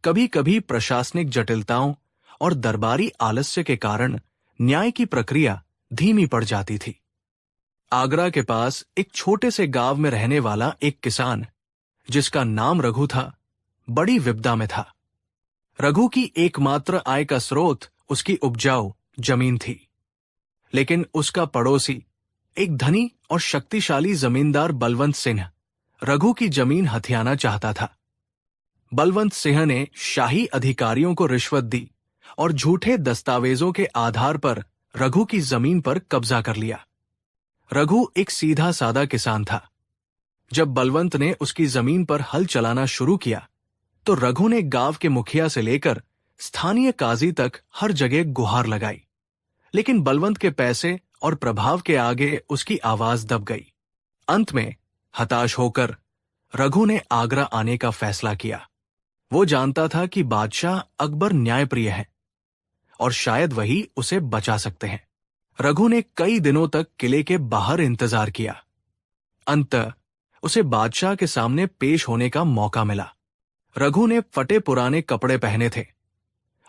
कभी कभी प्रशासनिक जटिलताओं और दरबारी आलस्य के कारण न्याय की प्रक्रिया धीमी पड़ जाती थी। आगरा के पास एक छोटे से गांव में रहने वाला एक किसान, जिसका नाम रघु था, बड़ी विपदा में था। रघु की एकमात्र आय का स्रोत उसकी उपजाऊ जमीन थी, लेकिन उसका पड़ोसी एक धनी और शक्तिशाली जमींदार बलवंत सिंह रघु की जमीन हथियाना चाहता था। बलवंत सिंह ने शाही अधिकारियों को रिश्वत दी और झूठे दस्तावेजों के आधार पर रघु की जमीन पर कब्जा कर लिया। रघु एक सीधा सादा किसान था। जब बलवंत ने उसकी जमीन पर हल चलाना शुरू किया तो रघु ने गांव के मुखिया से लेकर स्थानीय काजी तक हर जगह गुहार लगाई, लेकिन बलवंत के पैसे और प्रभाव के आगे उसकी आवाज दब गई। अंत में हताश होकर रघु ने आगरा आने का फैसला किया। वो जानता था कि बादशाह अकबर न्यायप्रिय है और शायद वही उसे बचा सकते हैं। रघु ने कई दिनों तक किले के बाहर इंतजार किया। अंततः उसे बादशाह के सामने पेश होने का मौका मिला। रघु ने फटे पुराने कपड़े पहने थे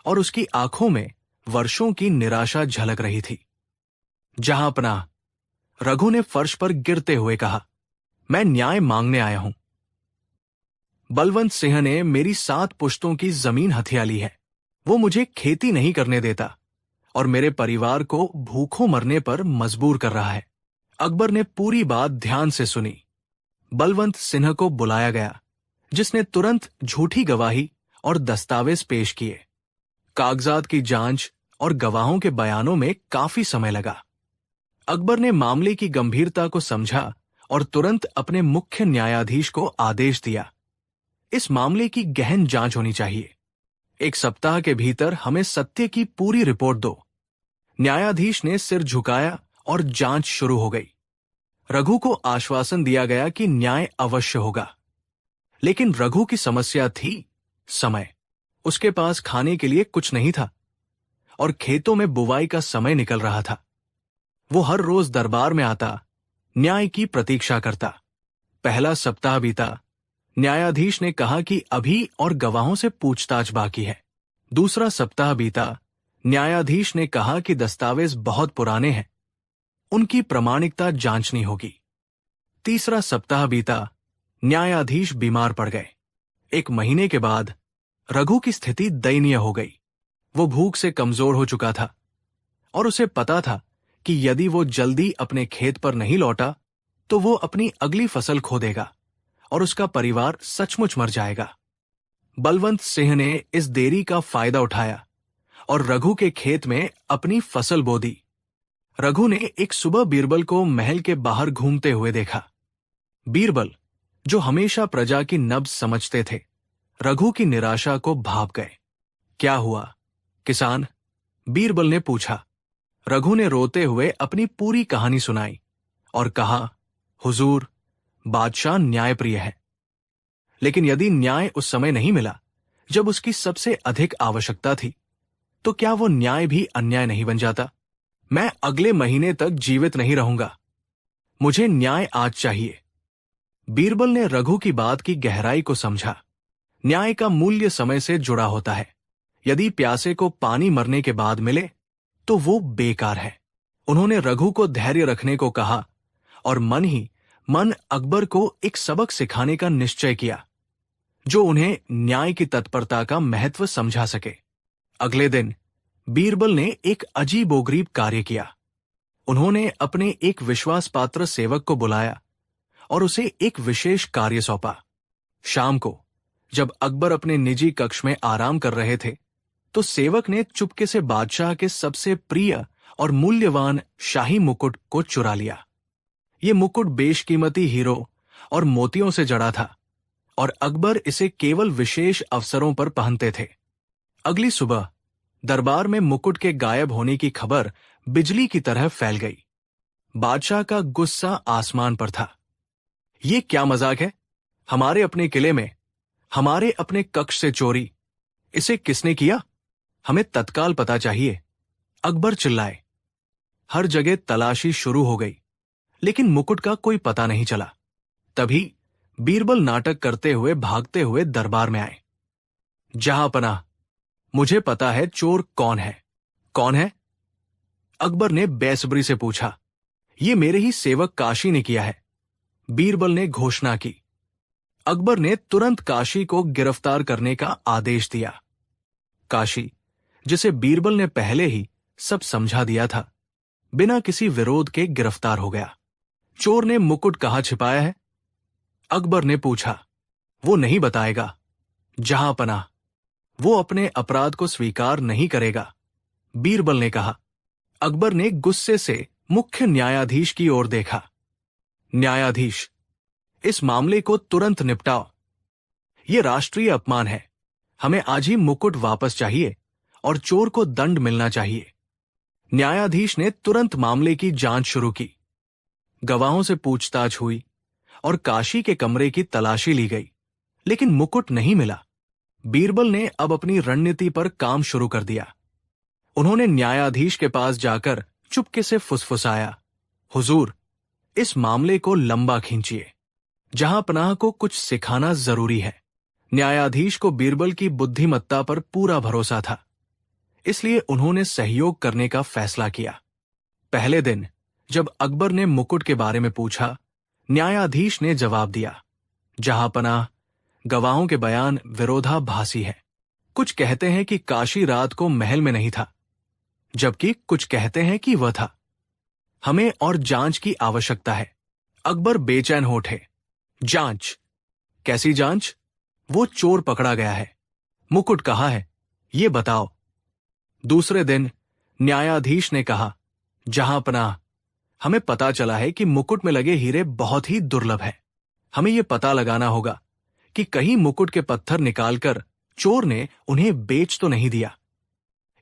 और उसकी आंखों में वर्षों की निराशा झलक रही थी। जहांपनाह, रघु ने फर्श पर गिरते हुए कहा, मैं न्याय मांगने आया हूं। बलवंत सिंह ने मेरी 7 पुश्तों की जमीन हथिया ली है। वो मुझे खेती नहीं करने देता और मेरे परिवार को भूखों मरने पर मजबूर कर रहा है। अकबर ने पूरी बात ध्यान से सुनी। बलवंत सिंह को बुलाया गया, जिसने तुरंत झूठी गवाही और दस्तावेज पेश किए। कागजात की जांच और गवाहों के बयानों में काफी समय लगा। अकबर ने मामले की गंभीरता को समझा और तुरंत अपने मुख्य न्यायाधीश को आदेश दिया, इस मामले की गहन जांच होनी चाहिए। 1 सप्ताह के भीतर हमें सत्य की पूरी रिपोर्ट दो। न्यायाधीश ने सिर झुकाया और जांच शुरू हो गई। रघु को आश्वासन दिया गया कि न्याय अवश्य होगा, लेकिन रघु की समस्या थी समय। उसके पास खाने के लिए कुछ नहीं था और खेतों में बुवाई का समय निकल रहा था। वो हर रोज दरबार में आता, न्याय की प्रतीक्षा करता। पहला सप्ताह बीता। न्यायाधीश ने कहा कि अभी और गवाहों से पूछताछ बाकी है। दूसरा सप्ताह बीता। न्यायाधीश ने कहा कि दस्तावेज बहुत पुराने हैं, उनकी प्रामाणिकता जांचनी होगी। तीसरा सप्ताह बीता। न्यायाधीश बीमार पड़ गए। 1 महीने के बाद रघु की स्थिति दयनीय हो गई। वो भूख से कमजोर हो चुका था और उसे पता था कि यदि वो जल्दी अपने खेत पर नहीं लौटा तो वो अपनी अगली फसल खो देगा और उसका परिवार सचमुच मर जाएगा। बलवंत सिंह ने इस देरी का फायदा उठाया और रघु के खेत में अपनी फसल बो दी। रघु ने एक सुबह बीरबल को महल के बाहर घूमते हुए देखा। बीरबल, जो हमेशा प्रजा की नब्ज समझते थे, रघु की निराशा को भाप गए। क्या हुआ किसान? बीरबल ने पूछा। रघु ने रोते हुए अपनी पूरी कहानी सुनाई और कहा, हुजूर, बादशाह न्यायप्रिय है, लेकिन यदि न्याय उस समय नहीं मिला जब उसकी सबसे अधिक आवश्यकता थी, तो क्या वो न्याय भी अन्याय नहीं बन जाता? मैं अगले महीने तक जीवित नहीं रहूंगा, मुझे न्याय आज चाहिए। बीरबल ने रघु की बात की गहराई को समझा। न्याय का मूल्य समय से जुड़ा होता है। यदि प्यासे को पानी मरने के बाद मिले तो वो बेकार है। उन्होंने रघु को धैर्य रखने को कहा और मन ही मन अकबर को एक सबक सिखाने का निश्चय किया, जो उन्हें न्याय की तत्परता का महत्व समझा सके। अगले दिन बीरबल ने एक अजीबोगरीब कार्य किया। उन्होंने अपने एक विश्वासपात्र सेवक को बुलाया और उसे एक विशेष कार्य सौंपा। शाम को जब अकबर अपने निजी कक्ष में आराम कर रहे थे, तो सेवक ने चुपके से बादशाह के सबसे प्रिय और मूल्यवान शाही मुकुट को चुरा लिया। ये मुकुट बेशकीमती हीरो और मोतियों से जड़ा था और अकबर इसे केवल विशेष अवसरों पर पहनते थे। अगली सुबह दरबार में मुकुट के गायब होने की खबर बिजली की तरह फैल गई। बादशाह का गुस्सा आसमान पर था। ये क्या मजाक है? हमारे अपने किले में, हमारे अपने कक्ष से चोरी, इसे किसने किया? हमें तत्काल पता चाहिए। अकबर चिल्लाए। हर जगह तलाशी शुरू हो गई, लेकिन मुकुट का कोई पता नहीं चला। तभी बीरबल नाटक करते हुए भागते हुए दरबार में आए। जहांपनाह, मुझे पता है चोर कौन है। कौन है? अकबर ने बेसब्री से पूछा। ये मेरे ही सेवक काशी ने किया है, बीरबल ने घोषणा की। अकबर ने तुरंत काशी को गिरफ्तार करने का आदेश दिया। काशी, जिसे बीरबल ने पहले ही सब समझा दिया था, बिना किसी विरोध के गिरफ्तार हो गया। चोर ने मुकुट कहाँ छिपाया है? अकबर ने पूछा। वो नहीं बताएगा, जहांपनाह, वो अपने अपराध को स्वीकार नहीं करेगा, बीरबल ने कहा। अकबर ने गुस्से से मुख्य न्यायाधीश की ओर देखा। न्यायाधीश, इस मामले को तुरंत निपटाओ। ये राष्ट्रीय अपमान है। हमें आज ही मुकुट वापस चाहिए और चोर को दंड मिलना चाहिए। न्यायाधीश ने तुरंत मामले की जांच शुरू की। गवाहों से पूछताछ हुई और काशी के कमरे की तलाशी ली गई, लेकिन मुकुट नहीं मिला। बीरबल ने अब अपनी रणनीति पर काम शुरू कर दिया। उन्होंने न्यायाधीश के पास जाकर चुपके से फुसफुसाया, हुजूर, इस मामले को लंबा खींचिए। जहांपनाह को कुछ सिखाना जरूरी है। न्यायाधीश को बीरबल की बुद्धिमत्ता पर पूरा भरोसा था, इसलिए उन्होंने सहयोग करने का फैसला किया। पहले दिन जब अकबर ने मुकुट के बारे में पूछा, न्यायाधीश ने जवाब दिया, जहांपनाह, गवाहों के बयान विरोधाभासी है। कुछ कहते हैं कि काशी रात को महल में नहीं था, जबकि कुछ कहते हैं कि वह था। हमें और जांच की आवश्यकता है। अकबर बेचैन हो उठे। जांच? कैसी जांच? वो चोर पकड़ा गया है, मुकुट कहाँ है, ये बताओ। दूसरे दिन न्यायाधीश ने कहा, जहांपनाह, हमें पता चला है कि मुकुट में लगे हीरे बहुत ही दुर्लभ हैं। हमें यह पता लगाना होगा कि कहीं मुकुट के पत्थर निकालकर चोर ने उन्हें बेच तो नहीं दिया।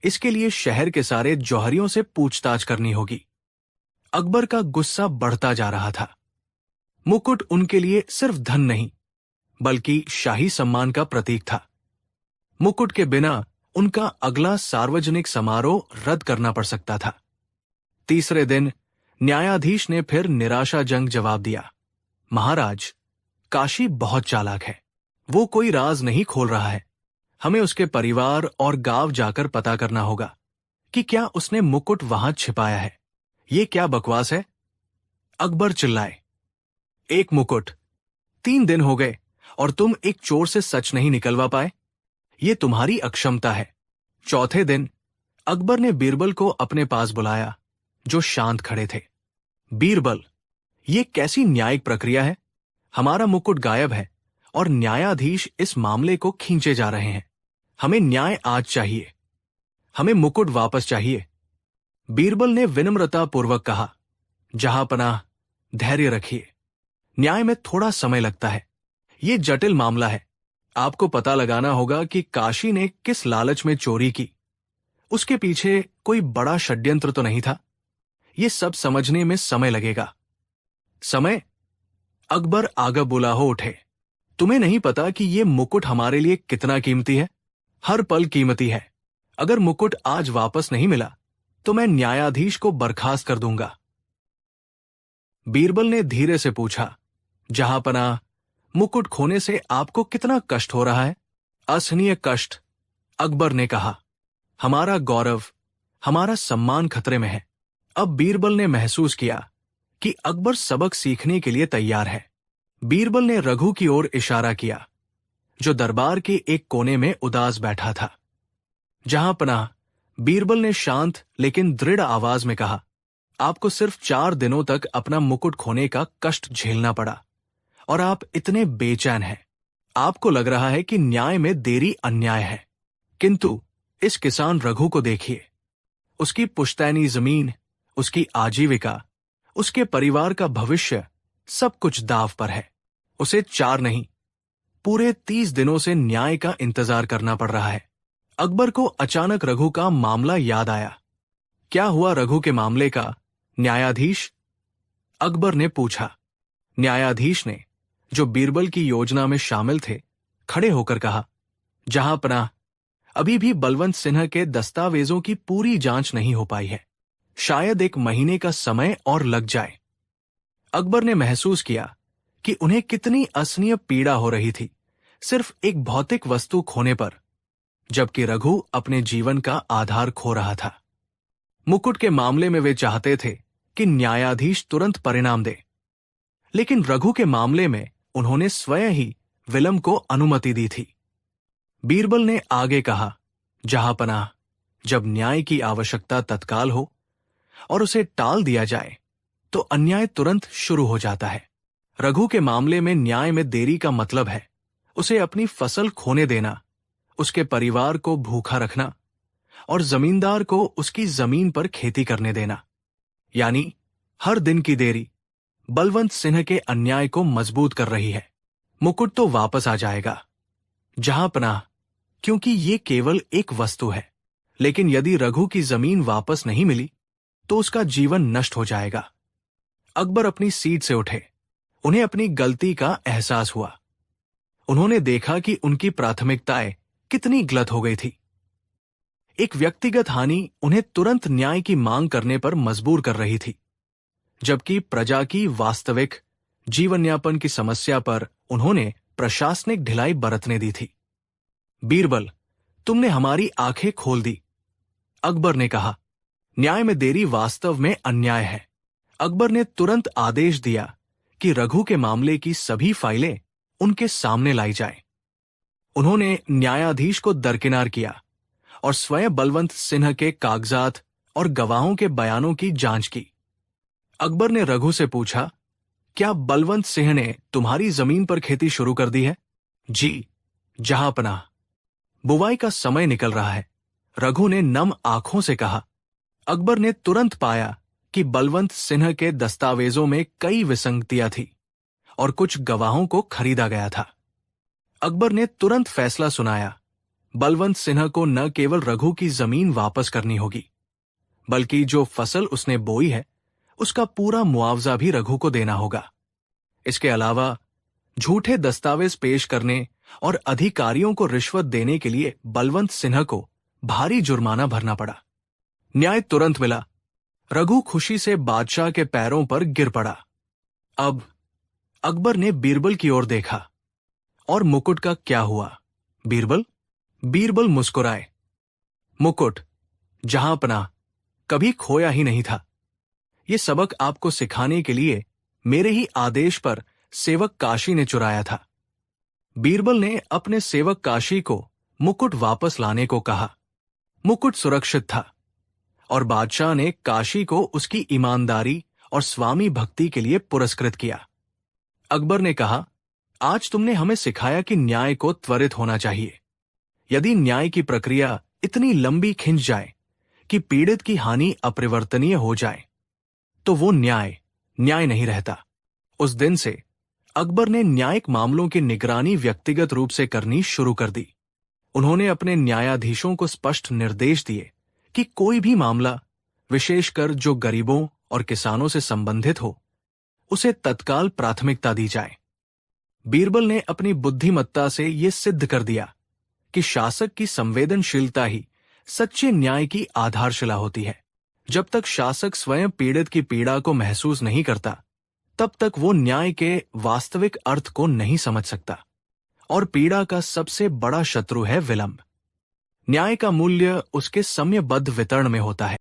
इसके लिए शहर के सारे जौहरियों से पूछताछ करनी होगी। अकबर का गुस्सा बढ़ता जा रहा था। मुकुट उनके लिए सिर्फ धन नहीं, बल्कि शाही सम्मान का प्रतीक था। मुकुट के बिना उनका अगला सार्वजनिक समारोह रद्द करना पड़ सकता था। तीसरे दिन न्यायाधीश ने फिर निराशाजनक जवाब दिया, महाराज, काशी बहुत चालाक है। वो कोई राज नहीं खोल रहा है। हमें उसके परिवार और गांव जाकर पता करना होगा कि क्या उसने मुकुट वहां छिपाया है। ये क्या बकवास है? अकबर चिल्लाए, एक मुकुट, 3 दिन हो गए और तुम एक चोर से सच नहीं निकलवा पाए। ये तुम्हारी अक्षमता है। चौथे दिन अकबर ने बीरबल को अपने पास बुलाया, जो शांत खड़े थे। बीरबल, ये कैसी न्यायिक प्रक्रिया है? हमारा मुकुट गायब है और न्यायाधीश इस मामले को खींचे जा रहे हैं। हमें न्याय आज चाहिए। हमें मुकुट वापस चाहिए। बीरबल ने विनम्रतापूर्वक कहा, जहांपनाह, धैर्य रखिए। न्याय में थोड़ा समय लगता है। ये जटिल मामला है। आपको पता लगाना होगा कि काशी ने किस लालच में चोरी की। उसके पीछे कोई बड़ा षड्यंत्र तो नहीं था। ये सब समझने में समय लगेगा। समय? अकबर आगे बुला हो उठे। तुम्हें नहीं पता कि ये मुकुट हमारे लिए कितना कीमती है? हर पल कीमती है। अगर मुकुट आज वापस नहीं मिला तो मैं न्यायाधीश को बर्खास्त कर दूंगा। बीरबल ने धीरे से पूछा, जहांपनाह, मुकुट खोने से आपको कितना कष्ट हो रहा है? असहनीय कष्ट, अकबर ने कहा। हमारा गौरव, हमारा सम्मान खतरे में है। अब बीरबल ने महसूस किया कि अकबर सबक सीखने के लिए तैयार है। बीरबल ने रघु की ओर इशारा किया, जो दरबार के एक कोने में उदास बैठा था। जहांपनाह, बीरबल ने शांत लेकिन दृढ़ आवाज में कहा, आपको सिर्फ 4 दिनों तक अपना मुकुट खोने का कष्ट झेलना पड़ा और आप इतने बेचैन हैं। आपको लग रहा है कि न्याय में देरी अन्याय है, किंतु इस किसान रघु को देखिए। उसकी पुश्तैनी जमीन, उसकी आजीविका, उसके परिवार का भविष्य, सब कुछ दांव पर है। उसे 4 नहीं, पूरे 30 दिनों से न्याय का इंतजार करना पड़ रहा है। अकबर को अचानक रघु का मामला याद आया। क्या हुआ रघु के मामले का, न्यायाधीश? अकबर ने पूछा। न्यायाधीश ने, जो बीरबल की योजना में शामिल थे, खड़े होकर कहा, जहांपनाह, अभी भी बलवंत सिन्हा के दस्तावेजों की पूरी जांच नहीं हो पाई है। शायद 1 महीने का समय और लग जाए। अकबर ने महसूस किया कि उन्हें कितनी असहनीय पीड़ा हो रही थी सिर्फ एक भौतिक वस्तु खोने पर, जबकि रघु अपने जीवन का आधार खो रहा था। मुकुट के मामले में वे चाहते थे कि न्यायाधीश तुरंत परिणाम दे, लेकिन रघु के मामले में उन्होंने स्वयं ही विलंब को अनुमति दी थी। बीरबल ने आगे कहा, जहांपनाह, जब न्याय की आवश्यकता तत्काल हो और उसे टाल दिया जाए तो अन्याय तुरंत शुरू हो जाता है। रघु के मामले में न्याय में देरी का मतलब है उसे अपनी फसल खोने देना, उसके परिवार को भूखा रखना और जमींदार को उसकी जमीन पर खेती करने देना। यानी हर दिन की देरी बलवंत सिंह के अन्याय को मजबूत कर रही है। मुकुट तो वापस आ जाएगा, जहांपनाह, क्योंकि ये केवल एक वस्तु है, लेकिन यदि रघु की जमीन वापस नहीं मिली तो उसका जीवन नष्ट हो जाएगा। अकबर अपनी सीट से उठे। उन्हें अपनी गलती का एहसास हुआ। उन्होंने देखा कि उनकी प्राथमिकताएं कितनी गलत हो गई थी। एक व्यक्तिगत हानि उन्हें तुरंत न्याय की मांग करने पर मजबूर कर रही थी, जबकि प्रजा की वास्तविक जीवनयापन की समस्या पर उन्होंने प्रशासनिक ढिलाई बरतने दी थी। बीरबल, तुमने हमारी आंखें खोल दी, अकबर ने कहा। न्याय में देरी वास्तव में अन्याय है। अकबर ने तुरंत आदेश दिया कि रघु के मामले की सभी फाइलें उनके सामने लाई जाएं। उन्होंने न्यायाधीश को दरकिनार किया और स्वयं बलवंत सिन्हा के कागजात और गवाहों के बयानों की जांच की। अकबर ने रघु से पूछा, क्या बलवंत सिंह ने तुम्हारी जमीन पर खेती शुरू कर दी है? जी, जहांपनाह। बुवाई का समय निकल रहा है, रघु ने नम आंखों से कहा। अकबर ने तुरंत पाया कि बलवंत सिन्हा के दस्तावेजों में कई विसंगतियां थी और कुछ गवाहों को खरीदा गया था। अकबर ने तुरंत फैसला सुनाया, बलवंत सिन्हा को न केवल रघु की जमीन वापस करनी होगी, बल्कि जो फसल उसने बोई है उसका पूरा मुआवजा भी रघु को देना होगा। इसके अलावा झूठे दस्तावेज पेश करने और अधिकारियों को रिश्वत देने के लिए बलवंत सिन्हा को भारी जुर्माना भरना पड़ा। न्याय तुरंत मिला। रघु खुशी से बादशाह के पैरों पर गिर पड़ा। अब अकबर ने बीरबल की ओर देखा। और मुकुट का क्या हुआ बीरबल? बीरबल मुस्कुराए। मुकुट, जहांपनाह, कभी खोया ही नहीं था। ये सबक आपको सिखाने के लिए मेरे ही आदेश पर सेवक काशी ने चुराया था। बीरबल ने अपने सेवक काशी को मुकुट वापस लाने को कहा। मुकुट सुरक्षित था और बादशाह ने काशी को उसकी ईमानदारी और स्वामी भक्ति के लिए पुरस्कृत किया। अकबर ने कहा, आज तुमने हमें सिखाया कि न्याय को त्वरित होना चाहिए। यदि न्याय की प्रक्रिया इतनी लंबी खिंच जाए कि पीड़ित की हानि अपरिवर्तनीय हो जाए, तो वो न्याय नहीं रहता। उस दिन से अकबर ने न्यायिक मामलों की निगरानी व्यक्तिगत रूप से करनी शुरू कर दी। उन्होंने अपने न्यायाधीशों को स्पष्ट निर्देश दिए कि कोई भी मामला, विशेषकर जो गरीबों और किसानों से संबंधित हो, उसे तत्काल प्राथमिकता दी जाए। बीरबल ने अपनी बुद्धिमत्ता से यह सिद्ध कर दिया कि शासक की संवेदनशीलता ही सच्चे न्याय की आधारशिला होती है। जब तक शासक स्वयं पीड़ित की पीड़ा को महसूस नहीं करता, तब तक वो न्याय के वास्तविक अर्थ को नहीं समझ सकता। और पीड़ा का सबसे बड़ा शत्रु है विलंब। न्याय का मूल्य उसके समयबद्ध वितरण में होता है।